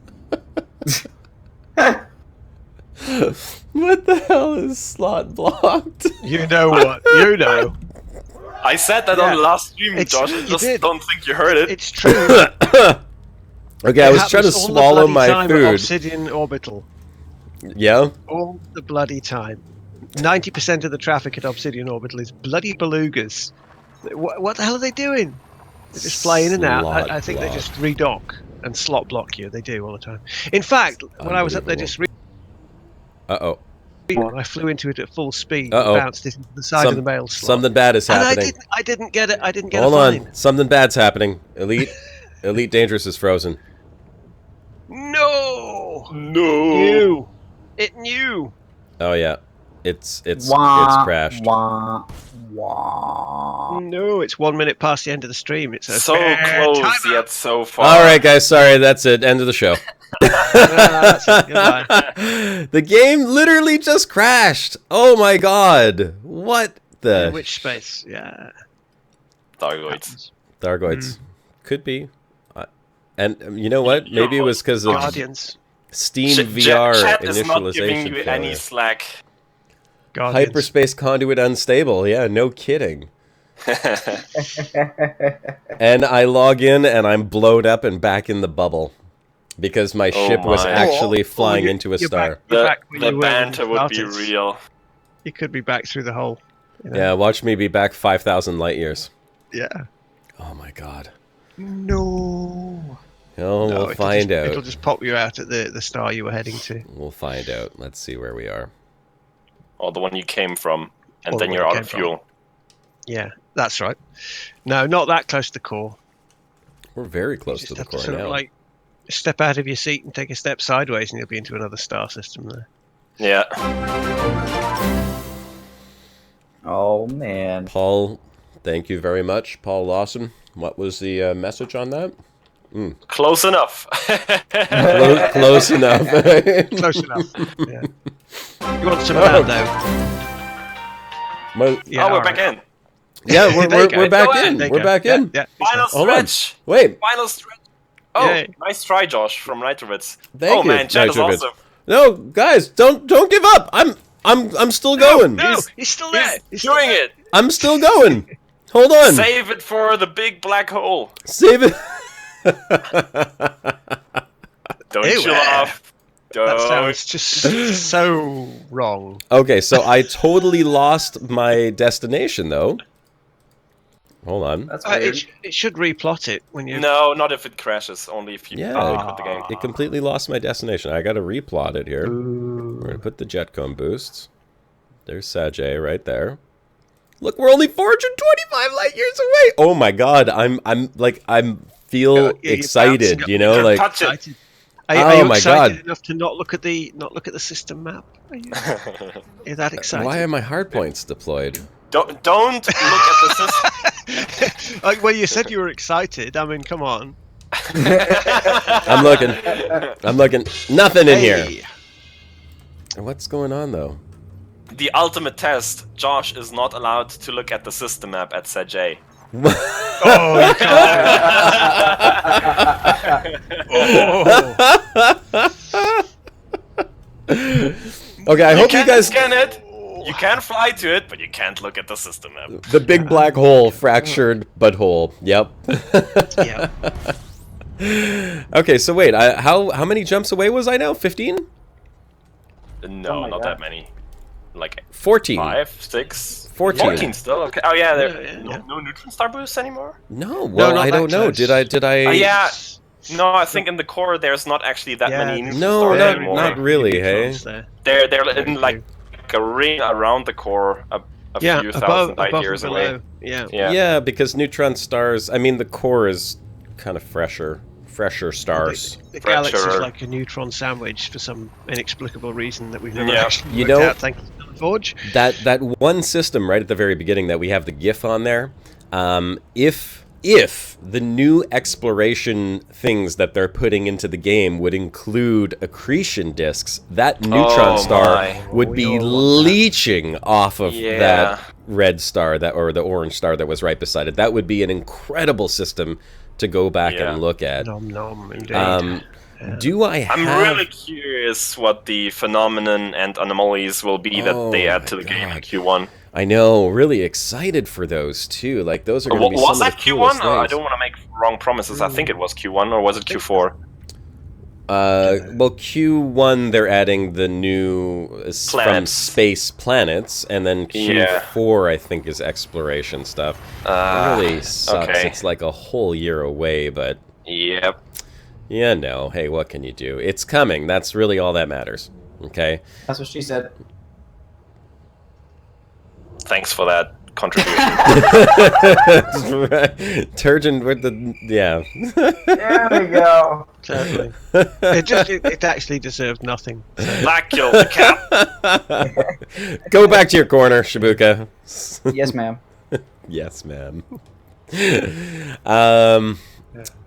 What the hell is slot blocked? You know what? You know. I said that on the last stream, Josh. I just don't think you heard it. It's true. Okay, I was trying to swallow my food. Obsidian orbital. Yeah? All the bloody time. 90% of the traffic at Obsidian Orbital is bloody belugas. What the hell are they doing? They just fly in and out. I think they just redock and slot block you. They do all the time. In fact, when I was up there just Uh-oh. I flew into it at full speed Uh-oh. and bounced it into the side of the mail slot. Something bad is happening. And I didn't get it. I didn't get Hold a fine. on. Something bad's happening. Elite Dangerous is frozen. No! No! It knew! Oh, yeah. It's crashed. No, it's 1 minute past the end of the stream. It's so close yet so far. All right, guys. Sorry, that's it. End of the show. That's it. Goodbye. The game literally just crashed. Oh my god! What the? Which space? Yeah. Thargoids. Could be. And you know what? Maybe it was because of Guardians. Steam VR Chat initialization. is not giving you any slack. Guardians. Hyperspace conduit unstable. Yeah, no kidding. And I log in and I'm blowed up and back in the bubble because my ship was actually flying into a star. The banter would be real. You could be back through the hole. You know? Yeah, watch me be back 5,000 light years. Yeah. Oh my god. No. Oh, No, we'll find out. It'll just pop you out at the star you were heading to. We'll find out. Let's see where we are. Or the one you came from, and Or then the you're one out you of came fuel. Yeah, that's right. No, not that close to the core. We're very close to the core sort now. of like step out of your seat and take a step sideways, and you'll be into another star system there. Yeah. Oh man. Paul, thank you very much. Paul Lawson. What was the message on that? Close enough. Close enough. Close enough. Yeah. You want some of that though? Yeah, we're back in. Yeah, we're back in. We're back in. Yeah. Final stretch. Wait. Final stretch. Oh, Yay. nice try, Josh, from Nitrovitz. Thank you, man, Chad is Nitrovitz. awesome. No, guys, don't give up. I'm still going. No, he's still there. He's doing it. I'm still going. Hold on. Save it for the big black hole. Save it. Don't you laugh. That sounds just so wrong. Okay, so I totally lost my destination, though. Hold on. That's weird. It should replot it when you. No, not if it crashes. Only if you Yeah, quit the game. it completely lost my destination. I got to replot it here. We're gonna put the jetcom boosts. There's Sag A right there. Look, we're only 425 light years away. Oh my god, I'm feel excited. You know, like. Touch it. Are you my excited God. enough to not look at the system map? Are you that excited? Why are my hard points deployed? Don't look at the system. Well, you said you were excited. I mean, come on. I'm looking. Nothing in here. What's going on though? The ultimate test. Josh is not allowed to look at the system map at Sag A. Oh, you can't. Okay, I hope you guys scan it. You can fly to it, but you can't look at the system map. The big black hole, fractured butthole. Yep. Yeah. Okay, so wait, how many jumps away was I now? 15? No, not that many. Like 14. 5, 6, 14. 14 still. Okay. Oh yeah, no Neutron Star Boost anymore. No, well, I don't know. Did I? Yeah. No, I think in the core there's not actually that many Neutron no, stars anymore. not really. Hey, they're in like a ring around the core, a few thousand light years away. Yeah, because neutron stars. I mean, the core is kind of fresher stars. The galaxy is like a neutron sandwich for some inexplicable reason that we've never actually worked out. Thank you, Forge. That one system right at the very beginning that we have the GIF on there. If the new exploration things that they're putting into the game would include accretion disks, that neutron star would be leeching off of that red star or the orange star that was right beside it. That would be an incredible system to go back and look at. Nom nom, indeed. I'm really curious what the phenomenon and anomalies will be that they add to the game in Q1. I know, really excited for those too. Like those are going to be some of the coolest things. Was that Q1? I don't want to make wrong promises. I think it was Q1, or was it Q4? Well, Q1 they're adding the new from space planets, and then Q4 I think is exploration stuff. It really sucks. Okay. It's like a whole year away, but yep. Yeah, no. Hey, what can you do? It's coming. That's really all that matters. Okay. That's what she said. Thanks for that contribution. Turgeon with the There we go. Exactly. It actually deserved nothing. That killed the cat. Go back to your corner, Shibuka. Yes, ma'am. Yes, ma'am.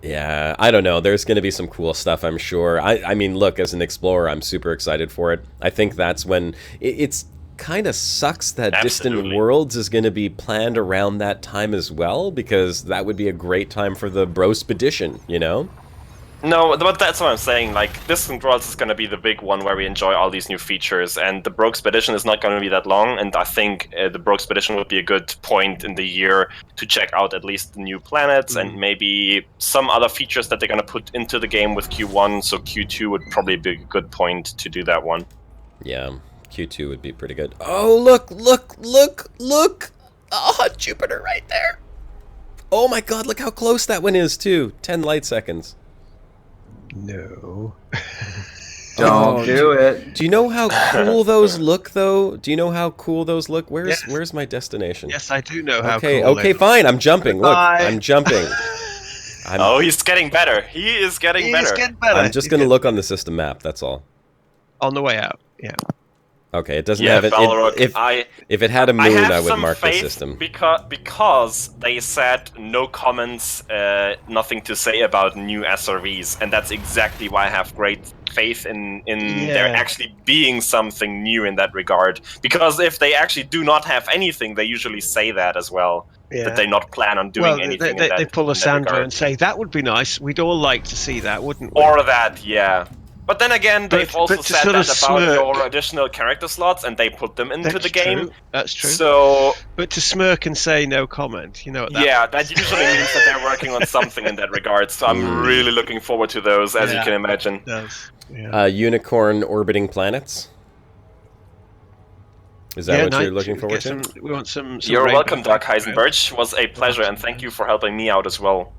Yeah, I don't know. There's going to be some cool stuff, I'm sure. I mean, look, as an explorer, I'm super excited for it. I think that's when it's kind of sucks that Distant Worlds is going to be planned around that time as well, because that would be a great time for the Brospedition, you know? No, but that's what I'm saying. Like, Distant Worlds is going to be the big one where we enjoy all these new features, and the Brospedition is not going to be that long, and I think the Brospedition would be a good point in the year to check out at least the new planets and maybe some other features that they're going to put into the game with Q1, so Q2 would probably be a good point to do that one. Yeah. Q2 would be pretty good. Oh, look! Oh, Jupiter right there! Oh my god, look how close that one is, too. 10 light seconds. No. Don't do it. Do you know how cool those look, though? Do you know how cool those look? Where's my destination? Yes, I do know how cool Okay, fine, I'm jumping. Look, I'm jumping. Oh, he's getting better. He is getting better. I'm just going to look on the system map, that's all. On the way out, yeah. Okay, it doesn't have it. If it had a moon, I would mark the system. Because they said no comments, nothing to say about new SRVs, and that's exactly why I have great faith in there actually being something new in that regard. Because if they actually do not have anything, they usually say that as well. Yeah. That they not plan on doing anything. They pull a Sandra and say that would be nice. We'd all like to see that, wouldn't we? Or that, yeah. But then again, they've also said that about your additional character slots, and they put them into the game. That's true. So, but to smirk and say no comment, you know what that means. That usually means that they're working on something in that regard. So I'm really looking forward to those, as you can imagine. It does. Yeah. Unicorn orbiting planets. Is that what you're looking forward to? We want some You're welcome, Doug Heisenberg. It was a pleasure, and thank you for helping me out as well.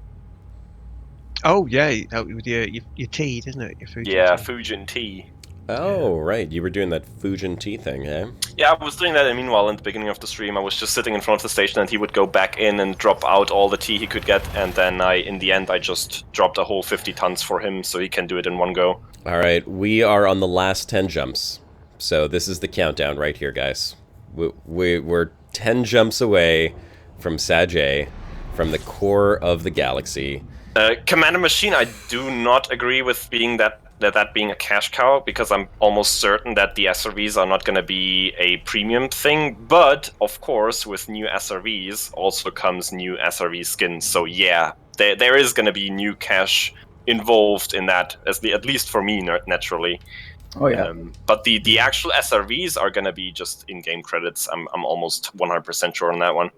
Oh yeah, with your tea, isn't it? Your Fujin tea. Oh right, you were doing that Fujin tea thing, eh? Yeah, I was doing that. And meanwhile, in the beginning of the stream, I was just sitting in front of the station, and he would go back in and drop out all the tea he could get, and then in the end, I just dropped a whole 50 tons for him, so he can do it in one go. All right, we are on the last 10 jumps, so this is the countdown right here, guys. We're 10 jumps away from Sag A, from the core of the galaxy. Commander Machine, I do not agree with being that being a cash cow, because I'm almost certain that the SRVs are not going to be a premium thing. But of course, with new SRVs also comes new SRV skins. So yeah, there is going to be new cash involved in that, at least for me, naturally. Oh yeah. But the actual SRVs are going to be just in-game credits. I'm almost 100% sure on that one.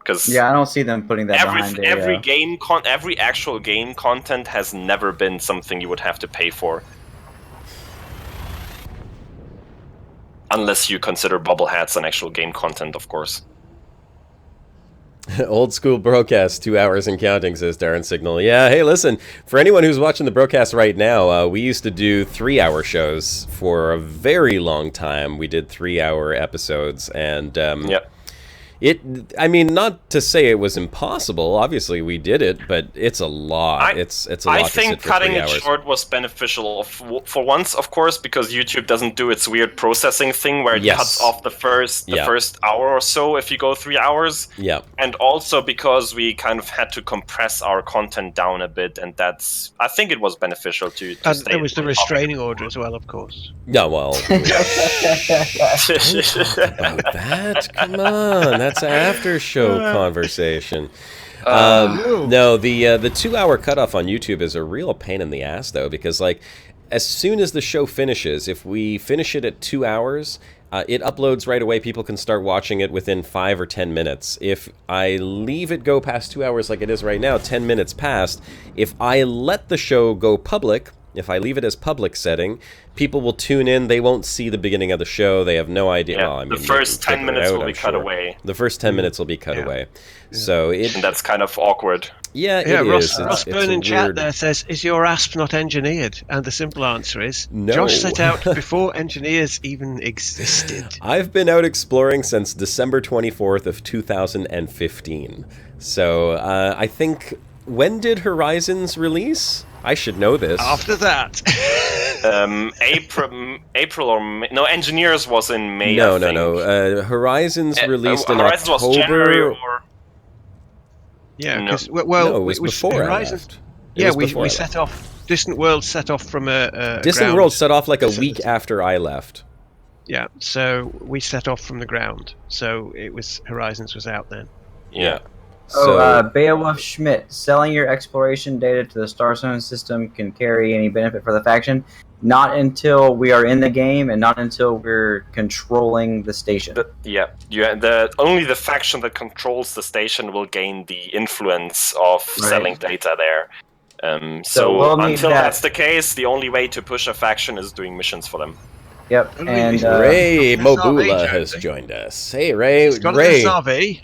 because I don't see them putting that behind every actual game content has never been something you would have to pay for, unless you consider bubble hats an actual game content, of course. Old school Brocast, 2 hours and counting, says Darren Signal. Yeah, hey, listen, for anyone who's watching the Brocast right now, we used to do 3-hour shows for a very long time. We did 3-hour episodes, and I mean, not to say it was impossible. Obviously, we did it, but it's a lot. It's a lot. I think cutting it short was beneficial for once, of course, because YouTube doesn't do its weird processing thing where it cuts off the first hour or so if you go 3 hours. Yeah. And also because we kind of had to compress our content down a bit, and I think it was beneficial to and stay. There was the restraining order as well, of course. Yeah, well. Don't talk about that. Come on. That's an after-show conversation. No, the 2-hour cutoff on YouTube is a real pain in the ass, though, because, like, as soon as the show finishes, if we finish it at 2 hours, it uploads right away. People can start watching it within 5 or 10 minutes. If I leave it go past 2 hours like it is right now, 10 minutes past, if I let the show go public, if I leave it as public setting, people will tune in. They won't see the beginning of the show. They have no idea. Yeah, well, I mean, the first 10 minutes will be cut away. The first 10 minutes will be cut away. So and that's kind of awkward. Yeah, it is. Ross Byrne in chat there says, is your ASP not engineered? And the simple answer is, no. Josh set out before engineers even existed. I've been out exploring since December 24th of 2015. So I think, when did Horizons release? I should know this. After that. April or May. No, Engineers was in May. No. Horizons released in October. Was January or... Yeah, no. It was before Horizons. We set off. Distant World set off from a Distant World set off like a week after I left. Yeah, so we set off from the ground. So it was Horizons was out then. Yeah. Beowulf Schmidt, selling your exploration data to the Starzone system can carry any benefit for the faction. Not until we are in the game, and not until we're controlling the station. Only the faction that controls the station will gain the influence of selling data there. So until that's the case, the only way to push a faction is doing missions for them. Yep, and Ray Mobula has joined us. Hey, Ray. He's got an SRV.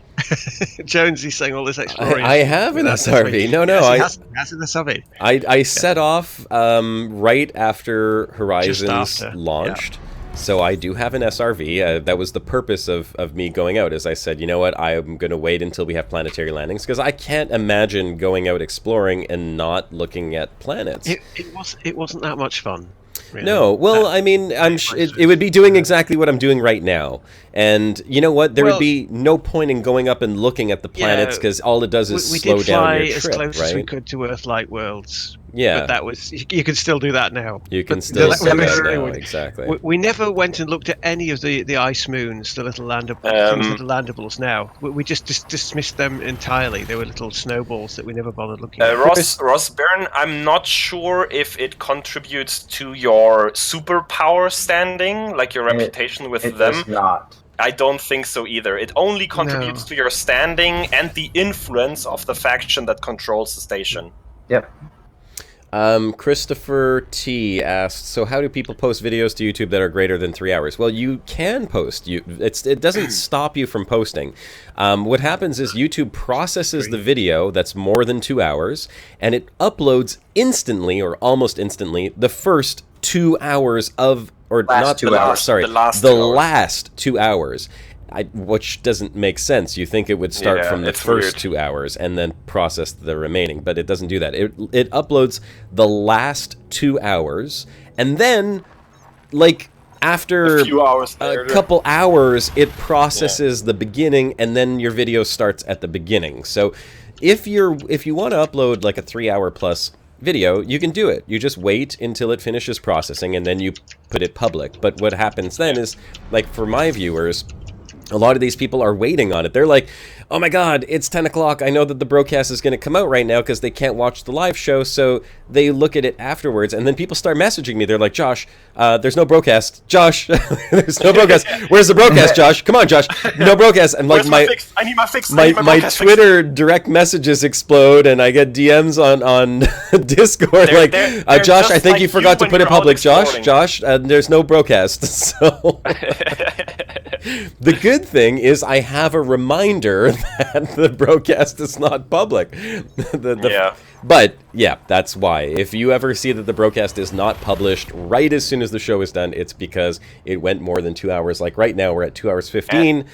Jonesy's saying all this exploration. I have an SRV. No, he has an SRV. I set off right after Horizons launched. Yeah. So I do have an SRV. That was the purpose of me going out. As I said, you know what? I'm going to wait until we have planetary landings, because I can't imagine going out exploring and not looking at planets. It wasn't that much fun. Really. No, well, I mean, it would be doing exactly what I'm doing right now. And you know what? There would be no point in going up and looking at the planets, because all it does is slow down your trip, we did fly as close as we could to Earth-like worlds. Yeah. But that was... You can still do that now. You can still do that now, exactly. We never went and looked at any of the ice moons, the little landables now. We just dismissed them entirely. They were little snowballs that we never bothered looking at. Ross Byrne, I'm not sure if it contributes to your superpower standing, like your reputation with them. It does not. I don't think so either. It only contributes to your standing and the influence of the faction that controls the station. Yep. Christopher T asked, so how do people post videos to YouTube that are greater than 3 hours? Well, you can post. It doesn't stop you from posting. What happens is YouTube processes the video that's more than 2 hours, and it uploads instantly, or almost instantly, the first 2 hours of... Or not 2 hours, sorry. The last 2 hours. Which doesn't make sense. You think it would start from the first 2 hours and then process the remaining, but it doesn't do that. It uploads the last 2 hours, and then, like, after a couple hours, it processes the beginning, and then your video starts at the beginning. So if you want to upload like a 3 hour plus video, you can do it. You just wait until it finishes processing, and then you put it public. But what happens then is, like, for my viewers, A lot of these people are waiting on it. They're like, oh my God, it's 10 o'clock. I know that the Brocast is going to come out right now because they can't watch the live show. So they look at it afterwards. And then people start messaging me. They're like, Josh, there's no Brocast. Josh, there's no Brocast. Where's the Brocast, Josh? Come on, Josh. No Brocast. And like I need my fix. My Twitter direct messages explode and I get DMs on Discord like, Josh, I think you forgot to put it public. Josh, there's no Brocast. So the good thing is I have a reminder that the Brocast is not public. But yeah, that's why. If you ever see that the Brocast is not published right as soon as the show is done, it's because it went more than 2 hours. Like right now, we're at 2 hours 15.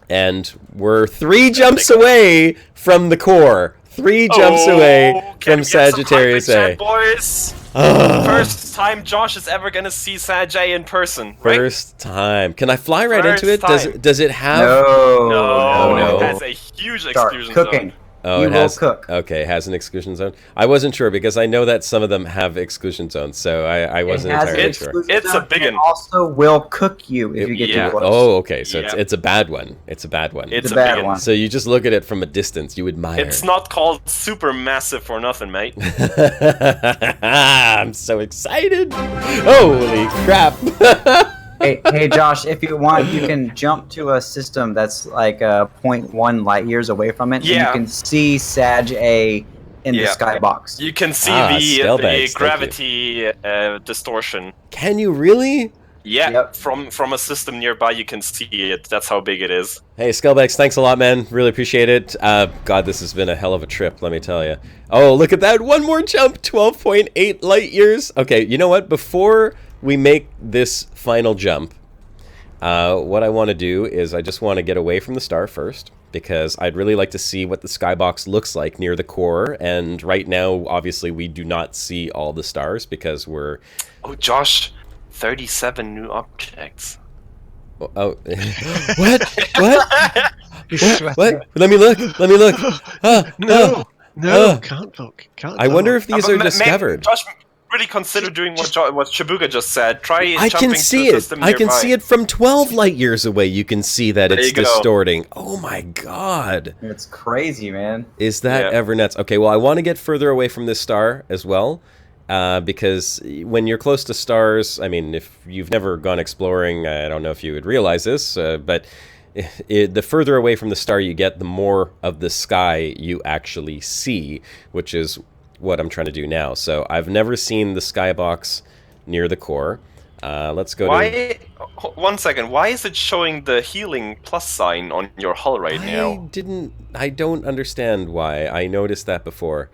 And we're 3 jumps away from the core. 3 jumps away from Sagittarius A. Boys. First time Josh is ever gonna see Sag A in person. Right? First time. Can I fly right into it? Does it have? No. It has a huge exclusion zone. Oh, it has. Okay, it has an exclusion zone. I wasn't sure because I know that some of them have exclusion zones, so I wasn't entirely sure. It's a big one. Also, will cook you if you get too close. Oh, okay. So it's a bad one. It's a bad one. It's a bad one. So you just look at it from a distance. You admire. It's not called super massive for nothing, mate. I'm so excited! Holy crap! Hey, Josh, if you want, you can jump to a system that's like 0.1 light years away from it. Yeah. And you can see Sag A in the skybox. You can see the gravity distortion. Can you really? Yeah, from a system nearby, you can see it. That's how big it is. Hey, Skullbags, thanks a lot, man. Really appreciate it. God, this has been a hell of a trip, let me tell you. Oh, look at that. One more jump, 12.8 light years. Okay, you know what? Before we make this final jump, what I want to do is I just want to get away from the star first, because I'd really like to see what the skybox looks like near the core. And right now, obviously, we do not see all the stars because we're... Oh, Josh, 37 new objects. Oh, what? What? Let me look. No, can't look. I wonder if these are discovered. Josh, really consider doing what Shibuka just said. Try I jumping can see to a it. system nearby. I can see it from 12 light years away. You can see that it's distorting. Oh my god. It's crazy, man. Is that ever nuts? Okay, well, I want to get further away from this star as well. Because when you're close to stars, I mean, if you've never gone exploring, I don't know if you would realize this, but the further away from the star you get, the more of the sky you actually see, which is what I'm trying to do now. So I've never seen the skybox near the core. Let's go to... 1 second. Why is it showing the healing plus sign on your hull right now? I don't understand why. I noticed that before.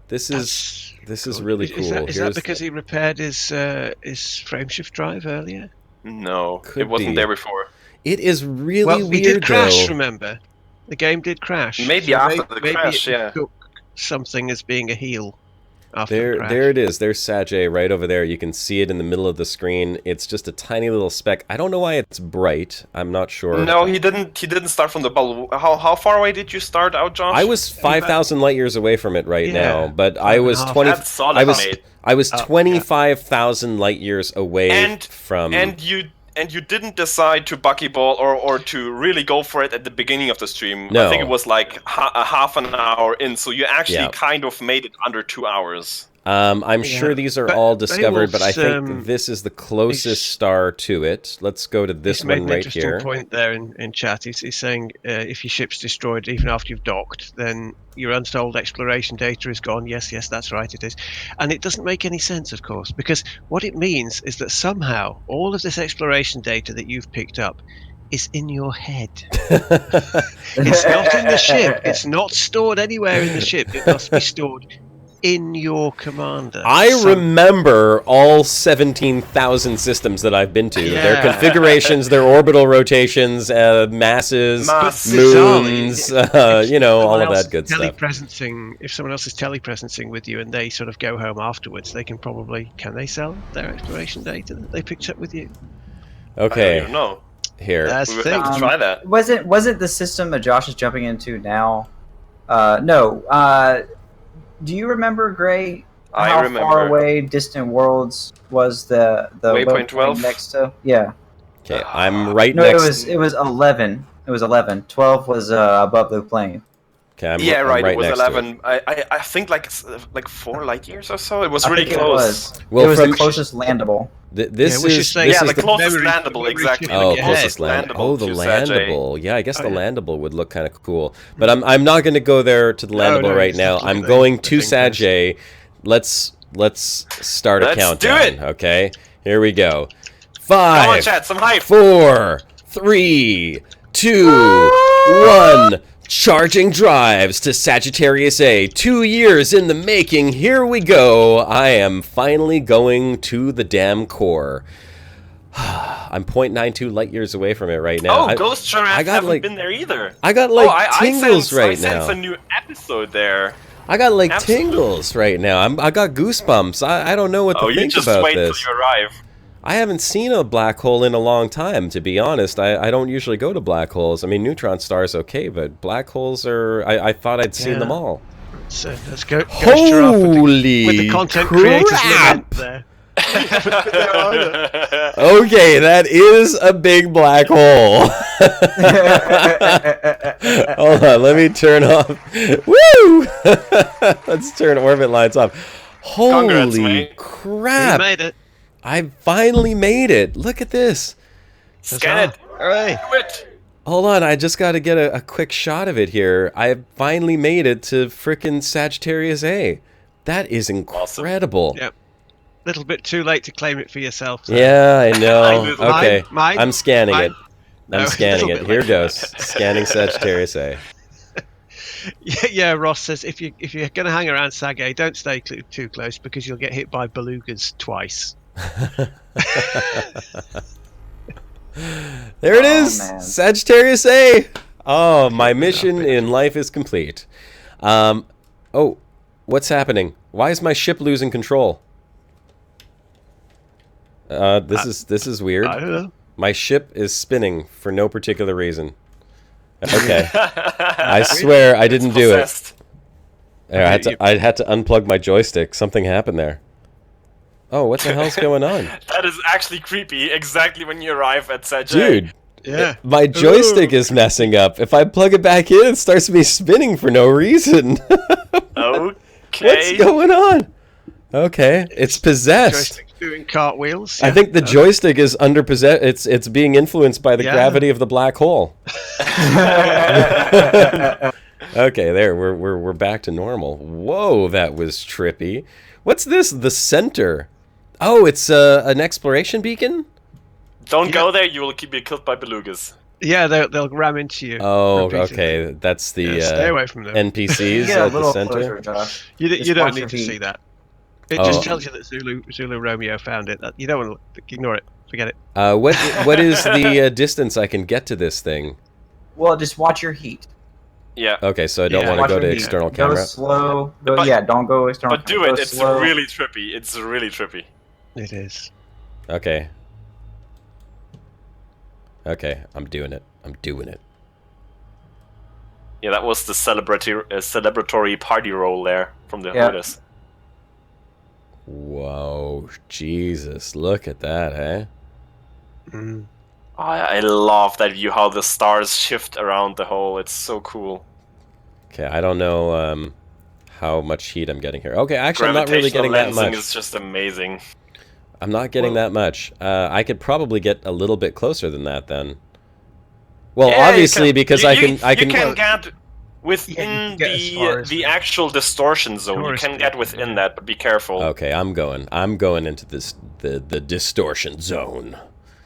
This is really cool. Is that because he repaired his frameshift drive earlier? No, it wasn't there before. It is really weird, it did crash, remember? The game did crash. Maybe after the crash, it took something as being a heal. After the crash. There it is. There's Sag A right over there. You can see it in the middle of the screen. It's just a tiny little speck. I don't know why it's bright. I'm not sure. No, he didn't start from the bubble. How far away did you start out, Josh? I was 5,000 light years away from it now, but I was 20. That's solid, I was 25,000 light years away from. And you didn't decide to buckyball or to really go for it at the beginning of the stream. No. I think it was like a half an hour in, so you actually kind of made it under 2 hours. I'm sure these are all discovered, but I think this is the closest star to it. Let's go to this one right here. He's made an interesting point there in chat. He's saying if your ship's destroyed even after you've docked, then your untold exploration data is gone. Yes, that's right, it is. And it doesn't make any sense, of course, because what it means is that somehow all of this exploration data that you've picked up is in your head. It's not in the ship. It's not stored anywhere in the ship. It must be stored in your commander. I remember all 17,000 systems that I've been to. Their configurations, their orbital rotations, masses, moons, all of that good stuff. If someone else is telepresencing with you and they sort of go home afterwards, they can they sell their exploration data that they picked up with you? Okay. I don't even know. Here. That's we would have to try that. Wasn't the system that Josh is jumping into now? No. Do you remember, Gray, how far away Distant Worlds was the Waypoint 12 next to? Yeah. Okay, I'm right No, next. it was 11. It was 11. 12 was above the plane. Okay, I'm Yeah, right. right It was next 11. I think like 4 light years or so. It was I really think close. Well, it was from the closest landable. this we should is say- this Yeah, is the closest memory- landable, memory exactly. chip Oh, Yeah. closest landable. Oh, the to Sag A. landable. Yeah, I guess the yeah. landable would look kind of cool. But I'm not going to go there to the landable no, right just now. look I'm at the going to thing Sag first. A. Let's start a Let's do countdown. it. Okay, here we go. Come on, 5, chat, some hype. 4, 3, 2, 1. Charging drives to Sagittarius A. 2 years in the making. Here we go. I am finally going to the damn core. I'm 0.92 light years away from it right now. Oh, Ghost Giraffe I got, haven't like- been there either. I got tingles I right sense now. a new episode there. I got like Absolutely. tingles right now. I got goosebumps. I don't know what to Oh, you think just about wait this. till you arrive. I haven't seen a black hole in a long time, to be honest. I don't usually go to black holes. I mean, neutron stars, okay, but black holes are... I thought I'd seen them all. So let's go. Giraffe Holy with the content creators crap! lament there. Okay, that is a big black hole. Hold on, let me turn off. Woo! Let's turn orbit lights off. Congrats, Holy mate. You crap! made it. I finally made it. Look at this. Scan it. Hooray. Do it. Hold on, I just got to get a quick shot of it here. I finally made it to frickin' Sagittarius A. That is incredible. Yep. Little bit too late to claim it for yourself. So. Yeah, I know. Mine, Okay, mine, I'm scanning mine. it. No, I'm a scanning little it. bit Here late. goes. Scanning Sagittarius A. Yeah, Ross says if you're going to hang around Sag A, don't stay too close because you'll get hit by belugas twice. There it is, man. Sagittarius A. Oh, my mission in life is complete. Oh, what's happening? Why is my ship losing control? This is weird. I don't know. My ship is spinning for no particular reason. Okay, I swear I didn't do it. Possessed. There, I had to unplug my joystick. Something happened there. Oh, what the hell's going on? That is actually creepy. Exactly when you arrive at Sag A. Dude, Yeah. my joystick is messing up. If I plug it back in, it starts me spinning for no reason. Okay. What's going on? Okay, it's possessed. Joystick's doing cartwheels. I think the joystick is under possess. It's being influenced by the Yeah. gravity of the black hole. Okay, there we're back to normal. Whoa, that was trippy. What's this? The center. Oh, it's an exploration beacon. Don't go there. You will be killed by belugas. Yeah, they'll ram into you. Oh, repeatedly. okay. That's the Yeah, stay away from them. NPCs Get a at the little center. closer, Josh. You Just don't watch need your to feet. see that. It Oh. just tells you that Zulu Romeo found it. You don't want to ignore it. Forget it. What is the distance I can get to this thing? Well, just watch your heat. Yeah. Okay, so I don't Yeah. want to Watch go your to heat. external Go camera. slow. But- Don't go external. But do camera. it. Go It's slow. really trippy. It's really trippy. It is. Okay. Okay, I'm doing it. I'm doing it. Yeah, that was the celebratory party roll there from the Yeah. Hooters. Whoa, Jesus, look at that, eh? Mm. I love that view, how the stars shift around the hole. It's so cool. Okay, I don't know how much heat I'm getting here. Okay, actually, I'm not really getting that Gravitational lensing much. is just amazing. I'm not getting that much. I could probably get a little bit closer than that then. Well, Yeah, you obviously, can- because you, I you can. can get Yeah, within you can get as far as the actual distortion zone. You tourist can get beacon, within yeah. that, but be careful. Okay, I'm going into this the distortion zone.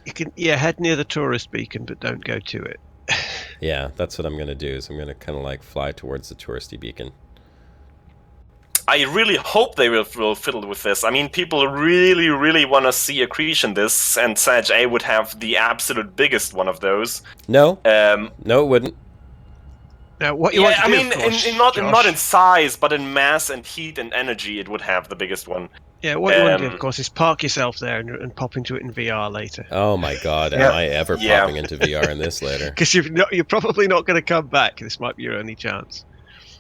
You can head near the tourist beacon, but don't go to it. Yeah, that's what I'm gonna do. Is I'm gonna kind of like fly towards the touristy beacon. I really hope they will fiddle with this. I mean, people really, really want to see accretion this, and Sag A would have the absolute biggest one of those. No, Um, no, it wouldn't. Now, what you yeah, want to I do, mean, of course, not Josh, in size, but in mass and heat and energy, it would have the biggest one. Yeah, what you want to do, um, of course, is park yourself there and pop into it in VR later. Oh my God, Yeah. am I ever Yeah. popping into VR in this later? Because you're probably not going to come back. This might be your only chance.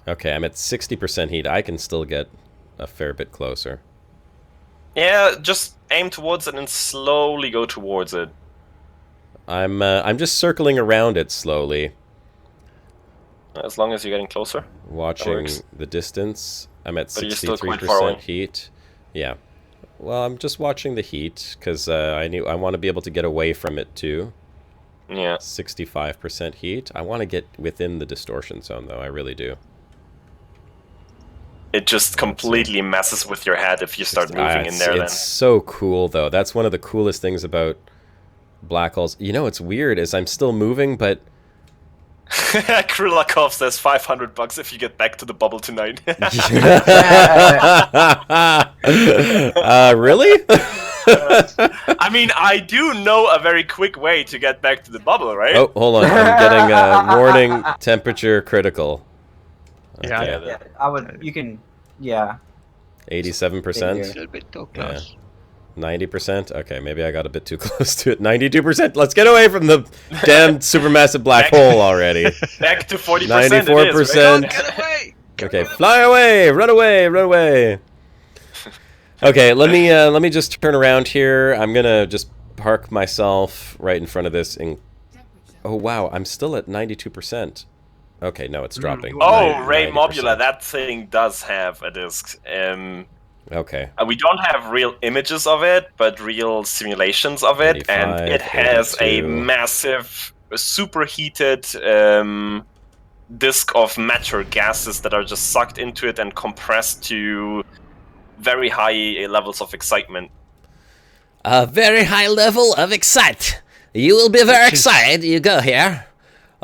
Okay, I'm at 60% heat. I can still get a fair bit closer. Yeah, just aim towards it and slowly go towards it. I'm just circling around it slowly. As long as you're getting closer. Watching the distance. I'm at 63% heat. Yeah. Well, I'm just watching the heat because I want to be able to get away from it too. Yeah. 65% heat. I want to get within the distortion zone though. I really do. It just completely messes with your head if you start moving in there. It's so cool though. That's one of the coolest things about black holes. You know, it's weird is I'm still moving, but Krylakov says $500 if you get back to the bubble tonight. Really? I mean, I do know a very quick way to get back to the bubble, right? Oh, hold on. I'm getting a warning, temperature critical. Okay. Yeah, I would. You can. Yeah. 87%. Yeah. 90%. Okay, maybe I got a bit too close to it. 92%. Let's get away from the damn supermassive black hole already. Back to 40%. 94%. Get away! Okay, fly away! Run away! Run away! Okay, let me just turn around here. I'm gonna just park myself right in front of this. Oh wow, I'm still at 92%. Okay, no, it's dropping. Oh, Ray Mobula, that thing does have a disk. Okay. We don't have real images of it, but real simulations of it, 85, and it has 82. a massive, superheated disk of matter gases that are just sucked into it and compressed to very high levels of excitement. A very high level of excite. You will be very excited. You go here.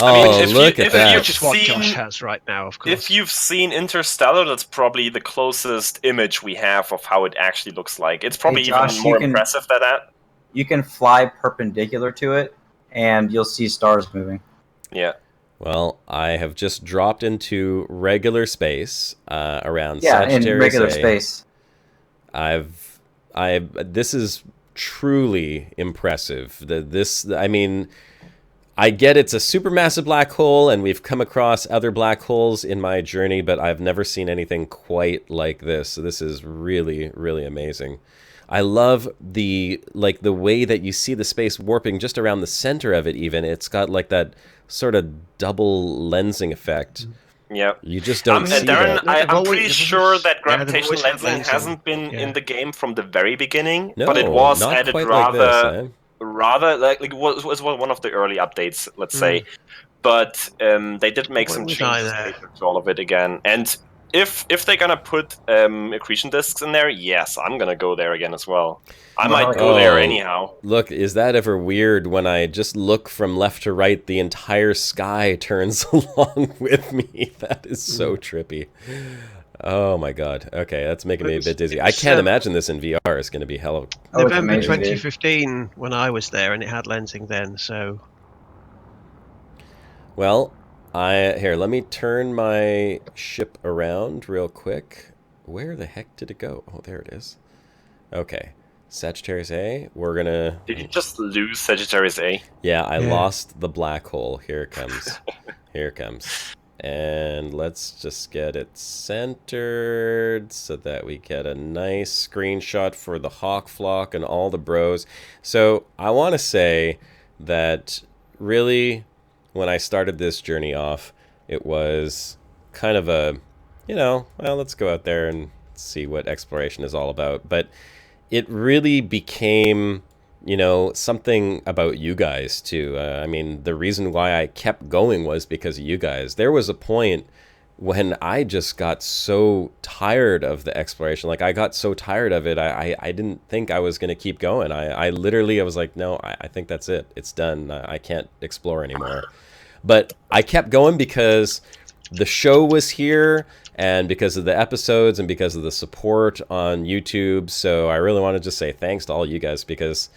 Oh, look at that. Which is what Josh has right now, of course. If you've seen Interstellar, that's probably the closest image we have of how it actually looks like. It's probably Josh, even more impressive than that. You can fly perpendicular to it, and you'll see stars moving. Yeah. Well, I have just dropped into regular space around in Sagittarius regular A. space. This is truly impressive. I mean, I get it's a supermassive black hole, and we've come across other black holes in my journey, but I've never seen anything quite like this. So this is really, really amazing. I love the way that you see the space warping just around the center of it. Even it's got like that sort of double lensing effect. Yeah, you just don't see Darren, that. I'm pretty sure that gravitational lensing hasn't been in the game from the very beginning, No, but it was not added quite rather. Like this, Rather like it was one of the early updates, let's say, but they did make some changes to all of it again. And if they're gonna put accretion disks in there, yes, I'm gonna go there again as well. I might go there anyhow. Look, is that ever weird when I just look from left to right, the entire sky turns along with me? That is so trippy. Oh my god. Okay, that's making me a bit dizzy. I can't imagine this in VR. It's going to be hell of... November 2015 when I was there, and it had lensing then, so... Well, here, let me turn my ship around real quick. Where the heck did it go? Oh, there it is. Okay. Sagittarius A, we're going to... Did you just lose Sagittarius A? Yeah, I lost the black hole. Here it comes. Here it comes. And let's just get it centered so that we get a nice screenshot for the Hawk Flock and all the bros. So I want to say that really when I started this journey off, it was kind of a, well, let's go out there and see what exploration is all about. But it really became... something about you guys too. I mean, the reason why I kept going was because of you guys. There was a point when I just got so tired of the exploration. Like, I got so tired of it, I didn't think I was going to keep going. I literally, I was like, no, I think that's it. It's done. I can't explore anymore. But I kept going because the show was here, and because of the episodes and because of the support on YouTube. So I really want to just say thanks to all you guys, because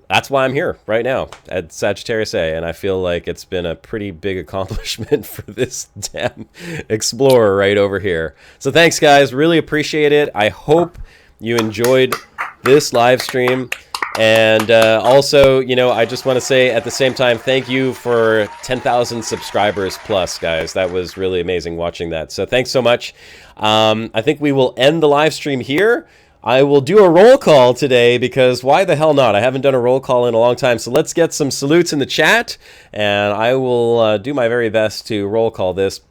that's why I'm here right now at Sagittarius A, and I feel like it's been a pretty big accomplishment for this damn explorer right over here. So thanks, guys. Really appreciate it. I hope you enjoyed this live stream. And also, I just want to say at the same time, thank you for 10,000 subscribers plus, guys. That was really amazing watching that. So thanks so much. I think we will end the live stream here. I will do a roll call today because why the hell not? I haven't done a roll call in a long time. So let's get some salutes in the chat, and I will do my very best to roll call this.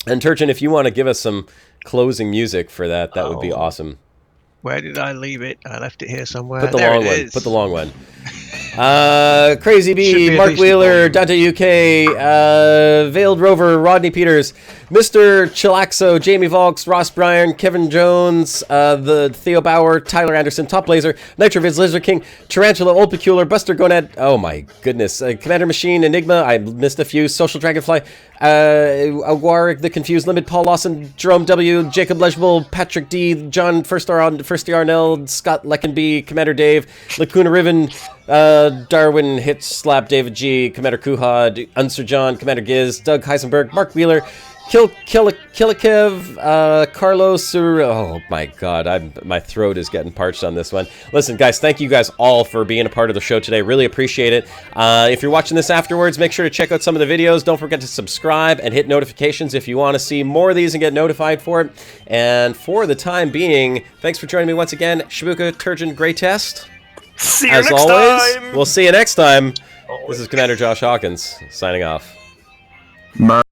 And Turchin, if you want to give us some closing music for that, that would be awesome. Where did I leave it? I left it here somewhere. Put the there long it one. is. Put the long one. Crazy B, Be Mark Wheeler, Dante UK, Veiled Rover, Rodney Peters, Mr. Chilaxo, Jamie Volks, Ross Bryan, Kevin Jones, the Theo Bauer, Tyler Anderson, Top Blazer, Nitrovids, Lizard King, Tarantula, Old Peculiar, Buster Gonad, oh my goodness, Commander Machine, Enigma, I missed a few, Social Dragonfly, Aguaric, The Confused Limit, Paul Lawson, Jerome W, Jacob Legible, Patrick D, John First Arnell, Scott Leckenby, Commander Dave, Lacuna Riven, Darwin Hit Slap, David G, Commander Kuhad, Unser John, Commander Giz, Doug Heisenberg, Mark Wheeler, Kilikev, Carlos, oh my god, my throat is getting parched on this one. Listen, guys, thank you guys all for being a part of the show today. Really appreciate it. If you're watching this afterwards, make sure to check out some of the videos. Don't forget to subscribe and hit notifications if you want to see more of these and get notified for it. And for the time being, thanks for joining me once again. Shibuka, Turgeon, great test. See you As next always, time. we'll see you next time. This is Commander Josh Hawkins, signing off.